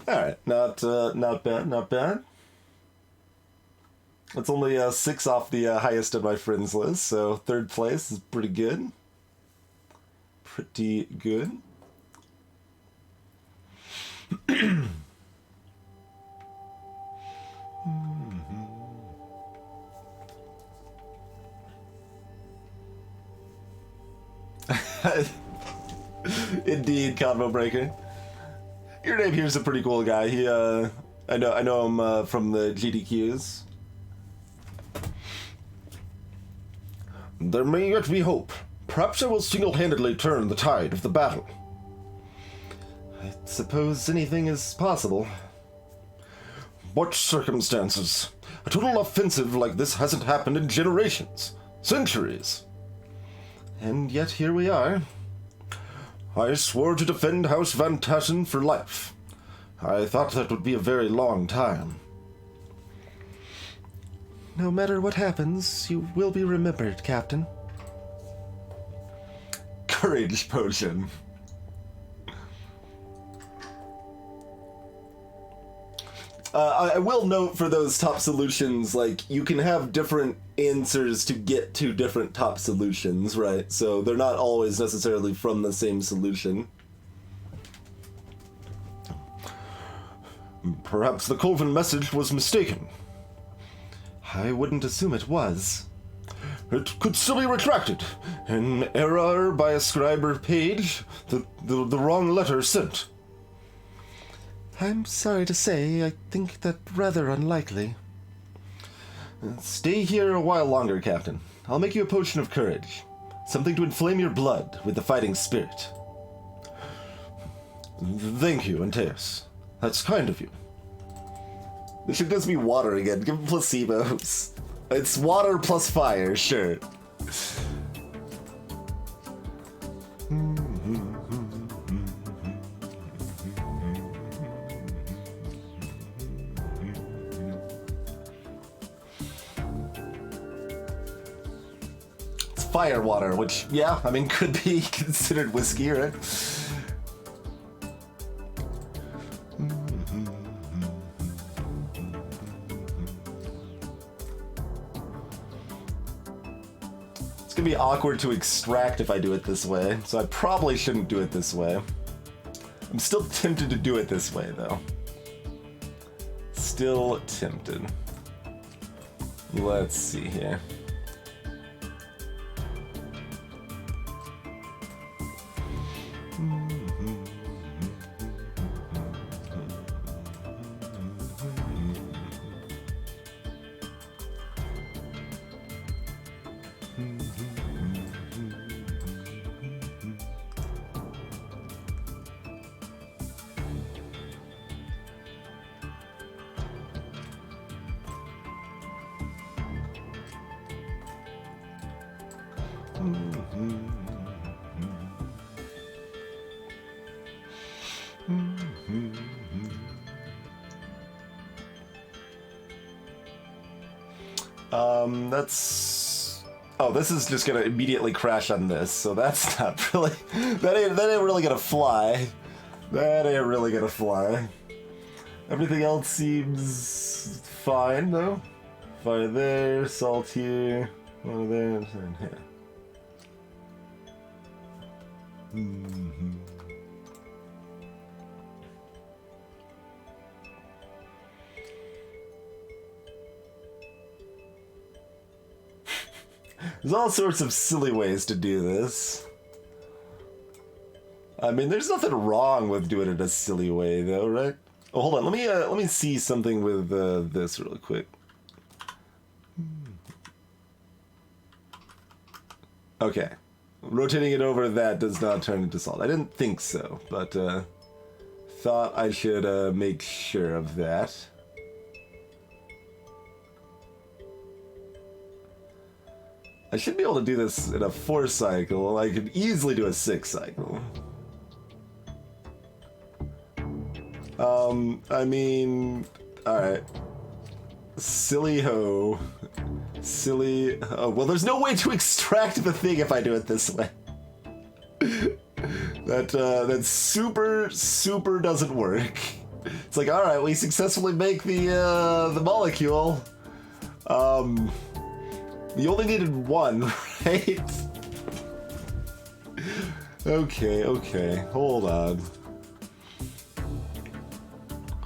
Alright, not bad, not bad. It's only 6 off the highest of my friends list, so 3rd place is pretty good. Pretty good. Indeed, Convo Breaker. Your name here's a pretty cool guy. He, I know him from the GDQs. There may yet be hope. Perhaps I will single-handedly turn the tide of the battle. I suppose anything is possible. What circumstances? A total offensive like this hasn't happened in generations, centuries. And yet here we are. I swore to defend House Van Tassen for life. I thought that would be a very long time. No matter what happens, you will be remembered, Captain. Courage potion. I will note for those top solutions, like, you can have different answers to get to different top solutions, right? So they're not always necessarily from the same solution. Perhaps the Colvin message was mistaken. I wouldn't assume it was. It could still be retracted. An error by a scribe or page. The wrong letter sent. I'm sorry to say, I think that rather unlikely. Stay here a while longer, Captain. I'll make you a potion of courage. Something to inflame your blood with the fighting spirit. Thank you, Antaeus. That's kind of you. This should just be water again. Give him placebos. It's water plus fire, sure. It's fire water, which, yeah, I mean, could be considered whiskey, right? It's gonna be awkward to extract if I do it this way, so I probably shouldn't do it this way. I'm still tempted to do it this way, though. Still tempted. Let's see here. That's... Oh, this is just gonna immediately crash on this, so that's not really... That ain't really gonna fly. That ain't really gonna fly. Everything else seems fine, though. Fire there, salt here, one there, and here. There's all sorts of silly ways to do this. I mean, there's nothing wrong with doing it a silly way, though, right? Oh, hold on. Let me see something with this real quick. Okay. Rotating it over, that does not turn into salt. I didn't think so, but thought I should make sure of that. I should be able to do this in a 4 cycle. I could easily do a 6 cycle. I mean, alright. Silly ho. Silly... Oh, well, there's no way to extract the thing if I do it this way. That super doesn't work. It's like, alright, we successfully make the molecule. You only needed one, right? Okay, hold on.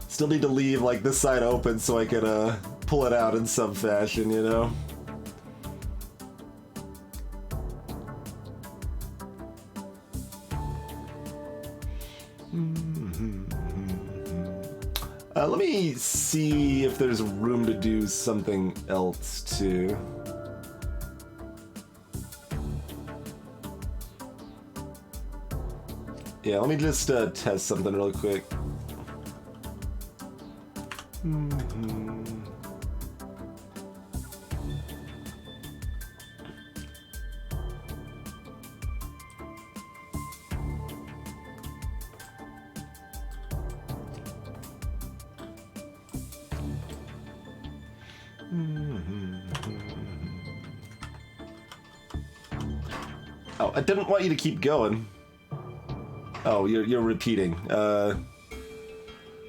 Still need to leave, like, this side open so I can, pull it out in some fashion, you know? Let me see if there's room to do something else, too. Yeah, let me just test something real quick. Oh, I didn't want you to keep going. Oh, you're repeating.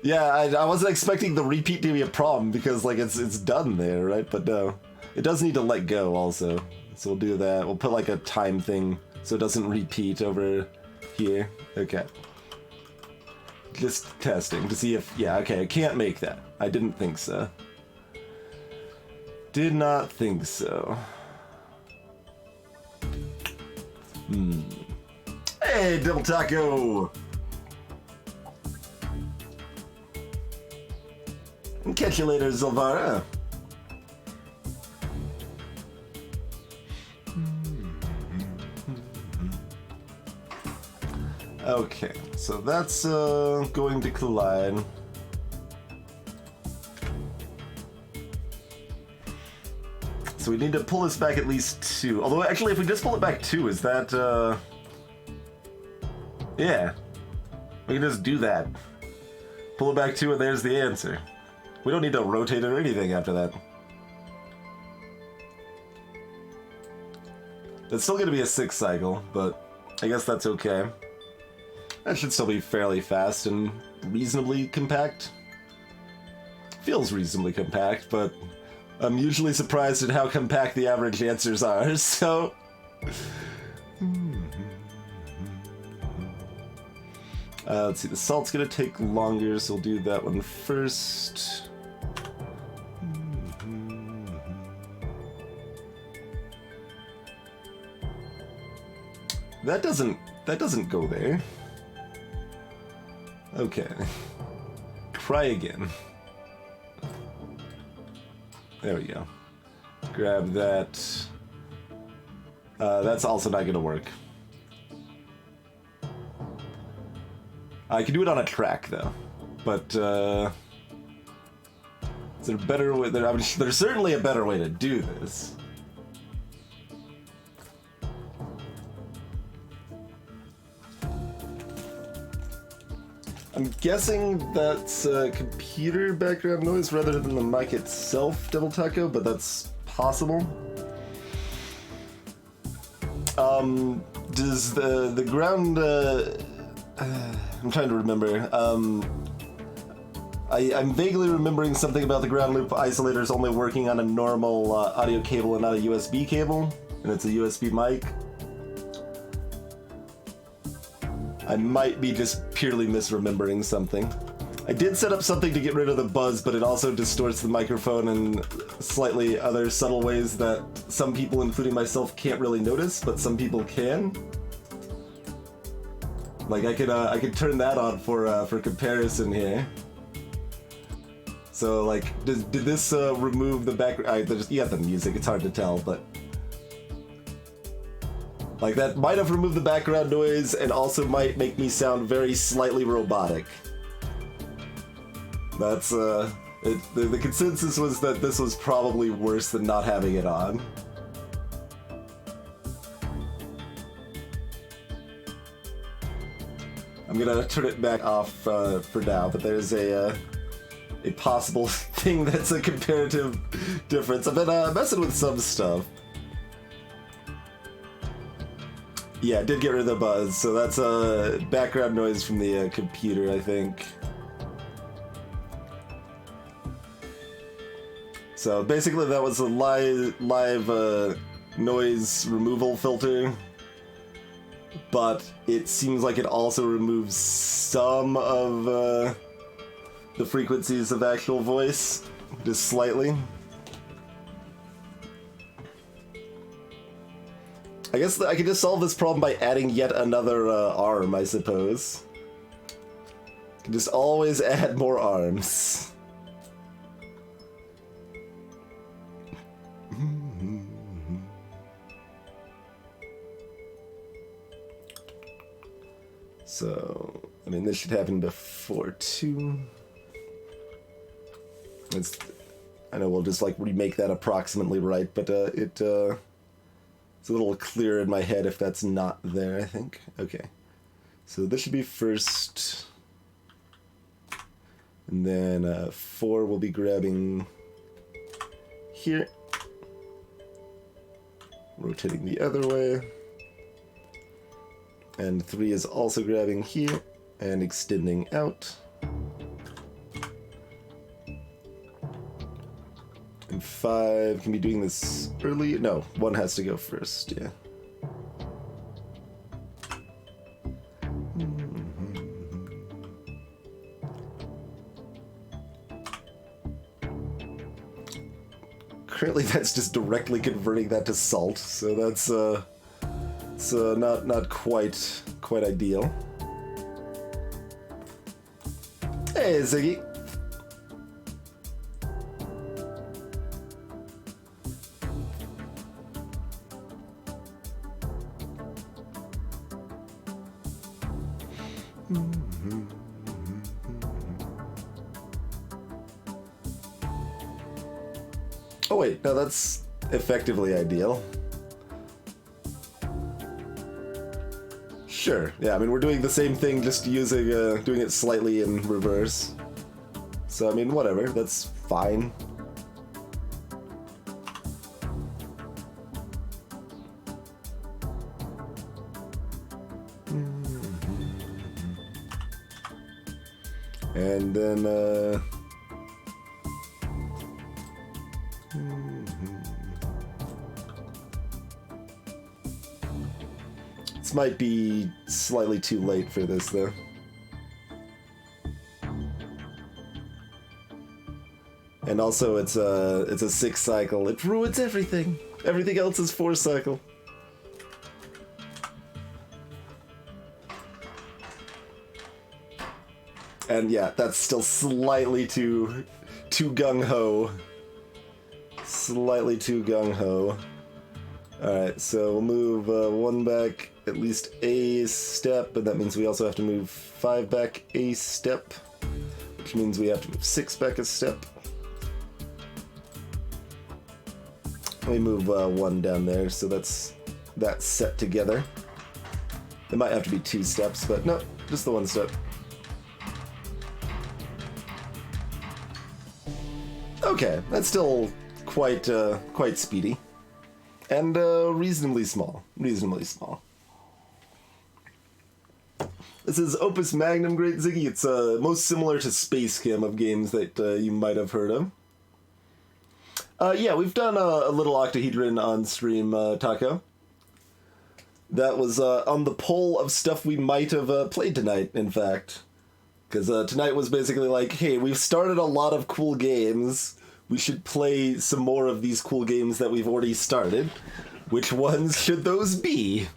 Yeah, I wasn't expecting the repeat to be a problem because like it's done there, right? But no, it does need to let go also. So we'll do that. We'll put like a time thing so it doesn't repeat over here. Okay. Just testing to see if, yeah, okay, I can't make that. I didn't think so. Did not think so. Hey, Double Taco! Catch you later, Zilvara. Okay, so that's going to collide. So we need to pull this back at least 2. Although, actually, if we just pull it back 2, is that, yeah. We can just do that. Pull it back 2 and there's the answer. We don't need to rotate it or anything after that. It's still going to be a 6 cycle, but I guess that's okay. That should still be fairly fast and reasonably compact. Feels reasonably compact, but I'm usually surprised at how compact the average answers are, so... let's see, the salt's gonna take longer, so we'll do that one first. That doesn't go there. Okay. Try again. There we go. Grab that. That's also not gonna work. I can do it on a track though, but is there a better way? There's certainly a better way to do this. I'm guessing that's computer background noise rather than the mic itself, Double Taco, but that's possible. Does the ground... I'm trying to remember. I'm vaguely remembering something about the ground loop isolators only working on a normal audio cable and not a USB cable, and it's a USB mic. I might be just purely misremembering something. I did set up something to get rid of the buzz, but it also distorts the microphone in slightly other subtle ways that some people, including myself, can't really notice, but some people can. Like I could turn that on for comparison here. So like, did this remove the background? You have the music. It's hard to tell, but like that might have removed the background noise and also might make me sound very slightly robotic. That's the consensus was that this was probably worse than not having it on. I'm gonna turn it back off for now, but there's a possible thing that's a comparative difference. I've been messing with some stuff. Yeah, it did get rid of the buzz, so that's background noise from the computer, I think. So basically that was a live noise removal filter, but it seems like it also removes some of the frequencies of actual voice, just slightly. I guess I could just solve this problem by adding yet another arm, I suppose. Can just always add more arms. So, I mean, this should happen before 2. I know we'll just like remake that approximately right, but it's a little clearer in my head if that's not there, I think. Okay. So this should be first. And then 4 will be grabbing here. Rotating the other way. And 3 is also grabbing here and extending out. And 5 can be doing this early. No, 1 has to go first, yeah. Currently that's just directly converting that to salt, so that's not quite ideal. Hey, Ziggy. Oh wait, no, that's effectively ideal. Sure, yeah, I mean, we're doing the same thing, just using, doing it slightly in reverse. So, I mean, whatever, that's fine. And then, this might be slightly too late for this, though. And also, it's a 6 cycle. It ruins everything. Everything else is 4 cycle. And yeah, that's still slightly too gung-ho. Slightly too gung-ho. Alright, so we'll move 1 back at least a step, and that means we also have to move 5 back a step, which means we have to move 6 back a step. We move 1 down there, so that's set together. It might have to be 2 steps, but no, just the 1 step. Okay, that's still quite speedy. And reasonably small. Reasonably small. This is Opus Magnum, Great Ziggy. It's most similar to Space Cam of games that you might have heard of. Yeah, we've done a little octahedron on stream, Taco. That was on the poll of stuff we might have played tonight, in fact. Because tonight was basically like, hey, we've started a lot of cool games. We should play some more of these cool games that we've already started. Which ones should those be?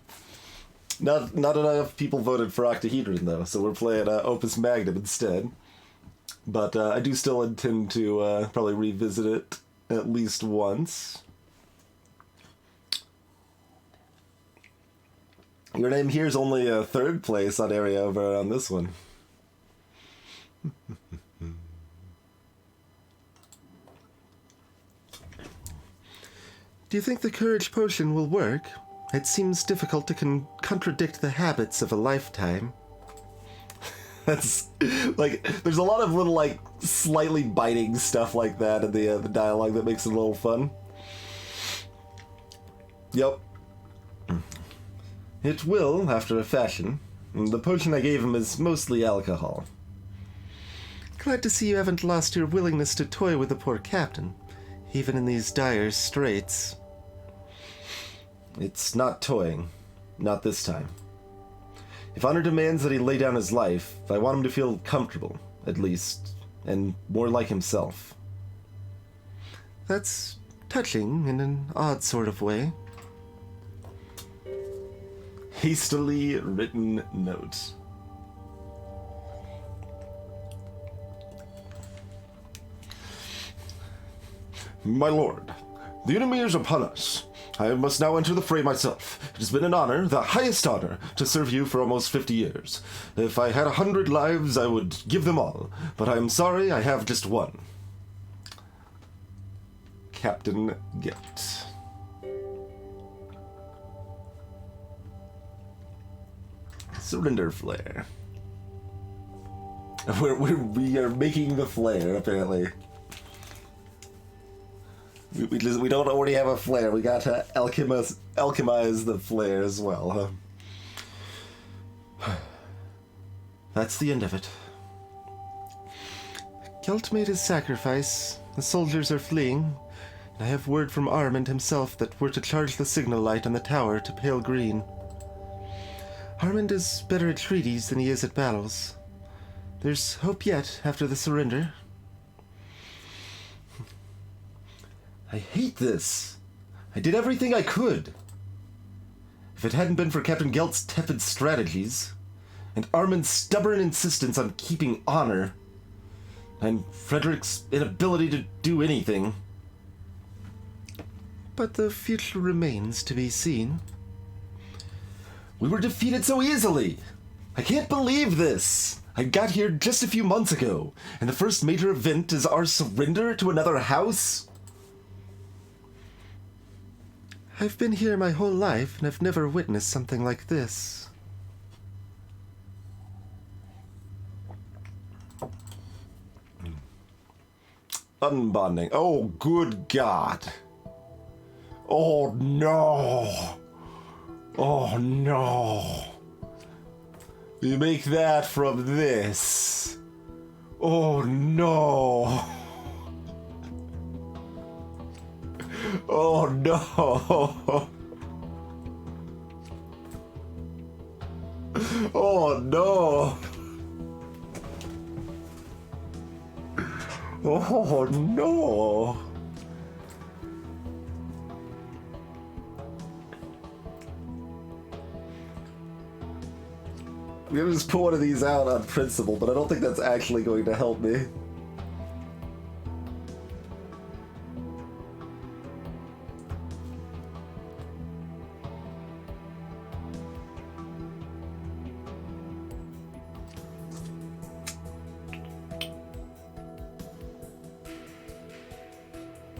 Not enough people voted for Octahedron, though, so we're playing Opus Magnum instead. But I do still intend to probably revisit it at least once. Your name here is only 3rd place on area over on this one. Do you think the courage potion will work? It seems difficult to contradict the habits of a lifetime. That's like, there's a lot of little like slightly biting stuff like that in the dialogue that makes it a little fun. Yep. It will, after a fashion. The potion I gave him is mostly alcohol. Glad to see you haven't lost your willingness to toy with the poor captain, even in these dire straits. It's not toying. Not this time. If honor demands that he lay down his life, I want him to feel comfortable, at least, and more like himself. That's touching in an odd sort of way. Hastily written note. My lord, the enemy is upon us. I must now enter the fray myself. It has been an honor, the highest honor, to serve you for almost 50 years. If I had 100 lives, I would give them all, but I am sorry I have just one. Captain Gilt. Surrender flare. We are making the flare, apparently. We don't already have a flare. We got to alchemize the flare as well, huh? That's the end of it. Gilt made his sacrifice. The soldiers are fleeing. And I have word from Armand himself that we're to charge the signal light on the tower to pale green. Armand is better at treaties than he is at battles. There's hope yet after the surrender. I hate this. I did everything I could. If it hadn't been for Captain Gelt's tepid strategies, and Armand's stubborn insistence on keeping honor, and Frederick's inability to do anything. But the future remains to be seen. We were defeated so easily. I can't believe this. I got here just a few months ago, and the first major event is our surrender to another house? I've been here my whole life, and I've never witnessed something like this. Unbonding. Oh, good God. Oh, no. Oh, no. You make that from this. Oh, no. Oh, no. Oh, no. Oh, no. I'm gonna just pull one of these out on principle, but I don't think that's actually going to help me.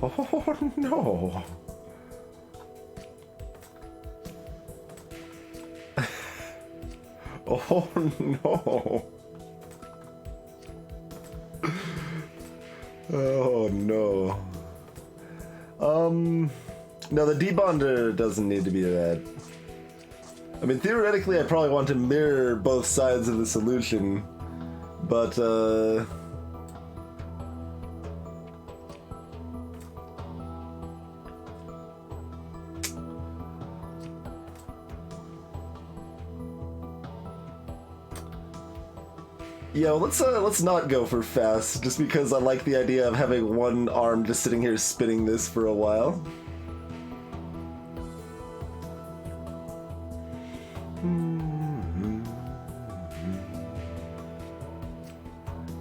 Oh, no. Oh, no. Oh, no. No, the debonder doesn't need to be that. I mean, theoretically, I probably want to mirror both sides of the solution, but, yeah, well, let's not go for fast, just because I like the idea of having one arm just sitting here spinning this for a while.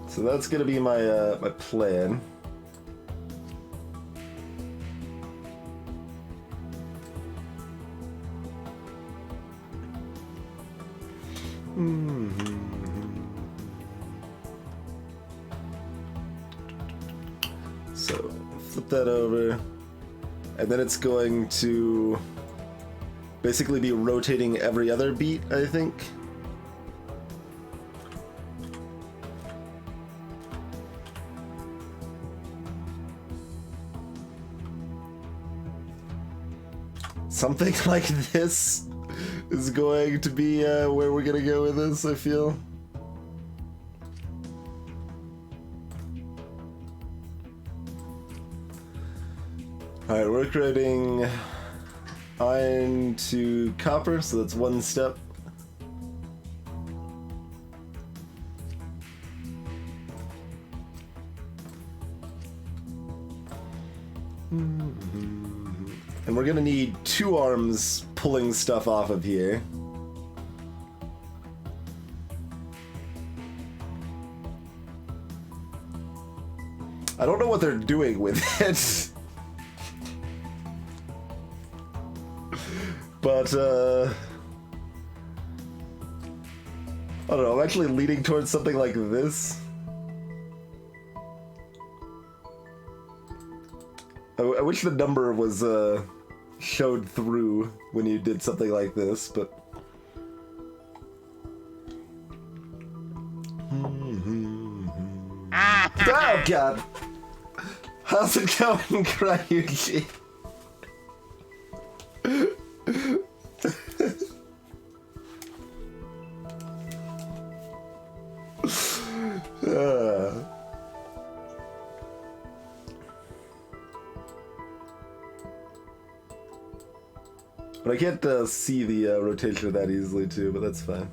So that's gonna be my my plan. So flip that over, and then it's going to basically be rotating every other beat, I think. something like this is going to be where we're gonna go with this, I feel. Alright, we're upgrading iron to copper, so that's one step. And we're gonna need 2 arms pulling stuff off of here. I don't know what they're doing with it. But, I don't know, I'm actually leaning towards something like this. I wish the number was, showed through when you did something like this, but... Oh, God! How's it going, Cryuchi? But I can't see the rotation of that easily too, but that's fine.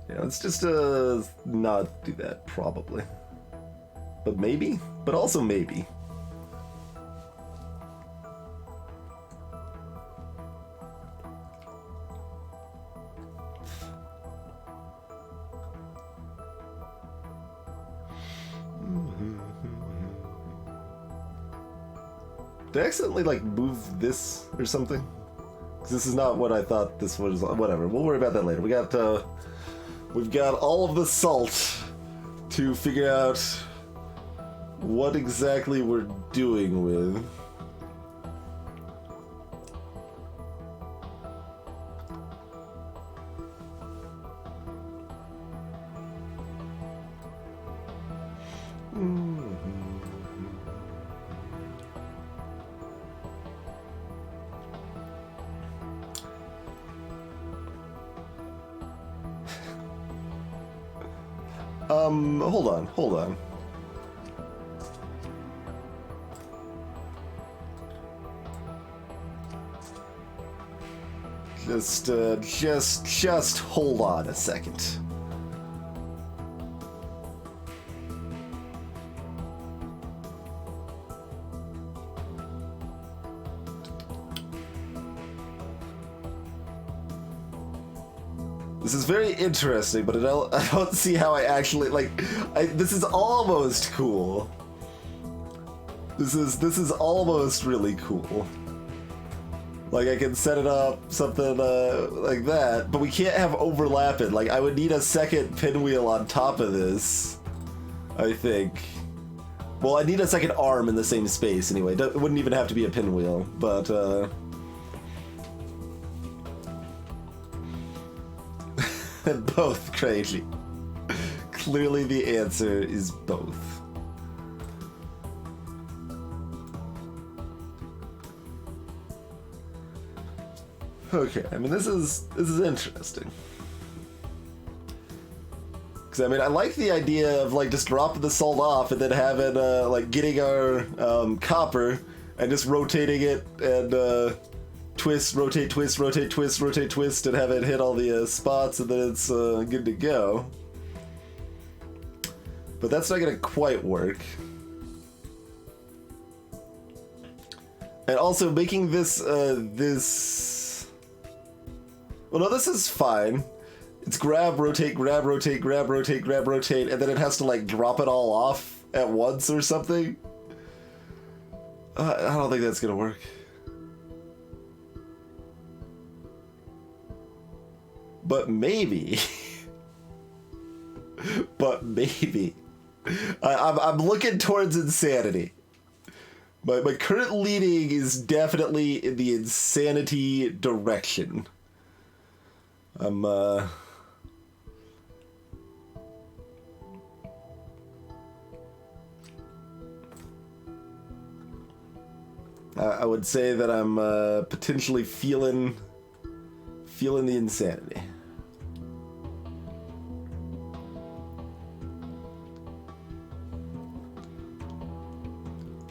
Yeah, let's just not do that, probably. But maybe? But also maybe. Did I accidentally, like, move this or something? Because this is not what I thought this was. Whatever, we'll worry about that later. We've got all of the salt to figure out what exactly we're doing with. Hold on. Just hold on a second. This is very interesting, but I don't see how I actually, like, this is almost cool. This is almost really cool. Like, I can set it up, something like that, but we can't have overlapping. Like, I would need a second pinwheel on top of this, I think. Well, I need a second arm in the same space anyway. It wouldn't even have to be a pinwheel, but, both, crazy. Clearly the answer is both. Okay, I mean, this is interesting. Because, I mean, I like the idea of, like, just dropping the salt off and then having, like, getting our copper and just rotating it and, twist, rotate, twist, rotate, twist, rotate, twist, and have it hit all the spots, and then it's good to go. But that's not gonna quite work. And also making this, well, no, this is fine. It's grab, rotate, grab, rotate, grab, rotate, grab, rotate, and then it has to, like, drop it all off at once or something. I don't think that's gonna work. But maybe. But maybe. I'm looking towards insanity. My current leaning is definitely in the insanity direction. I would say that I'm potentially feeling the insanity.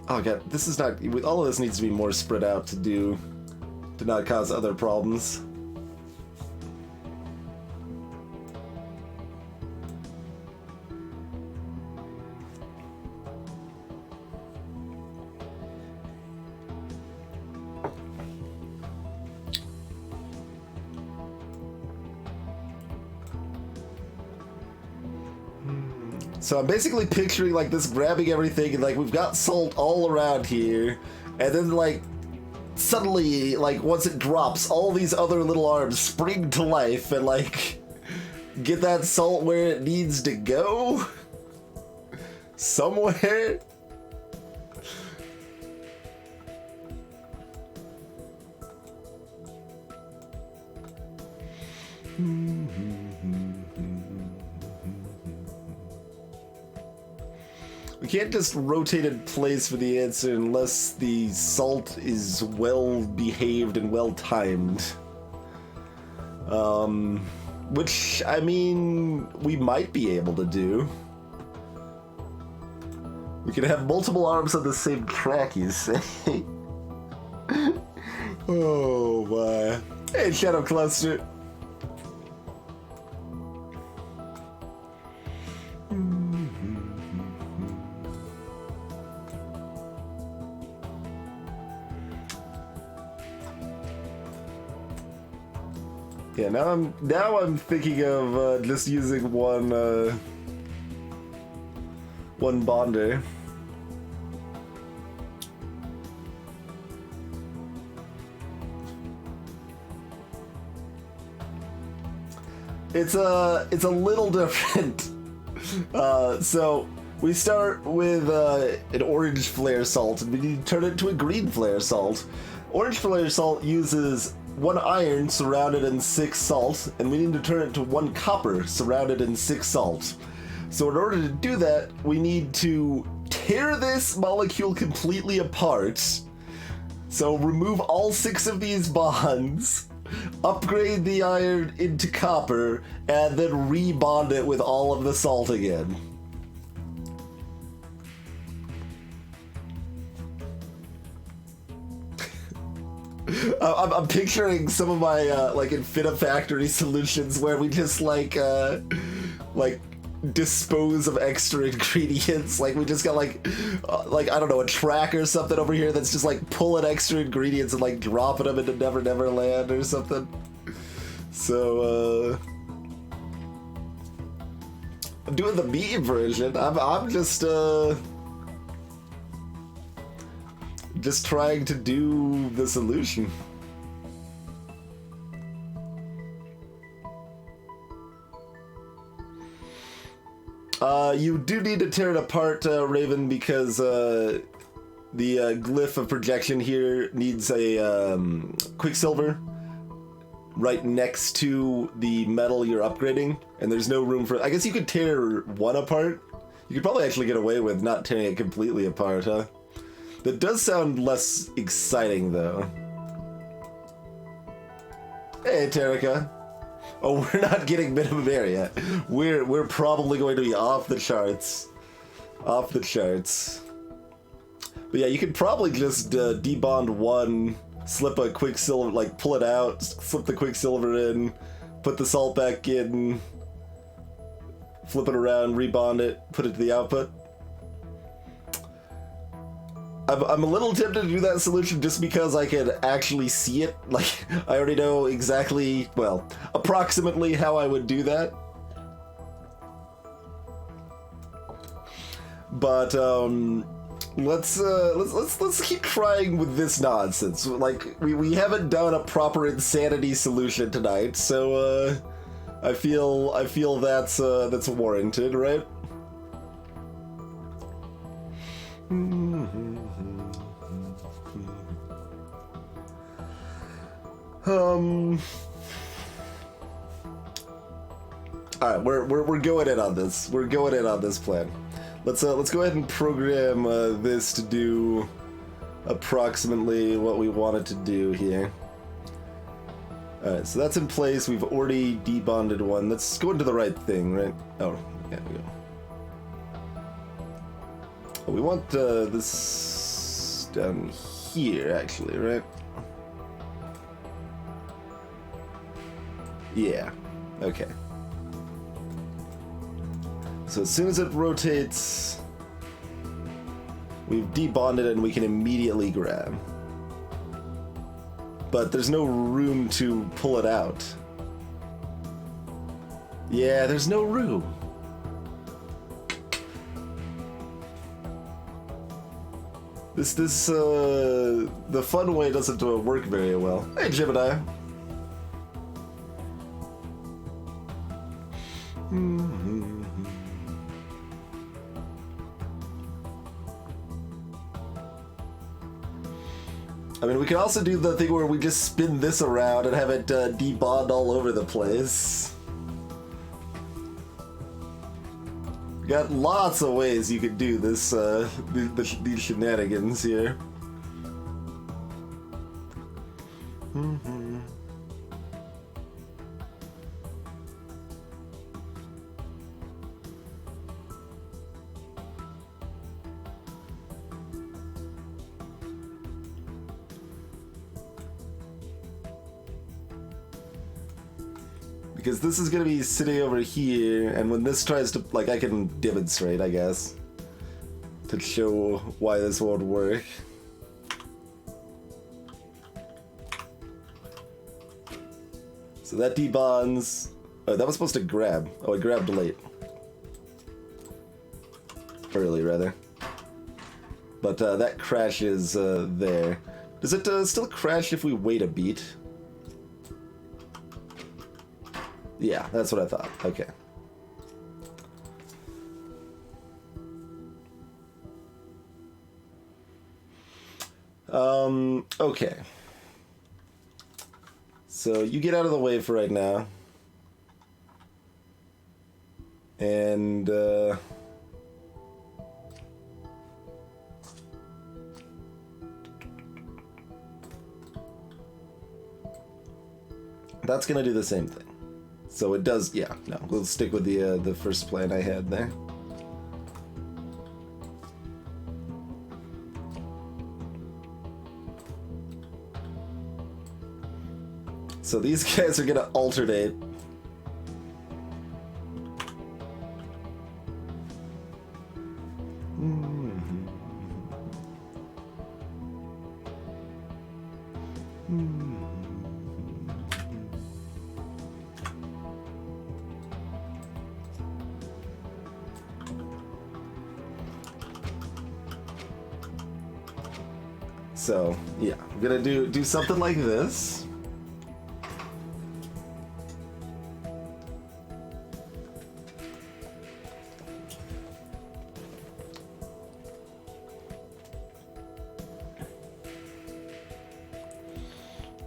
Oh god, this is not. All of this needs to be more spread out to not cause other problems. So I'm basically picturing like this grabbing everything and like we've got salt all around here, and then like suddenly like once it drops, all these other little arms spring to life and like get that salt where it needs to go somewhere. We can't just rotate in place for the answer unless the salt is well behaved and well timed. Which, I mean, we might be able to do. We could have multiple arms on the same track, you say? Oh my. Hey, Shadow Cluster. Yeah, now I'm thinking of just using one bonder. It's a little different. So we start with an orange flare salt, and we need to turn it to a green flare salt. Orange flare salt uses 1 iron surrounded in 6 salt, and we need to turn it to 1 copper surrounded in 6 salt. So in order to do that, we need to tear this molecule completely apart. So remove all 6 of these bonds, upgrade the iron into copper, and then rebond it with all of the salt again. I'm picturing some of my like Infinifactory solutions where we just like dispose of extra ingredients. Like we just got like I don't know, a track or something over here that's just like pulling extra ingredients and like dropping them into Never Never Land or something. So I'm doing the meme version. I'm just trying to do the solution. You do need to tear it apart, Raven, because the glyph of projection here needs a quicksilver right next to the metal you're upgrading, and there's no room for... I guess you could tear one apart. You could probably actually get away with not tearing it completely apart, huh? That does sound less exciting, though. Hey, Terika. Oh, we're not getting minimum area. We're probably going to be off the charts. Off the charts. But yeah, you could probably just debond one, slip a quicksilver, like pull it out, slip the quicksilver in, put the salt back in, flip it around, rebond it, put it to the output. I'm a little tempted to do that solution just because I can actually see it. Like, I already know exactly, well, approximately how I would do that. But let's keep trying with this nonsense. Like, we haven't done a proper insanity solution tonight, so I feel that's warranted, right? All right, we're going in on this. We're going in on this plan. Let's go ahead and program this to do approximately what we wanted to do here. Alright, so that's in place. We've already debonded one. Let's go into the right thing, right? Oh, yeah, we go. Oh, we want this down here, actually, right? Yeah, okay. So as soon as it rotates, we've debonded it and we can immediately grab. But there's no room to pull it out. Yeah, there's no room. The fun way doesn't work very well. Hey, Gemini. I mean, we can also do the thing where we just spin this around and have it debond all over the place. Got lots of ways you could do this, these shenanigans here. Because this is going to be sitting over here, and when this tries to, like, I can demonstrate, I guess, to show why this won't work. So that debonds. Oh, that was supposed to grab. Oh, I grabbed late. Early, rather. But that crashes there. Does it still crash if we wait a beat? Yeah, that's what I thought. Okay. Okay. So you get out of the way for right now. And, that's gonna do the same thing. So it does, yeah, no, we'll stick with the first plan I had there. So these guys are gonna alternate. So, yeah, I'm gonna do something like this.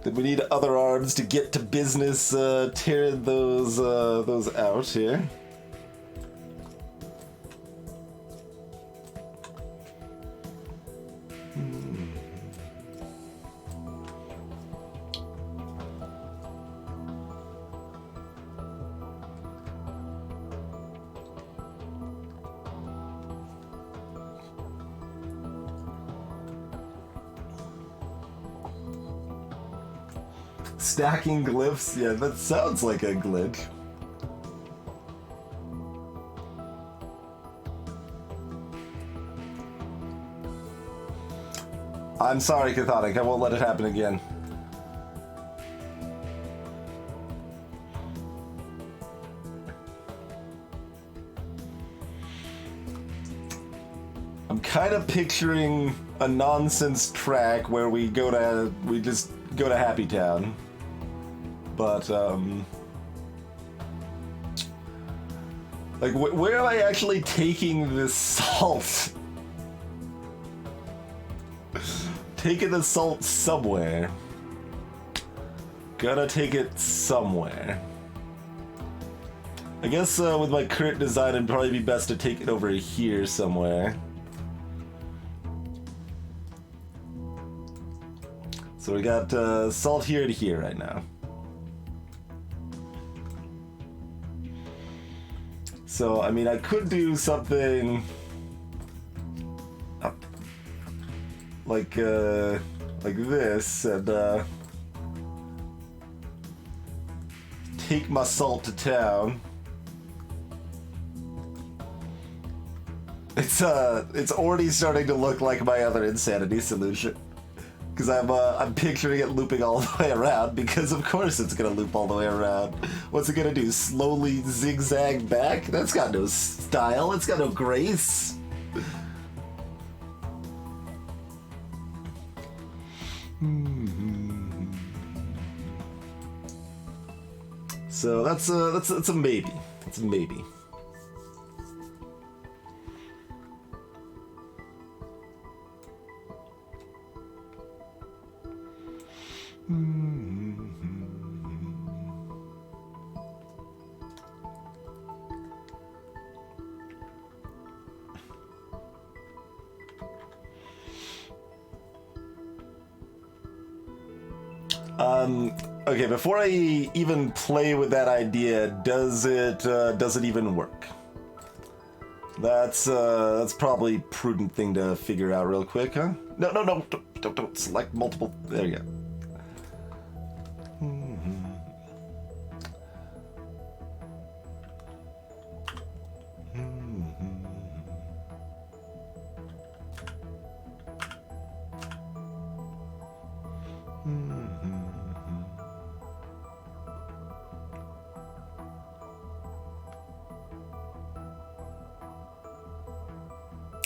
Then we need other arms to get to business, tearing those out here. Stacking glyphs? Yeah, that sounds like a glitch. I'm sorry, Cathonic. I won't let it happen again. I'm kind of picturing a nonsense track where we just go to Happy Town. But, like, where am I actually taking this salt? Taking the salt somewhere. Gotta take it somewhere. I guess with my current design, it'd probably be best to take it over here somewhere. So we got salt here and here right now. So, I mean, I could do something like this and take my salt to town. It's already starting to look like my other insanity solution. Because I'm picturing it looping all the way around, because of course it's gonna loop all the way around. What's it gonna do? Slowly zigzag back? That's got no style, it's got no grace. So that's a maybe. That's a maybe. Okay, before I even play with that idea, does it even work? That's probably a prudent thing to figure out real quick, huh? No, don't select multiple. There you go.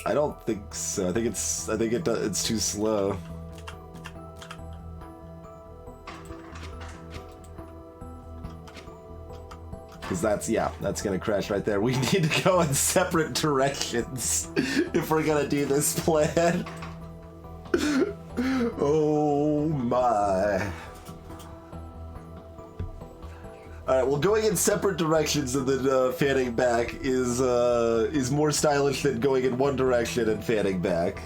I don't think so. I think it's too slow. Because that's gonna crash right there. We need to go in separate directions if we're gonna do this plan. Oh my. Alright, well, going in separate directions and then fanning back is more stylish than going in one direction and fanning back.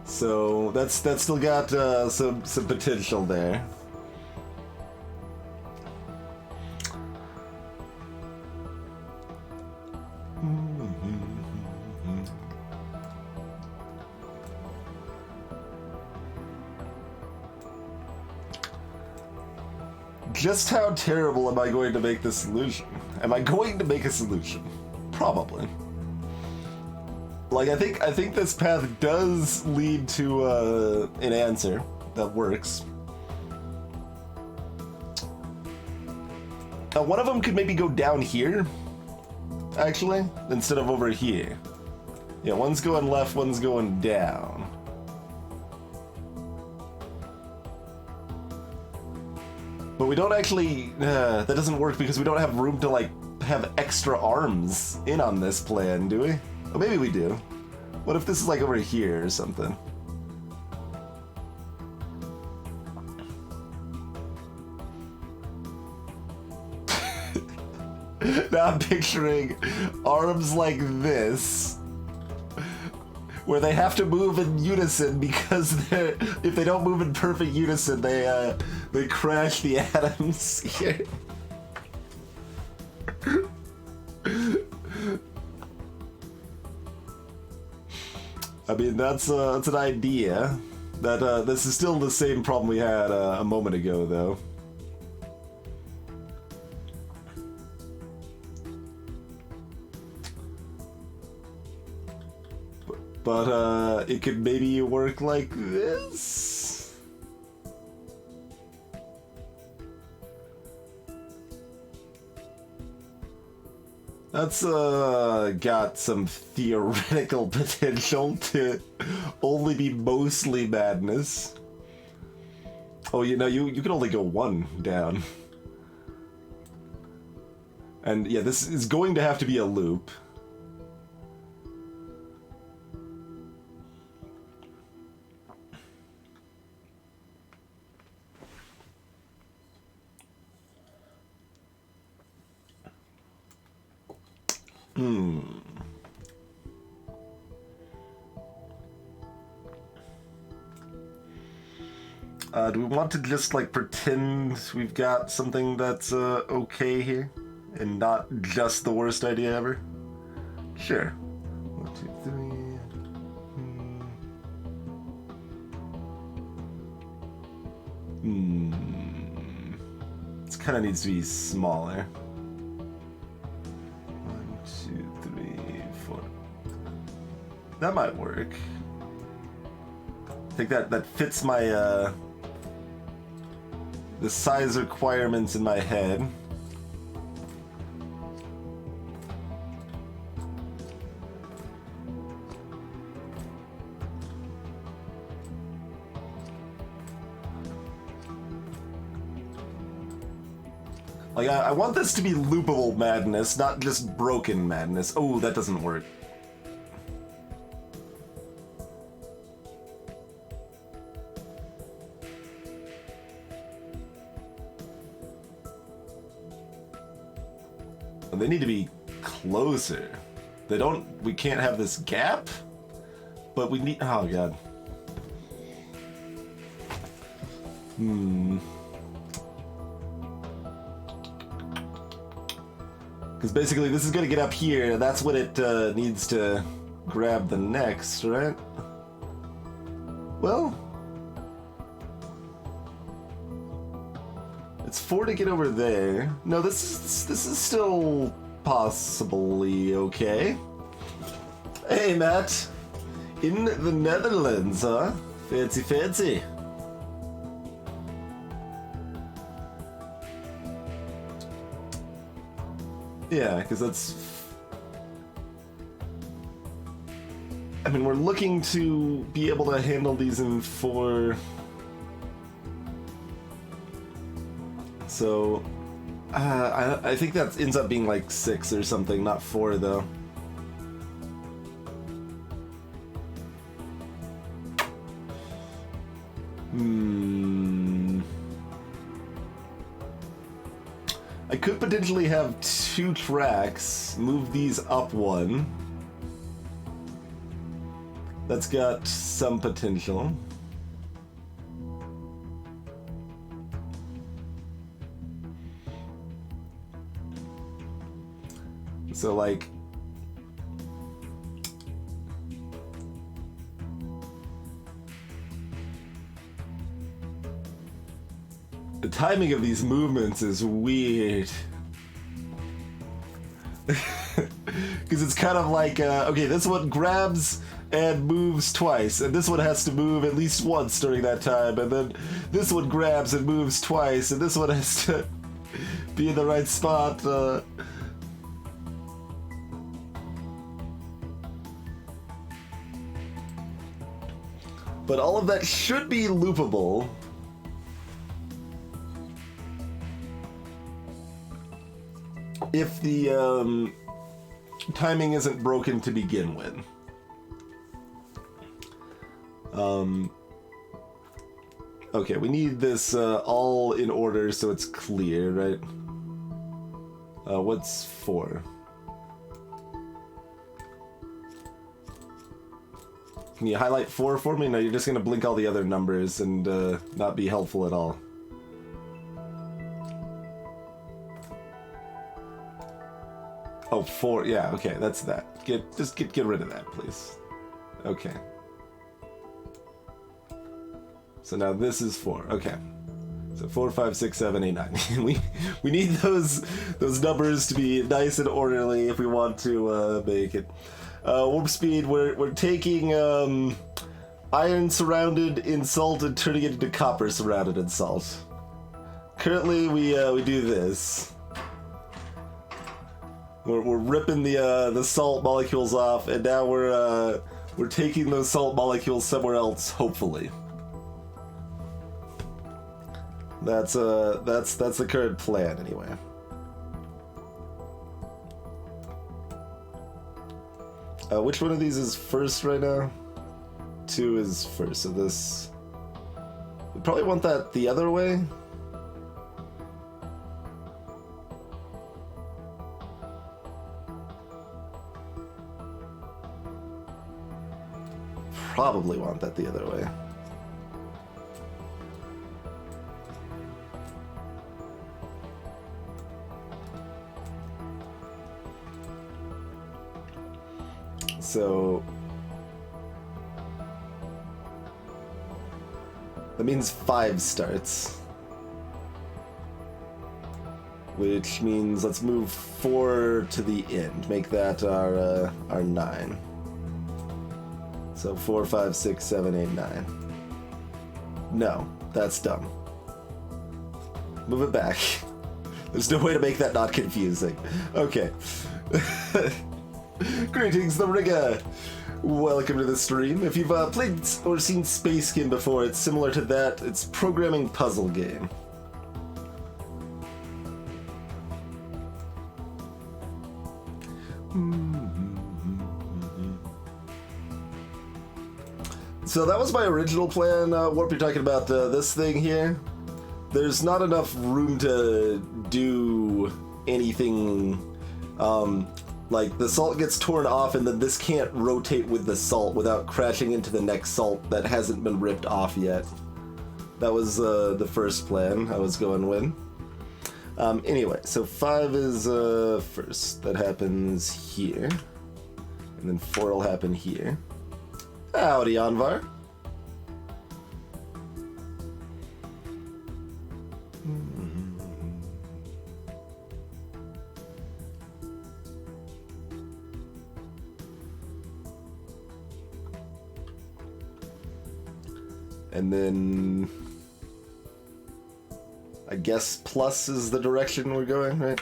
So that's still got some potential there. Just how terrible am I going to make this solution? Am I going to make a solution? Probably. Like, I think this path does lead to an answer that works. One of them could maybe go down here, actually, instead of over here. Yeah, one's going left, one's going down. But we don't actually, that doesn't work because we don't have room to, like, have extra arms in on this plan, do we? Well, maybe we do. What if this is, like, over here or something? Now I'm picturing arms like this, where they have to move in unison because if they don't move in perfect unison, they crash the atoms here. I mean, that's an idea. That this is still the same problem we had a moment ago, though. But it could maybe work like this. That's got some theoretical potential to only be mostly madness. Oh, you know, you can only go one down. And yeah, this is going to have to be a loop. Do we want to just, like, pretend we've got something that's, okay here? And not just the worst idea ever? Sure. 1, 2, 3. This kind of needs to be smaller. 1, 2, 3, 4. That might work. I think that fits my, the size requirements in my head. Like, I want this to be loopable madness, not just broken madness. Oh, that doesn't work. They need to be closer. We can't have this gap? But we need, oh god. Because basically this is going to get up here, that's what it needs to grab the next, right? Well, it's 4 to get over there. No, this is still possibly okay. Hey, Matt. In the Netherlands, huh? Fancy, fancy. Yeah, because that's... I mean, we're looking to be able to handle these in 4... So, I think that ends up being like 6 or something, not 4 though. I could potentially have 2 tracks, move these up 1. That's got some potential. So, like, the timing of these movements is weird. Because it's kind of like, okay, this one grabs and moves twice, and this one has to move at least once during that time, and then this one grabs and moves twice, and this one has to be in the right spot. But all of that should be loopable. If the timing isn't broken to begin with. Okay, we need this all in order so it's clear, right? What's 4? Can you highlight 4 for me? No, you're just gonna blink all the other numbers and not be helpful at all. Oh, 4. Yeah, okay, that's that. Get rid of that, please. Okay. So now this is 4. Okay. So 4, 5, 6, 7, 8, 9. we need those numbers to be nice and orderly if we want to make it. Warp speed. We're taking iron surrounded in salt and turning it into copper surrounded in salt. Currently, we do this. We're ripping the salt molecules off, and now we're taking those salt molecules somewhere else, hopefully. That's the current plan, anyway. Which one of these is first right now? 2 is first, so this... We probably want that the other way. Probably want that the other way. So that means 5 starts. Which means let's move 4 to the end. Make that our 9. So 4, 5, 6, 7, 8, 9. No, that's dumb. Move it back. There's no way to make that not confusing. Okay. Greetings, the Rigga. Welcome to the stream. If you've played or seen Space Game before, it's similar to that. It's a programming puzzle game. So that was my original plan. Warp, you're talking about this thing here. There's not enough room to do anything. Like the salt gets torn off, and then this can't rotate with the salt without crashing into the next salt that hasn't been ripped off yet. That was the first plan I was going with. Anyway, so 5 is first. That happens here. And then 4 will happen here. Howdy, Anvar. And then I guess plus is the direction we're going, right?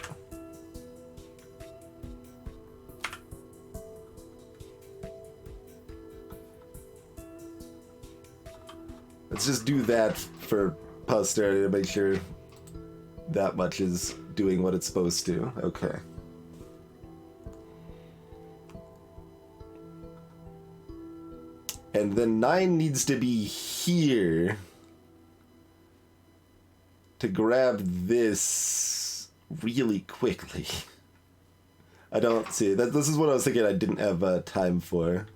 Let's just do that for posterity to make sure that much is doing what it's supposed to. Okay. And then 9 needs to be here to grab this really quickly. I don't see that. This is what I was thinking I didn't have time for.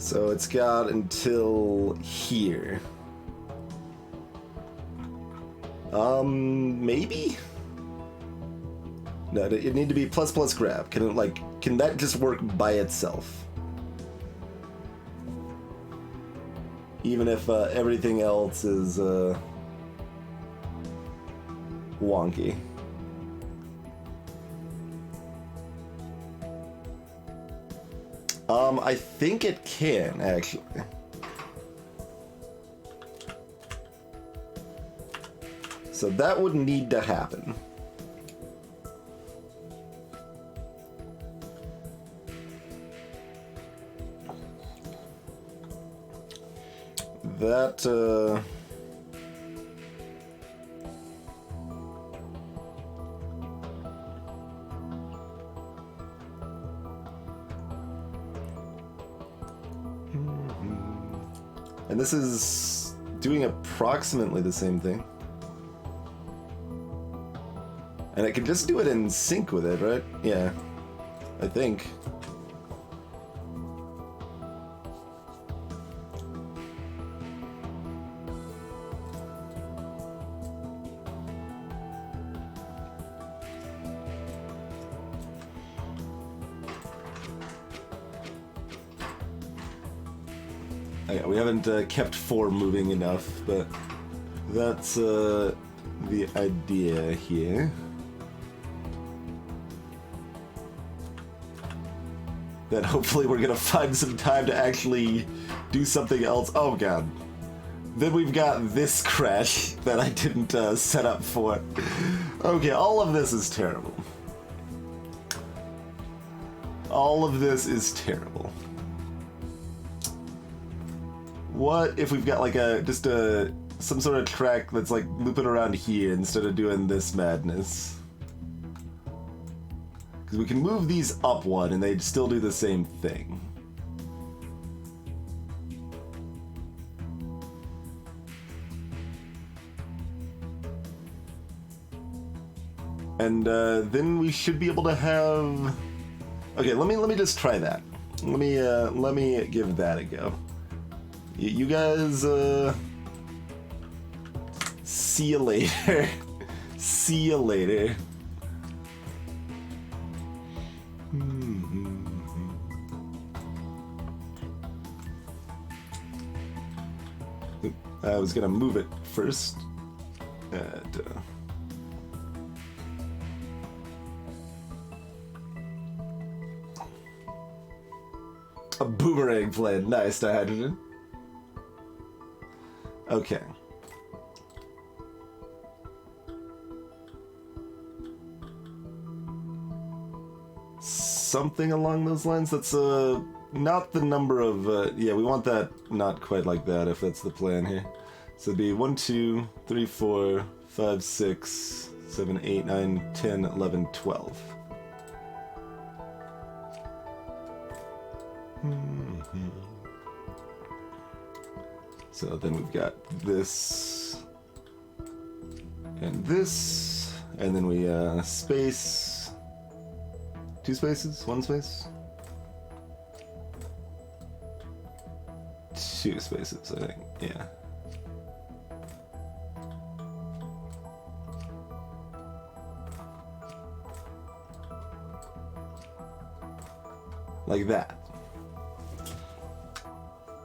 So it's got until here. Maybe? No, it need to be plus plus grab. Can that just work by itself? Even if everything else is wonky. I think it can, actually. So that would need to happen. That, and this is doing approximately the same thing. And I can just do it in sync with it, right? Yeah, I think. Okay, we haven't kept 4 moving enough, but that's the idea here. Then hopefully we're gonna find some time to actually do something else. Oh god. Then we've got this crash that I didn't set up for. Okay, all of this is terrible. All of this is terrible. What if we've got like some sort of track that's like looping around here instead of doing this madness? Because we can move these up one and they'd still do the same thing. And then we should be able to have... Okay, let me just try that. Let me give that a go. You guys, see you later. See you later. I was gonna move it first. And, a boomerang plan. Nice, Hydrogen. Okay. Something along those lines. That's not the number of yeah, we want that not quite like that if that's the plan here. So it'd be 1, 2, 3, 4, 5, 6, 7, 8, 9, 10, 11, 12. So then we've got this and this, and then we space, 2 spaces, 1 space, 2 spaces, I think, yeah. Like that.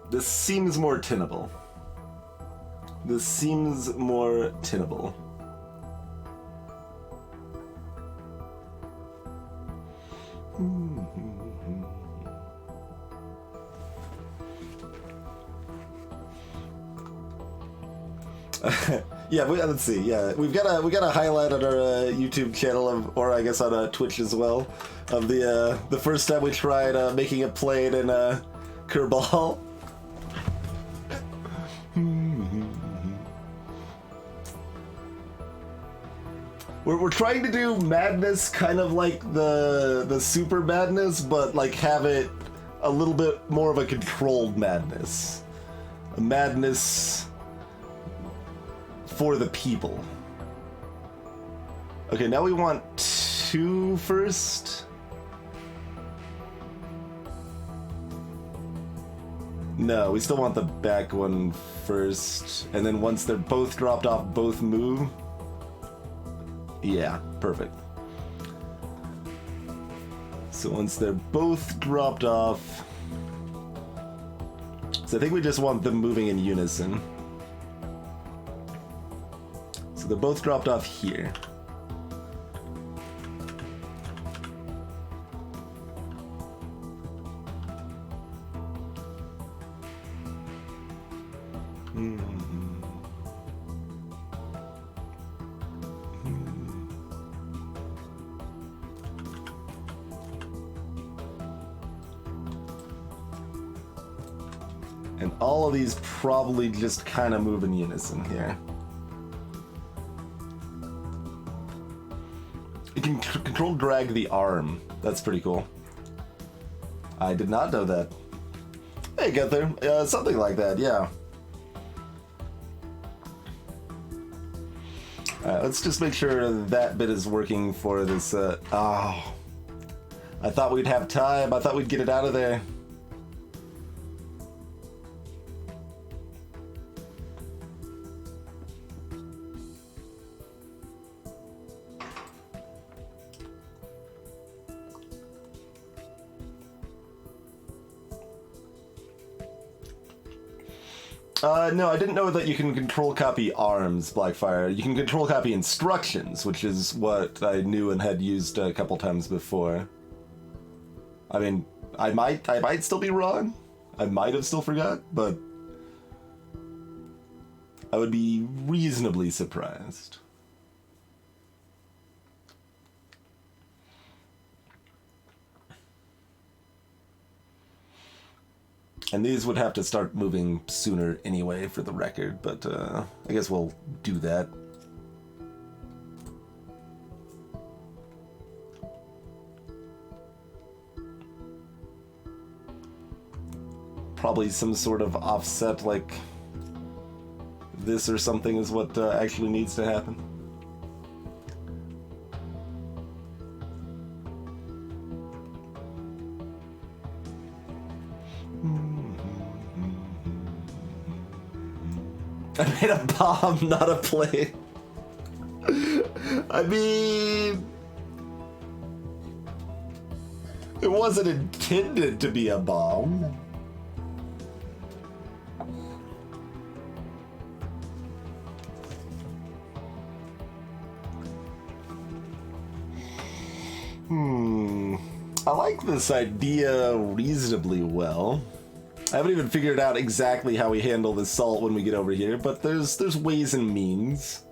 This seems more tenable. This seems more tenable. Yeah, let's see. Yeah, we got a highlight on our YouTube channel or I guess on Twitch as well, of the first time we tried making a plane in Kerbal. We're trying to do madness kind of like the super madness, but like have it a little bit more of a controlled madness. A madness for the people. Okay, now we want 2 first. No, we still want the back one first. And then once they're both dropped off, both move. Yeah, perfect. So once they're both dropped off... So I think we just want them moving in unison. So they're both dropped off here. And all of these probably just kind of move in unison here. You can control drag the arm. That's pretty cool. I did not know that. Hey, got there. Something like that, yeah. Alright, let's just make sure that bit is working for this. Oh. I thought we'd have time. I thought we'd get it out of there. No, I didn't know that you can control copy arms, Blackfire. You can control copy instructions, which is what I knew and had used a couple times before. I mean, I might still be wrong. I might have still forgot, but I would be reasonably surprised. And these would have to start moving sooner anyway, for the record, but I guess we'll do that. Probably some sort of offset like this or something is what actually needs to happen. I made a bomb, not a plane. I mean, it wasn't intended to be a bomb. I like this idea reasonably well. I haven't even figured out exactly how we handle the salt when we get over here, but there's ways and means.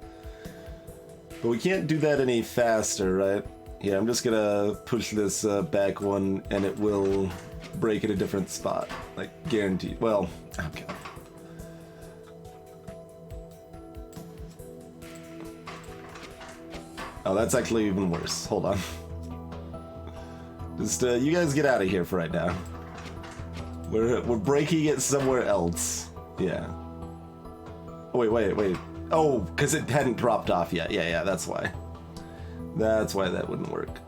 But we can't do that any faster, right? Yeah, I'm just gonna push this back one, and it will break at a different spot. Like, guaranteed. Well, okay. Oh, that's actually even worse. Hold on. Just, you guys get out of here for right now. We're breaking it somewhere else. Yeah. Oh, wait. Oh, because it hadn't dropped off yet. Yeah, that's why. That's why that wouldn't work.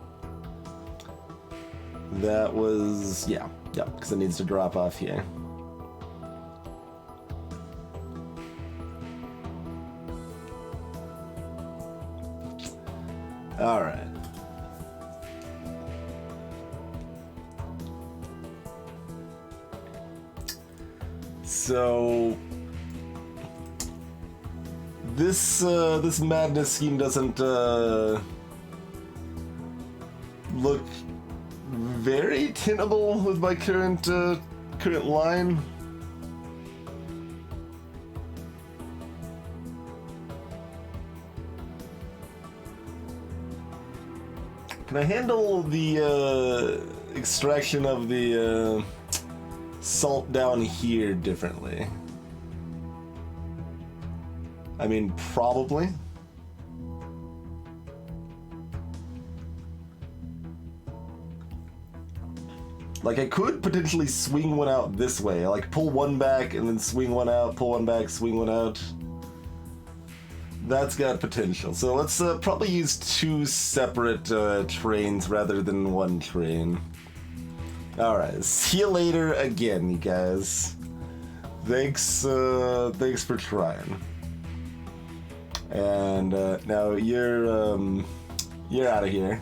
That was... yeah, because it needs to drop off here. Alright. So this madness scheme doesn't look very tenable with my current line. Can I handle the extraction of the salt down here differently? I mean, probably. Like, I could potentially swing one out this way. Like, pull one back and then swing one out, pull one back, swing one out. That's got potential. So let's probably use two separate trains rather than one train. Alright, see you later again, you guys. Thanks for trying. And now you're out of here.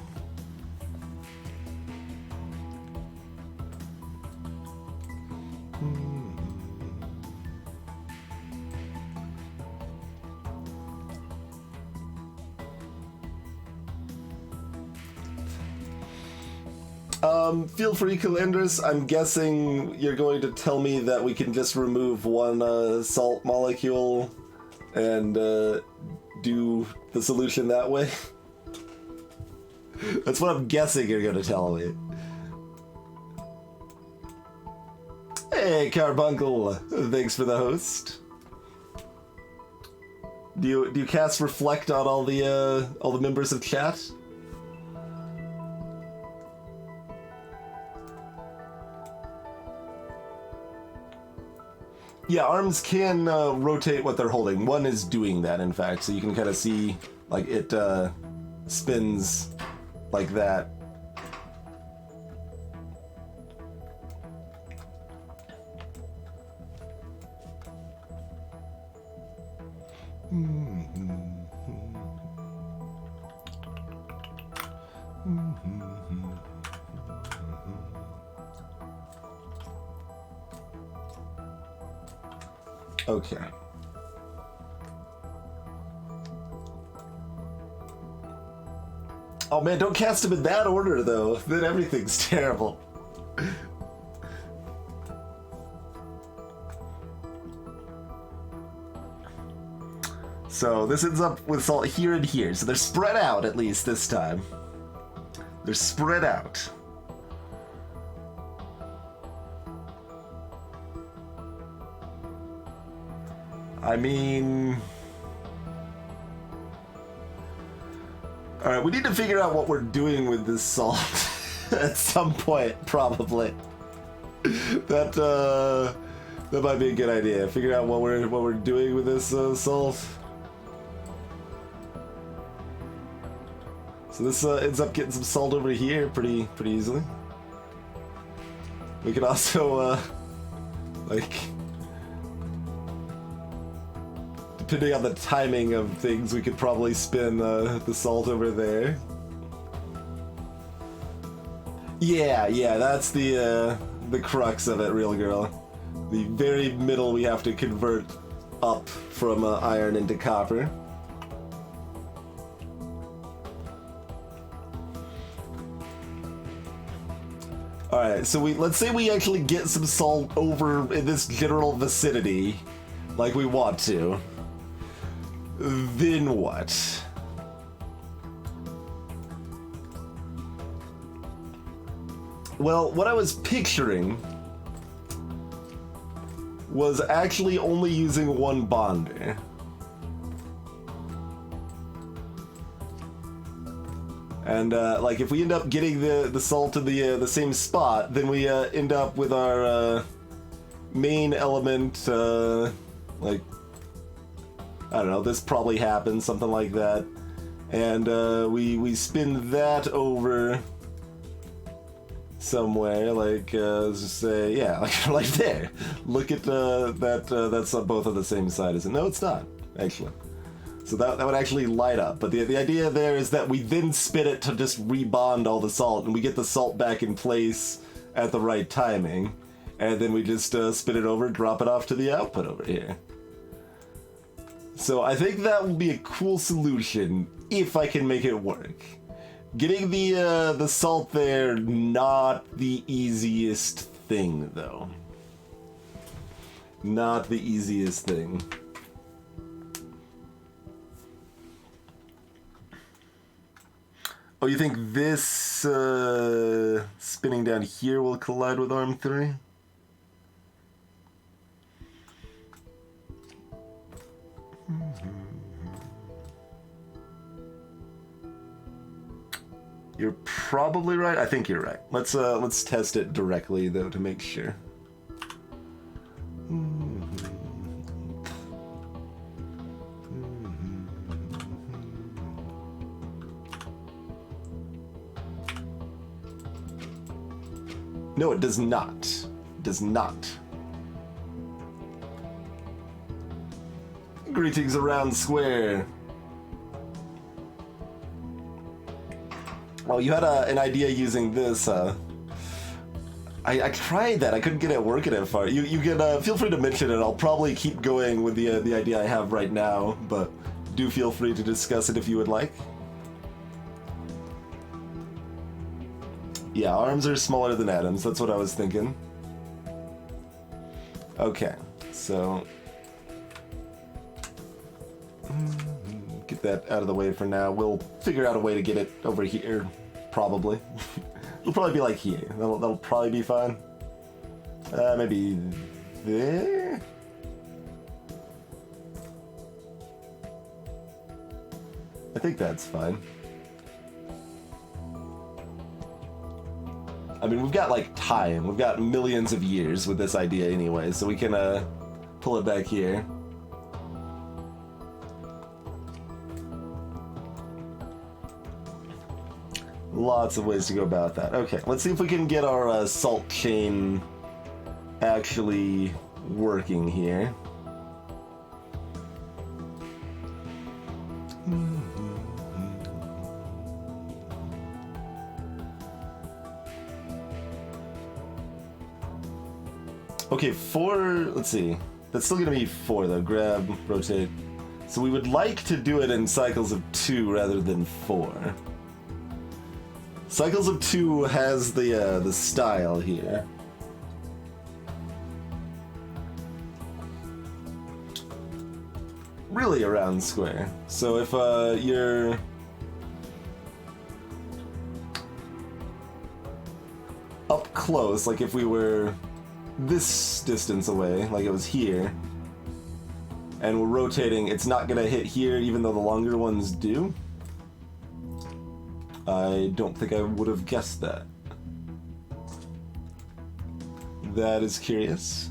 Feel free, Calandris. I'm guessing you're going to tell me that we can just remove one salt molecule and do the solution that way. That's what I'm guessing you're going to tell me. Hey, Carbuncle. Thanks for the host. Do you cast Reflect on all the members of chat? Yeah, arms can rotate what they're holding. One is doing that, in fact, so you can kind of see, like, it spins like that. Okay. Oh man, don't cast him in that order though. Then everything's terrible. So this ends up with salt here and here. So they're spread out at least this time. They're spread out. I mean... Alright, we need to figure out what we're doing with this salt at some point, probably. That might be a good idea. Figure out what we're doing with this salt. So this ends up getting some salt over here pretty easily. We could also Like, depending on the timing of things, we could probably spin the salt over there. Yeah, that's the crux of it, real girl. The very middle we have to convert up from iron into copper. Alright, so let's say we actually get some salt over in this general vicinity, like we want to. Then what? Well, what I was picturing was actually only using one bonder. And like if we end up getting the salt to the same spot, then we end up with our main element, like, I don't know, this probably happens, something like that. And we spin that over somewhere, like, let's just say, yeah, like there. Look at that's both on the same side, isn't it? No, it's not, actually. So that would actually light up. But the idea there is that we then spin it to just rebond all the salt, and we get the salt back in place at the right timing. And then we just spin it over, drop it off to the output over here. So I think that will be a cool solution, if I can make it work. Getting the salt there, not the easiest thing, though. Not the easiest thing. Oh, you think this spinning down here will collide with arm 3? You're probably right. I think you're right. Let's test it directly though to make sure. No, it does not. It does not. Greetings around square. Oh, you had an idea using this, I tried that. I couldn't get it working at far. You can feel free to mention it. I'll probably keep going with the idea I have right now, but do feel free to discuss it if you would like. Yeah, arms are smaller than atoms. That's what I was thinking. Okay, so get that out of the way for now. We'll figure out a way to get it over here, probably. It'll probably be like here. That'll probably be fine. Maybe there? I think that's fine. I mean, we've got, like, time. We've got millions of years with this idea anyway, so we can, pull it back here. Lots of ways to go about that. Okay, let's see if we can get our, salt chain actually working here. Okay, 4, let's see. That's still gonna be 4 though. Grab, rotate. So we would like to do it in cycles of 2 rather than 4. Cycles of 2 has the style here. Really around square. So if you're up close, like if we were this distance away, like it was here, and we're rotating, it's not gonna hit here even though the longer ones do. I don't think I would have guessed that. That is curious.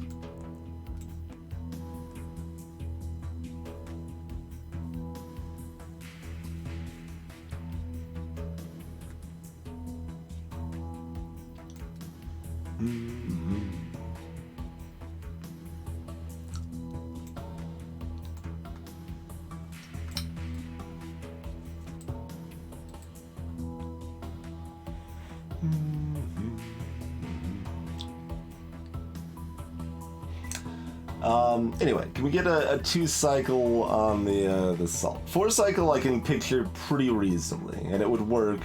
Anyway, can we get a 2-cycle on the salt? 4-cycle I can picture pretty reasonably, and it would work,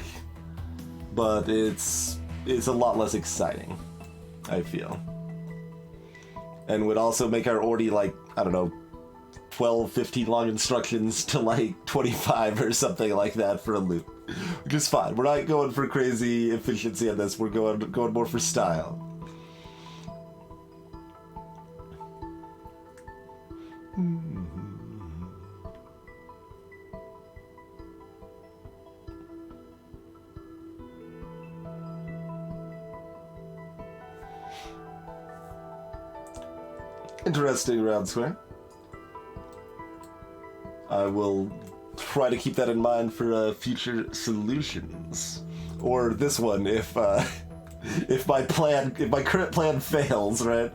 but it's a lot less exciting, I feel. And would also make our order like, I don't know, 12, 15 long instructions to like 25 or something like that for a loop. Which is fine. We're not going for crazy efficiency on this, we're going more for style. Interesting round square. I will try to keep that in mind for future solutions, or this one if my current plan fails, right?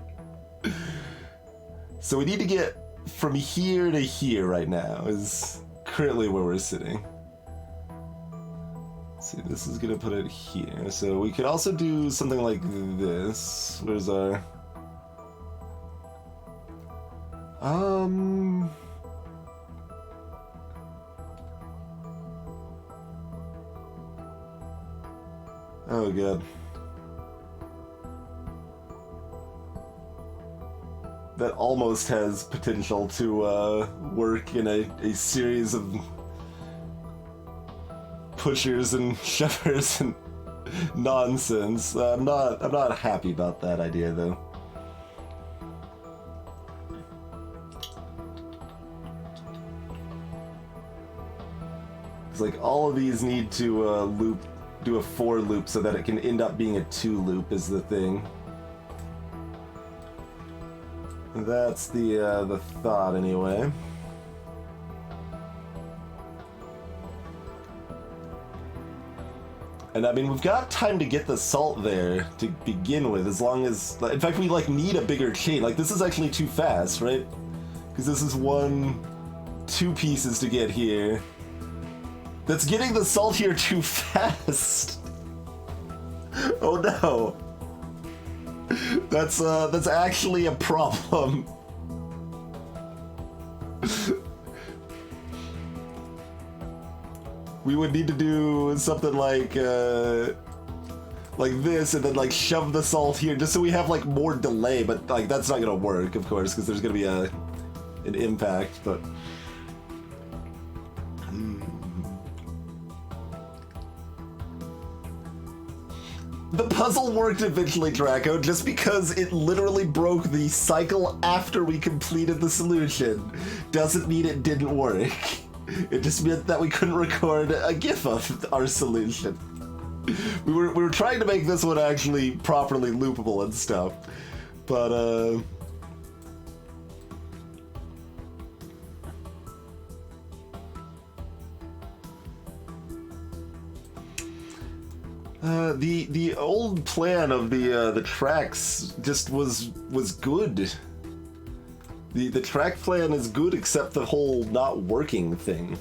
So we need to get from here to here right now is currently where we're sitting. Let's see, this is gonna put it here. So we could also do something like this. Where's our oh god. That almost has potential to work in a series of pushers and shovers and nonsense. I'm not happy about that idea though. It's like all of these need to do a 4 loop so that it can end up being a 2 loop is the thing. That's the thought anyway. And I mean, we've got time to get the salt there to begin with, as long as, in fact, we like need a bigger chain. Like this is actually too fast, right? Because this is 2 pieces to get here. That's getting the salt here too fast. Oh no. That's actually a problem. We would need to do something like this, and then like shove the salt here, just so we have like more delay. But like that's not gonna work, of course, because there's gonna be an impact. But the puzzle worked eventually, Draco, just because it literally broke the cycle after we completed the solution doesn't mean it didn't work. It just meant that we couldn't record a GIF of our solution. We were trying to make this one actually properly loopable and stuff, but the old plan of the tracks just was good. The track plan is good except the whole not working thing.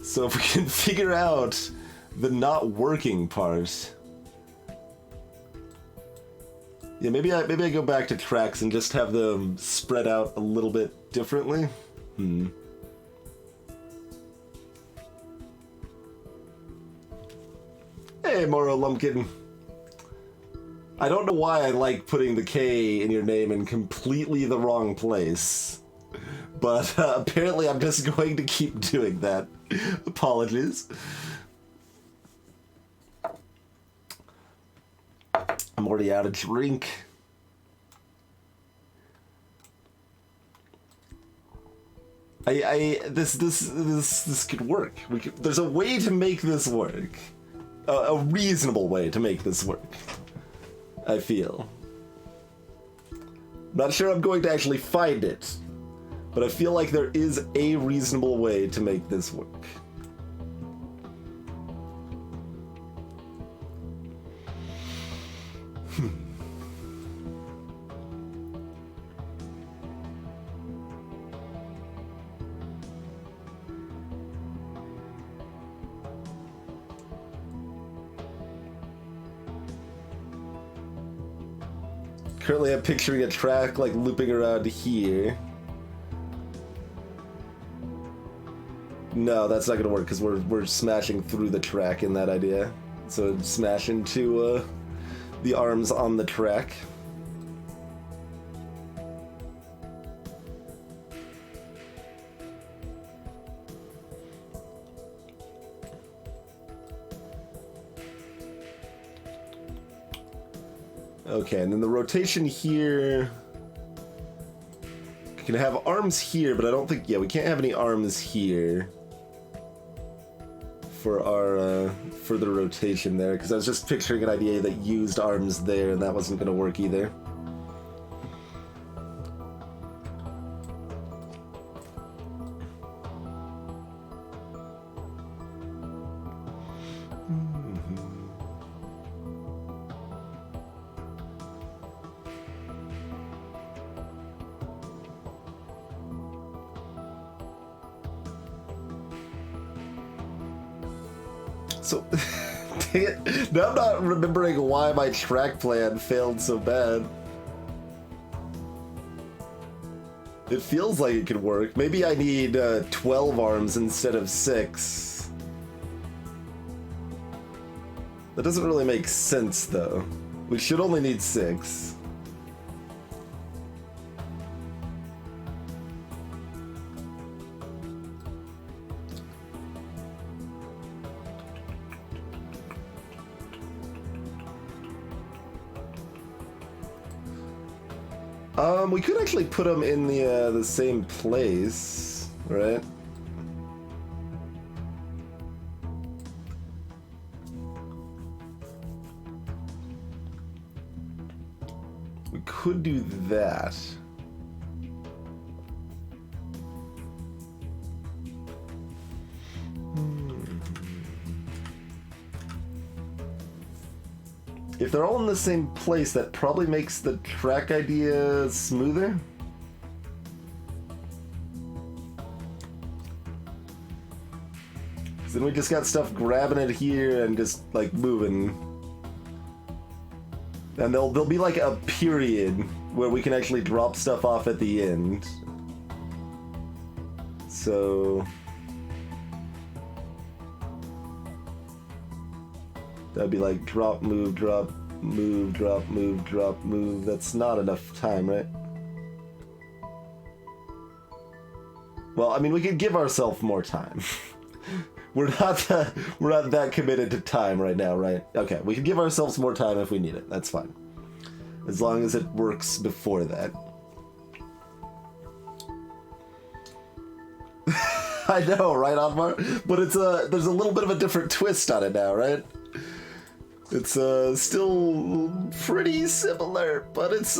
So if we can figure out the not working part. Yeah, maybe I go back to tracks and just have them spread out a little bit differently. Hey, Moro Lumpkin. I don't know why I like putting the K in your name in completely the wrong place, but apparently I'm just going to keep doing that. Apologies. I'm already out of drink. This could work. There's a way to make this work. A reasonable way to make this work, I feel. Not sure I'm going to actually find it, but I feel like there is a reasonable way to make this work. Currently I'm picturing a track like looping around here. No, that's not gonna work because we're smashing through the track in that idea. So it'd smash into the arms on the track. Okay, and then the rotation here can have arms here, but I don't think, yeah, we can't have any arms here for our for the rotation there, because I was just picturing an idea that used arms there, and that wasn't going to work either. So, dang it. Now I'm not remembering why my track plan failed so bad. It feels like it could work. Maybe I need 12 arms instead of 6. That doesn't really make sense, though. We should only need 6. We could actually put them in the same place, right? We could do that. If they're all in the same place, that probably makes the track idea smoother. Then we just got stuff grabbing it here and just like moving. And there'll be like a period where we can actually drop stuff off at the end. So that'd be like drop, move, drop, move, drop, move, drop, move. That's not enough time, right? Well, I mean, we could give ourselves more time. We're not that committed to time right now, right? Okay, we can give ourselves more time if we need it. That's fine. As long as it works before that. I know, right, Otmar? But it's there's a little bit of a different twist on it now, right? It's still pretty similar, but it's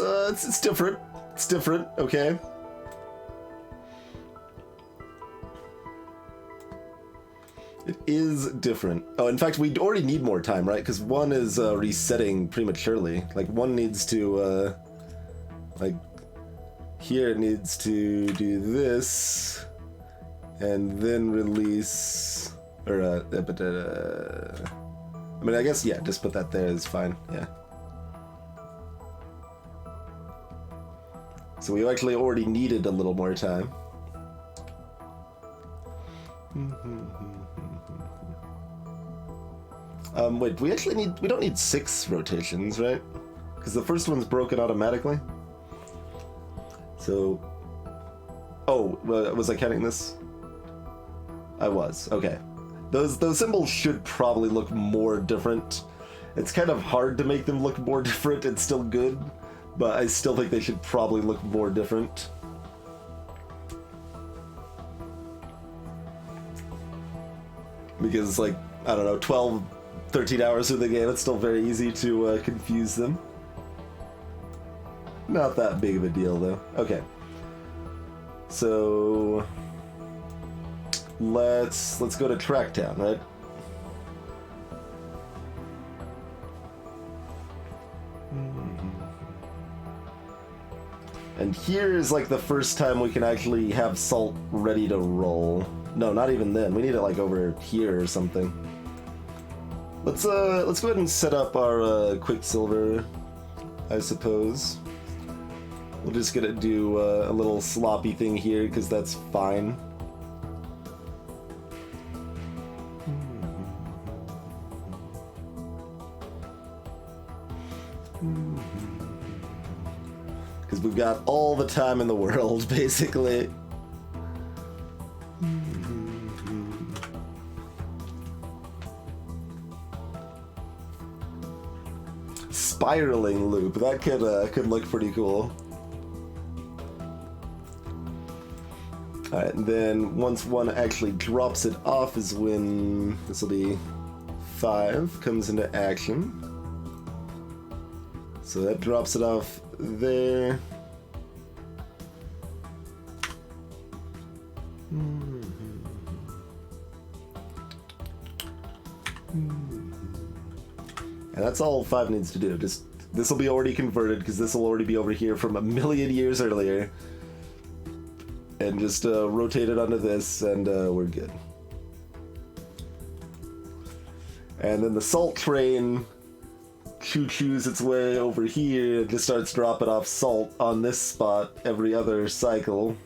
different. It's different, okay? It is different. Oh, in fact, we already need more time, right? Because one is resetting prematurely. Like, one needs to, like, here it needs to do this, and then release, or, I mean, I guess, yeah, just put that there is fine, yeah. So we actually already needed a little more time. Wait, we don't need 6 rotations, right? Because the first one's broken automatically. So, oh, was I counting this? I was, okay. Those symbols should probably look more different. It's kind of hard to make them look more different. It's still good, but I still think they should probably look more different. Because, like, I don't know, 12, 13 hours of the game, it's still very easy to confuse them. Not that big of a deal, though. Okay. So let's go to Tracktown, right? And here is like the first time we can actually have salt ready to roll. No, not even then. We need it like over here or something. Let's go ahead and set up our Quicksilver, I suppose. We're just gonna do a little sloppy thing here because that's fine. Because we've got all the time in the world, basically. Spiraling loop, that could look pretty cool. Alright, and then once one actually drops it off is when this will be 5 comes into action. So that drops it off there. And that's all 5 needs to do. Just this will be already converted because this will already be over here from a million years earlier. And just rotate it onto this, and we're good. And then the salt train choo-choos its way over here and just starts dropping off salt on this spot every other cycle.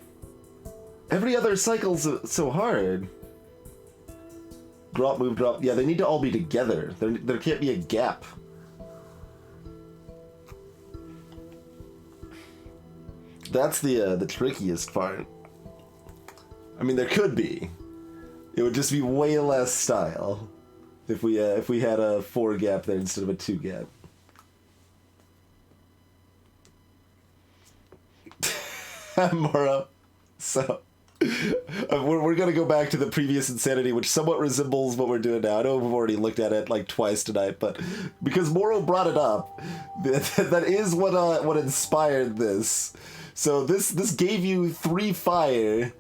Every other cycle's so hard. Drop, move, drop. Yeah, they need to all be together. There can't be a gap. That's the trickiest part. I mean, there could be. It would just be way less style if we had a 4 gap there instead of a 2 gap. Mora. So we're gonna go back to the previous insanity, which somewhat resembles what we're doing now. I know we've already looked at it like twice tonight, but because Moro brought it up, that is what inspired this. So this gave you 3 fire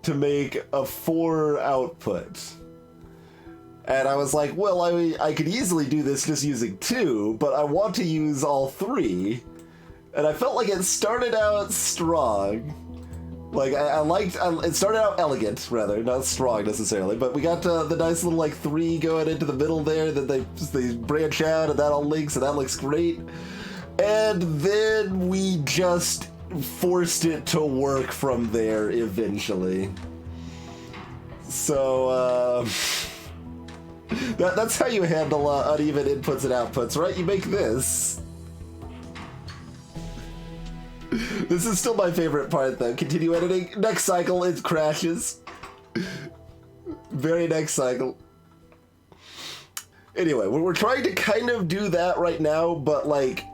to make a 4 output. And I was like, well, I could easily do this just using 2, but I want to use all 3. And I felt like it started out strong. Like, it started out elegant, rather, not strong necessarily, but we got the nice little, like, 3 going into the middle there, that they branch out, and that all links, and that looks great. And then we just forced it to work from there eventually. So, that's how you handle uneven inputs and outputs, right? You make this. This is still my favorite part, though. Continue editing. Next cycle, it crashes. Very next cycle. Anyway, we're trying to kind of do that right now, but, like,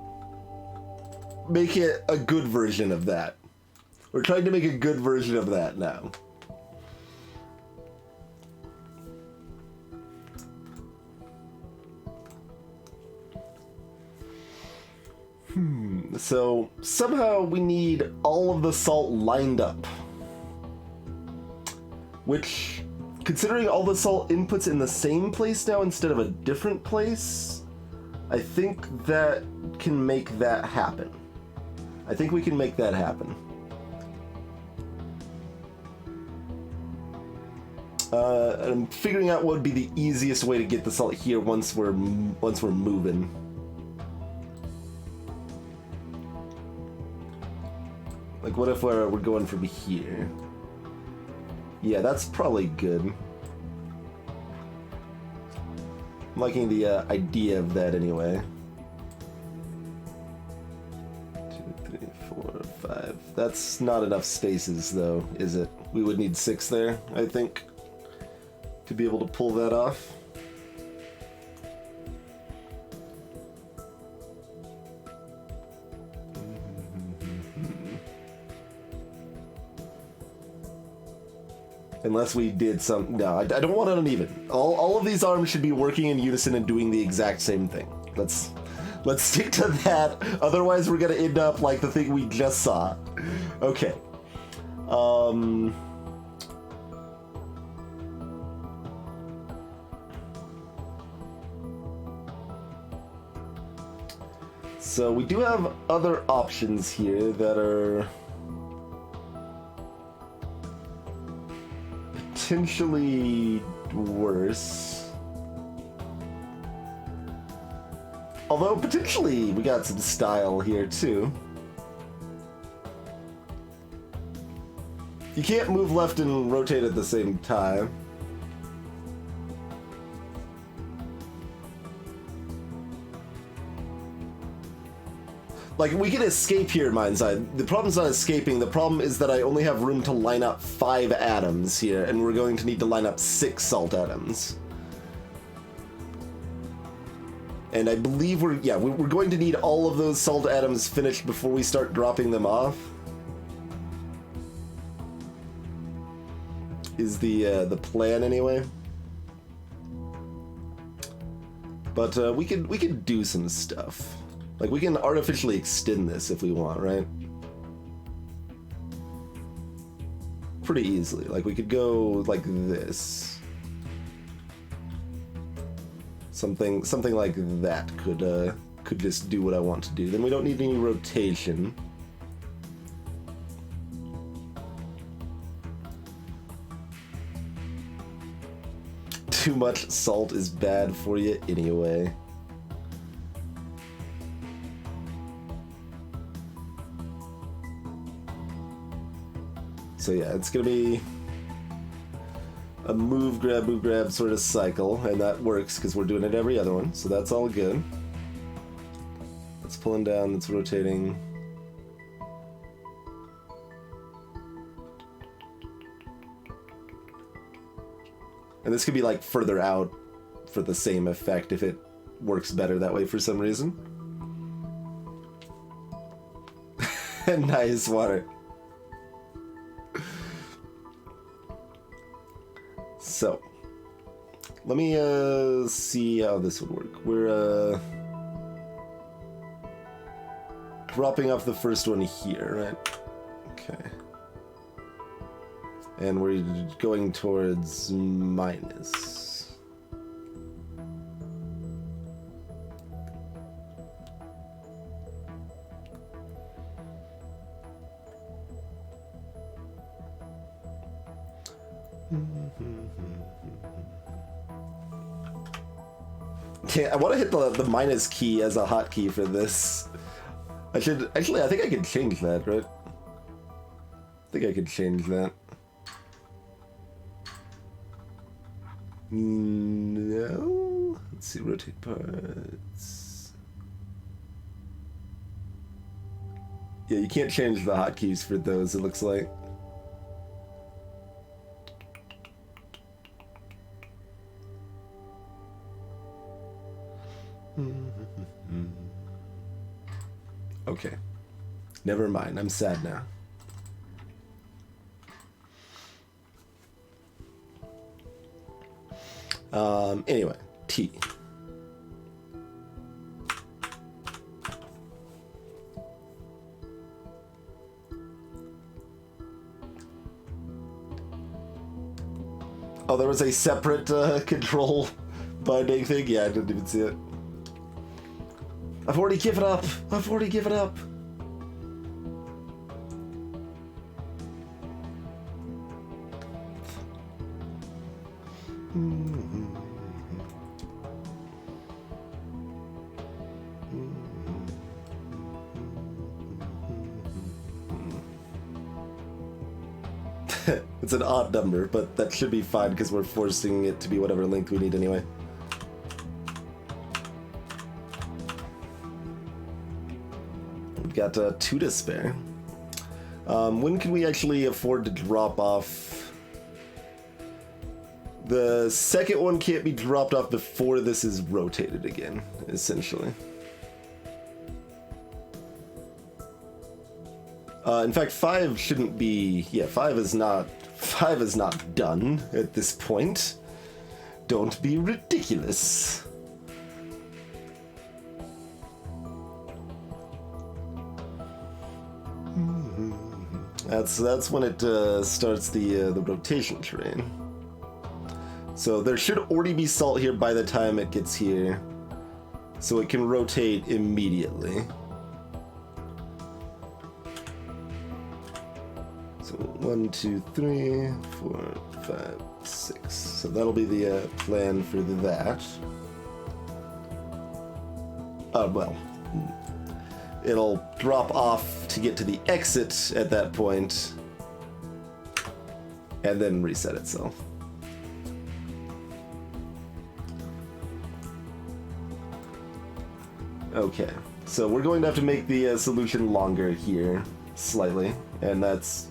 make it a good version of that. We're trying to make a good version of that now. So somehow we need all of the salt lined up. Which, considering all the salt inputs in the same place now instead of a different place, I think that can make that happen. I think we can make that happen. I'm figuring out what would be the easiest way to get the salt here once we're moving. Like, what if we're going from here? Yeah, that's probably good. I'm liking the idea of that anyway. 2, 3, 4, 5. That's not enough spaces, though, is it? We would need 6 there, I think, to be able to pull that off. Unless we did some... No, I don't want it uneven. All of these arms should be working in unison and doing the exact same thing. Let's stick to that. Otherwise, we're going to end up like the thing we just saw. Okay. So we do have other options here that are potentially worse. Although potentially we got some style here too. You can't move left and rotate at the same time. Like, we can escape here, Mind's Eye. The problem's not escaping. The problem is that I only have room to line up 5 atoms here, and we're going to need to line up 6 salt atoms. And I believe we're going to need all of those salt atoms finished before we start dropping them off. Is the plan anyway? But we could do some stuff. Like, we can artificially extend this if we want, right? Pretty easily. Like, we could go like this. Something like that could just do what I want to do. Then we don't need any rotation. Too much salt is bad for you anyway. So yeah, it's gonna be a move, grab sort of cycle, and that works because we're doing it every other one, so that's all good. That's pulling down, that's rotating. And this could be like further out for the same effect if it works better that way for some reason. Nice water. So, let me see how this would work. We're dropping off the first one here, right? Okay. And we're going towards minus. Yeah, I want to hit the minus key as a hotkey for this. I should actually. I think I can change that, right? I think I can change that. No. Let's see. Rotate parts. Yeah, you can't change the hotkeys for those. It looks like. Okay. Never mind. I'm sad now. Anyway, T. Oh, there was a separate control binding thing? Yeah, I didn't even see it. I've already given up. I've already given up. It's an odd number, but that should be fine because we're forcing it to be whatever length we need anyway. We've got 2 to spare. When can we actually afford to drop off? The second one can't be dropped off before this is rotated again, essentially. In fact, 5 shouldn't be. Yeah, 5 is not done at this point. Don't be ridiculous. That's when it starts the rotation train. So there should already be salt here by the time it gets here, so it can rotate immediately. So 1, 2, 3, 4, 5, 6. So that'll be the plan for that. Well, it'll drop off to get to the exit at that point. and then reset itself. Okay, so we're going to have to make the solution longer here, slightly, and that's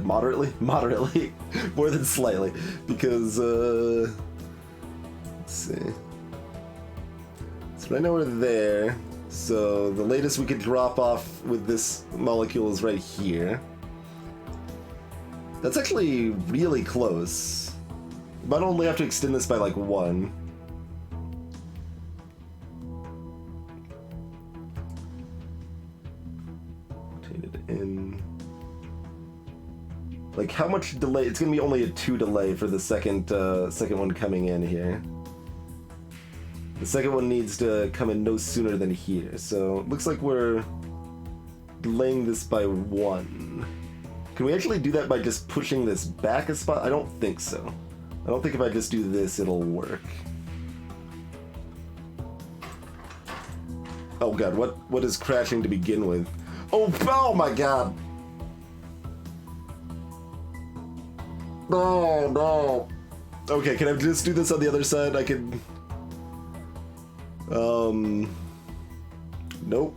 moderately, more than slightly, because let's see. So right now we're there. So the latest we could drop off with this molecule is right here. That's actually really close. Might only have to extend this by like 1. Rotate it in. Like how much delay? It's gonna be only a 2 delay for the second one coming in here. The second one needs to come in no sooner than here, so it looks like we're delaying this by 1. Can we actually do that by just pushing this back a spot? I don't think so. I don't think if I just do this, it'll work. Oh god, what is crashing to begin with? Oh my god! No. Okay, can I just do this on the other side? I can... Nope.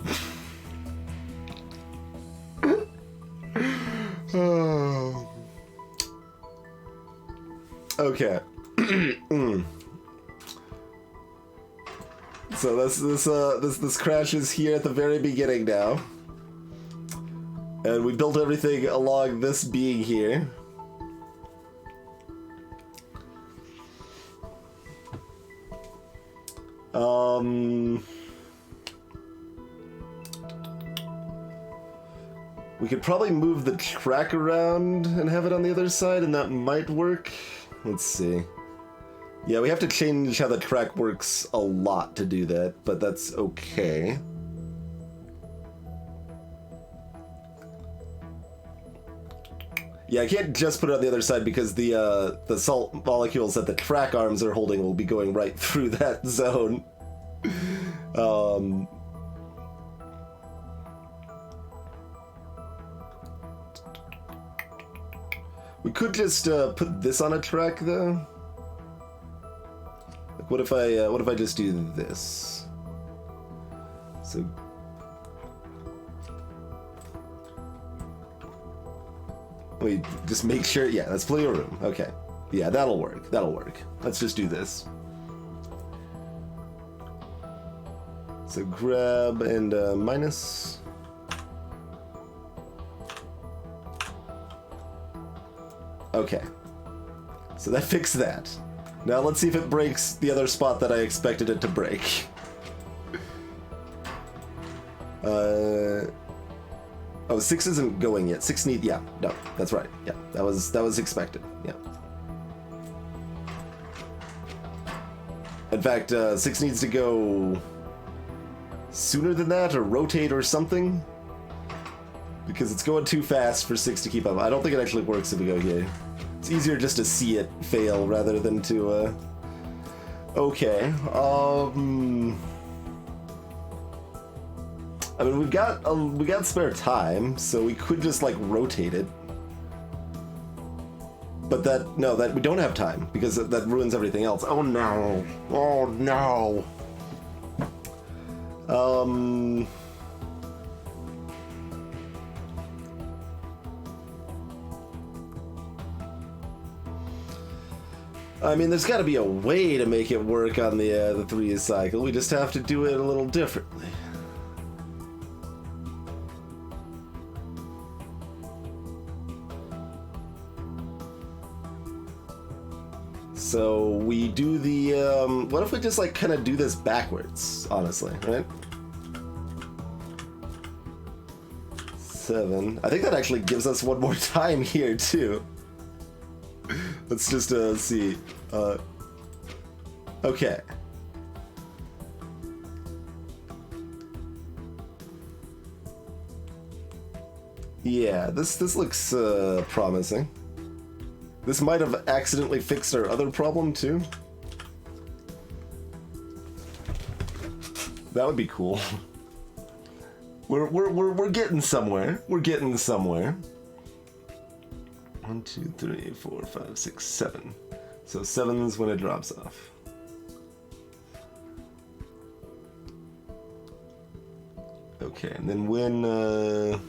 Okay. So this crashes here at the very beginning now. And we built everything along this being here. We could probably move the track around and have it on the other side, and that might work. Let's see. Yeah, we have to change how the track works a lot to do that, but that's okay. Yeah, I can't just put it on the other side because the salt molecules that the track arms are holding will be going right through that zone. We could just put this on a track though. Like, what if I just do this? So. Let me just make sure. Yeah, that's plenty of room. Okay. Yeah, that'll work. That'll work. Let's just do this. So grab and minus. Okay. So that fixed that. Now let's see if it breaks the other spot that I expected it to break. Oh, 6 isn't going yet. 6 need, yeah, no, that's right. Yeah, that was expected. Yeah. In fact, 6 needs to go sooner than that, or rotate or something, because it's going too fast for 6 to keep up. I don't think it actually works if we go here. It's easier just to see it fail rather than to. Okay. I mean, we got spare time, so we could just like rotate it. But that we don't have time because that ruins everything else. Oh no! Oh no! I mean, there's got to be a way to make it work on the 3 cycle. We just have to do it a little differently. So we do the, what if we just like kind of do this backwards, honestly, right? 7. I think that actually gives us one more time here too. Let's just see. Okay. Yeah, this looks promising. This might have accidentally fixed our other problem too. That would be cool. We're getting somewhere. We're getting somewhere. 1, 2, 3, 4, 5, 6, 7. So 7 is when it drops off. Okay, and then when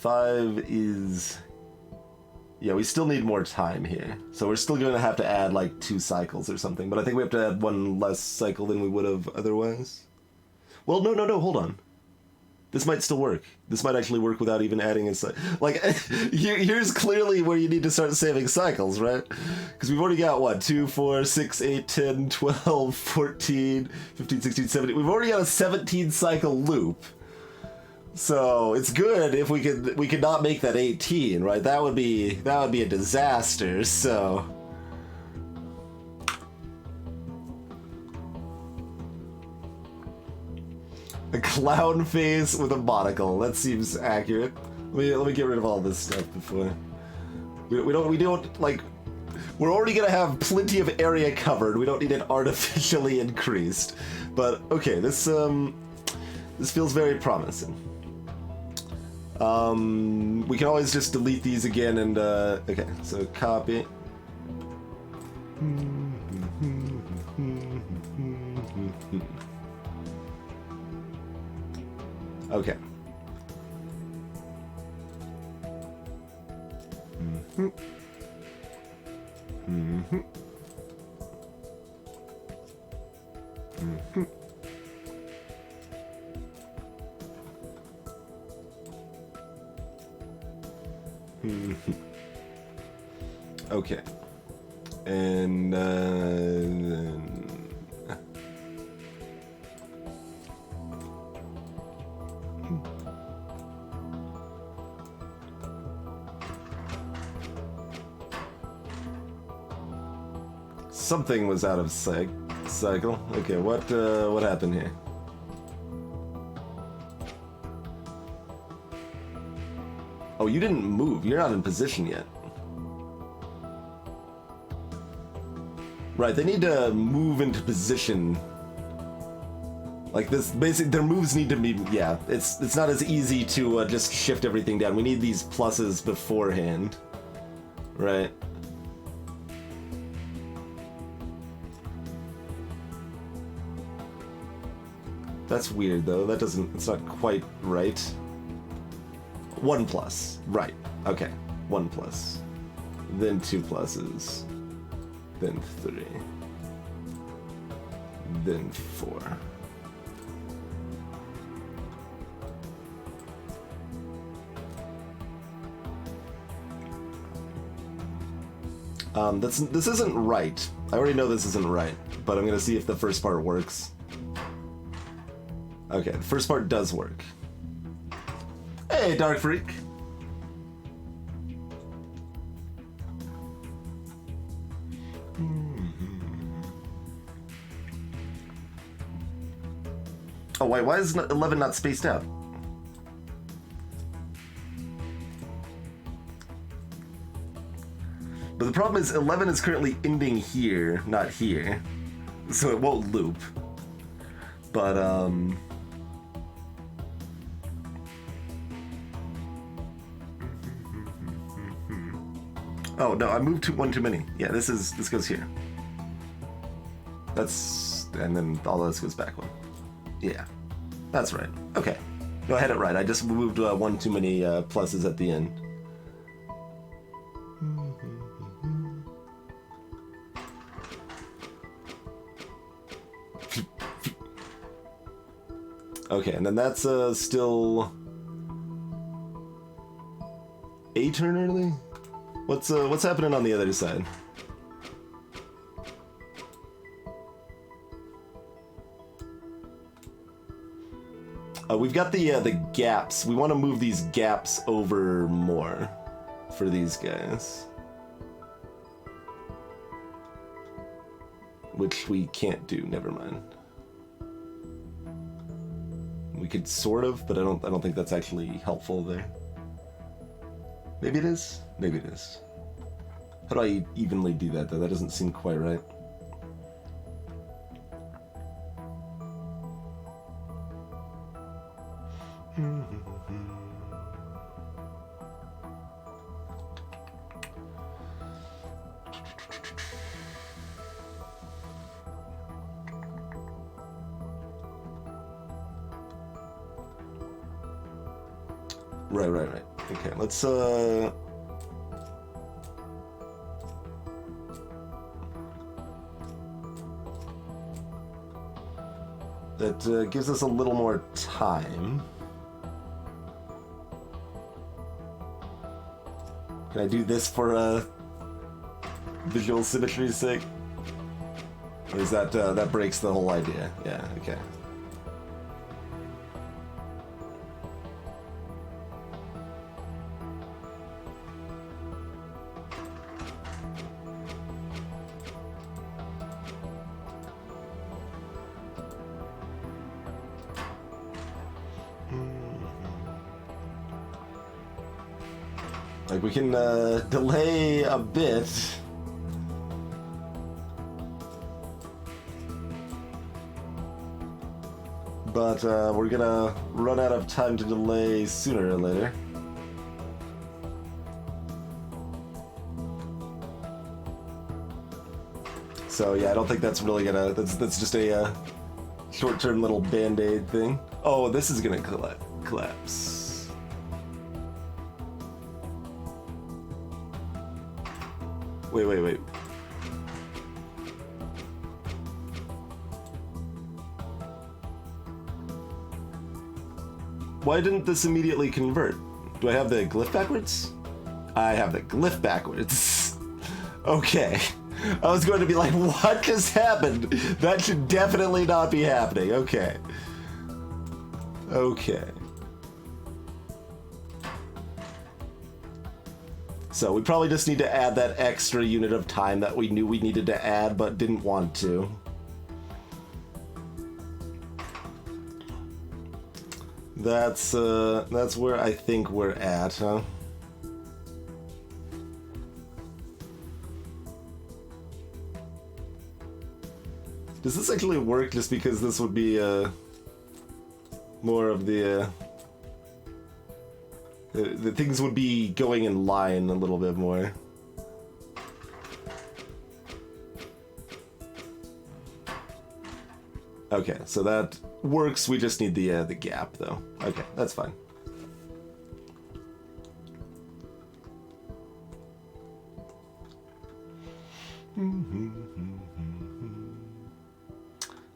5 is... Yeah, we still need more time here. So we're still going to have to add like 2 cycles or something, but I think we have to add 1 less cycle than we would have otherwise. Well, no, hold on. This might still work. This might actually work without even adding a cycle. Like, here's clearly where you need to start saving cycles, right? Because we've already got, what, 2, 4, 6, 8, 10, 12, 14, 15, 16, 17. We've already got a 17 cycle loop. So it's good if we could not make that 18, right? That would be a disaster, so... A clown face with a monocle. That seems accurate. Let me get rid of all this stuff before. We don't like. We're already gonna have plenty of area covered. We don't need it artificially increased. But okay, this feels very promising. We can always just delete these again and okay. So copy. Okay. Okay. And then... Something was out of cycle. Okay, what happened here? Oh, you didn't move. You're not in position yet. Right, they need to move into position. Like this, basically, their moves need to be, yeah, it's not as easy to just shift everything down. We need these pluses beforehand. Right. That's weird, though. It's not quite right. 1 plus. Right. Okay. 1 plus. Then 2 pluses. Then 3. Then 4. This isn't right. I already know this isn't right, but I'm gonna see if the first part works. Okay, the first part does work. Hey, Dark Freak! Oh, wait, why is 11 not spaced out? But the problem is 11 is currently ending here, not here. So it won't loop. But, oh, no, I moved one too many. Yeah, this goes here. And then all this goes back one. Yeah, that's right. Okay. No, I had it right. I just moved one too many pluses at the end. Okay, and then that's still a turn early? What's happening on the other side? We've got the gaps. We want to move these gaps over more for these guys. Which we can't do, never mind. We could sort of, but I don't think that's actually helpful there. Maybe it is? Maybe it is. How do I evenly do that, though? That doesn't seem quite right. Right. Okay, let's that gives us a little more time. Can I do this for visual symmetry's sake? Or is that that breaks the whole idea? Yeah, okay. Like, we can delay a bit. But we're gonna run out of time to delay sooner or later. So yeah, I don't think that's really gonna, that's just a short-term little band-aid thing. Oh, this is gonna collapse. Wait. Why didn't this immediately convert? Do I have the glyph backwards? I have the glyph backwards. Okay. I was going to be like, what just happened? That should definitely not be happening. Okay. So we probably just need to add that extra unit of time that we knew we needed to add but didn't want to. That's where I think we're at, huh? Does this actually work just because this would be more of the things would be going in line a little bit more? Okay, so that works. We just need the gap, though. Okay, that's fine.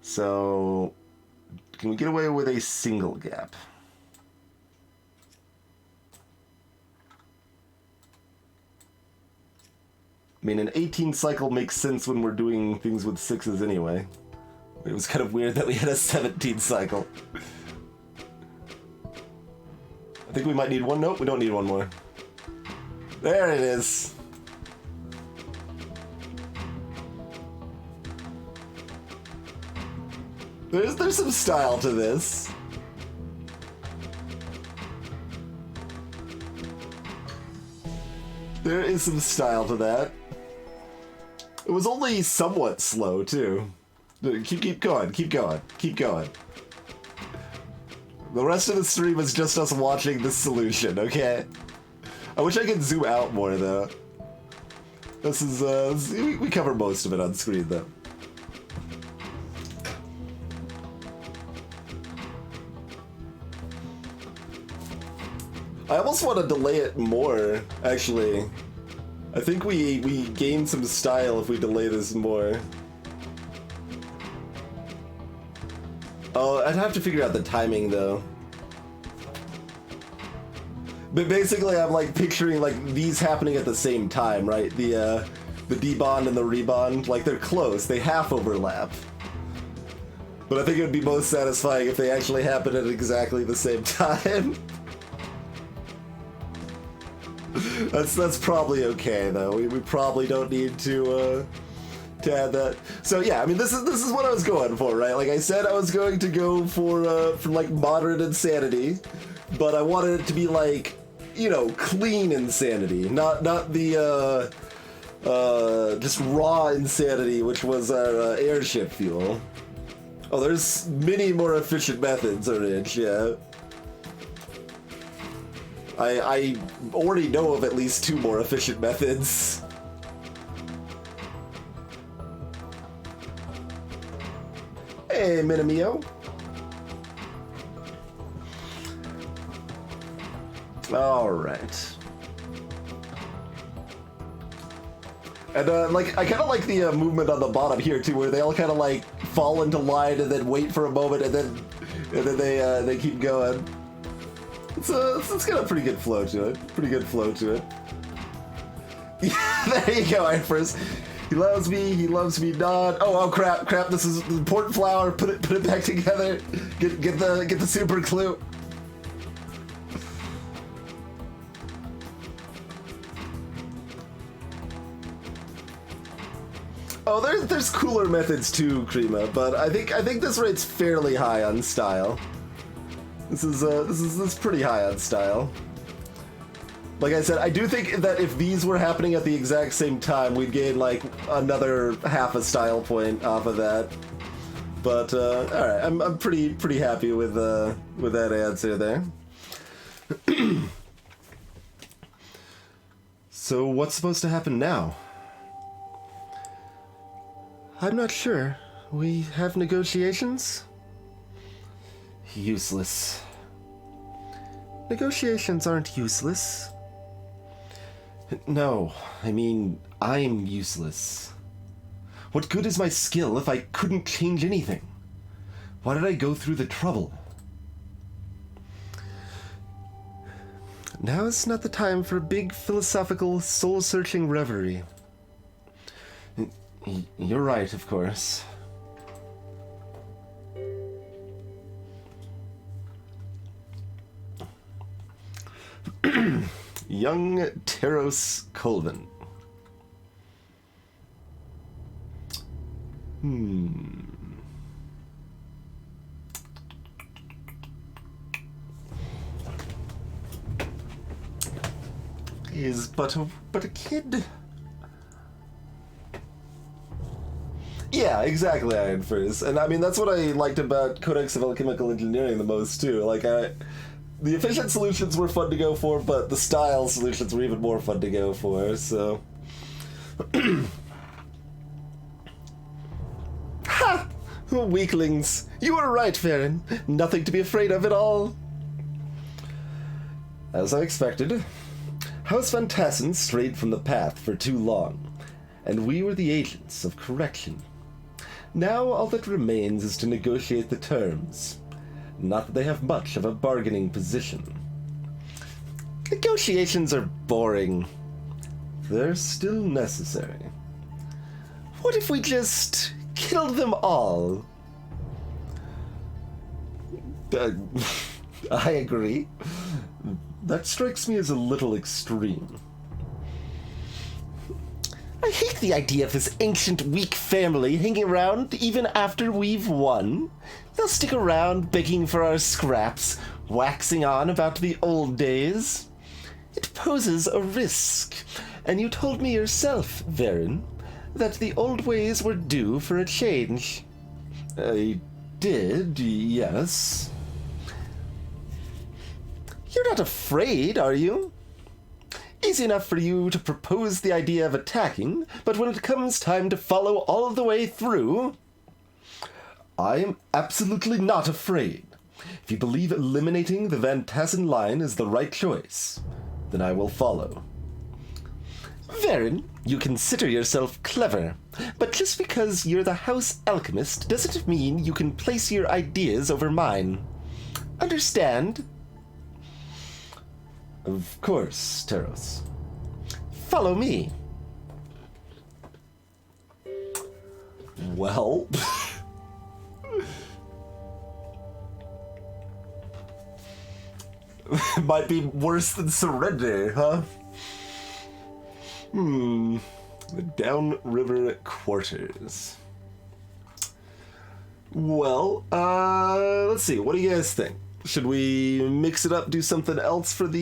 So, can we get away with a single gap? I mean, an 18 cycle makes sense when we're doing things with 6s anyway. It was kind of weird that we had a 17 cycle. I think we might need one. Nope, we don't need one more. There it is. There's some style to this. There is some style to that. It was only somewhat slow, too. Keep going. The rest of the stream is just us watching this solution, okay? I wish I could zoom out more, though. This is, we cover most of it on screen, though. I almost want to delay it more, actually. I think we gain some style if we delay this more. Oh, I'd have to figure out the timing, though. But basically, I'm like picturing like these happening at the same time, right? The debond and the rebond, like they're close, they half overlap. But I think it would be most satisfying if they actually happen at exactly the same time. That's probably okay, though. We probably don't need to add that. So yeah, I mean, this is what I was going for, right? Like I said, I was going to go for like moderate insanity, but I wanted it to be like, you know, clean insanity, not the just raw insanity, which was our airship fuel. Oh, there's many more efficient methods, Orange, yeah. I already know of at least 2 more efficient methods. Hey, Minamio. Alright. And, like, I kind of like the movement on the bottom here, too, where they all kind of, like, fall into line and then wait for a moment and then they keep going. It's got a pretty good flow to it. Yeah, there you go, Empress. He loves me not. Oh crap, this is the important flower. Put it back together. Get the super clue. Oh, there's cooler methods too, Krima, but I think this rate's fairly high on style. This is pretty high on style. Like I said, I do think that if these were happening at the exact same time, we'd gain like another half a style point off of that. But all right, I'm pretty happy with that answer there. So what's supposed to happen now? I'm not sure. We have negotiations? Useless. Negotiations aren't useless. No, I mean, I'm useless. What good is my skill if I couldn't change anything? Why did I go through the trouble? Now is not the time for a big philosophical, soul-searching reverie. You're right, of course. Young Teros Colvin. He is but a kid. Yeah, exactly, Iron Furs. And I mean, that's what I liked about Codex of Alchemical Engineering the most, too. Like, the efficient solutions were fun to go for, but the style solutions were even more fun to go for, so... Ha! Weaklings! You were right, Farron. Nothing to be afraid of at all. As I expected, House Van Tassen strayed from the path for too long, and we were the agents of correction. Now all that remains is to negotiate the terms. Not that they have much of a bargaining position. Negotiations are boring. They're still necessary. What if we just killed them all? I agree. That strikes me as a little extreme. I hate the idea of this ancient, weak family hanging around even after we've won. They'll stick around begging for our scraps, waxing on about the old days. It poses a risk, and you told me yourself, Varen, that the old ways were due for a change. I did, yes. You're not afraid, are you? Easy enough for you to propose the idea of attacking, but when it comes time to follow all the way through... I am absolutely not afraid. If you believe eliminating the Van Tassen line is the right choice, then I will follow. Varen, you consider yourself clever, but just because you're the house alchemist doesn't mean you can place your ideas over mine. Understand? Of course, Teros. Follow me. Well... might be worse than surrender, huh? The downriver quarters. Well, let's see. What do you guys think? Should we mix it up, do something else for the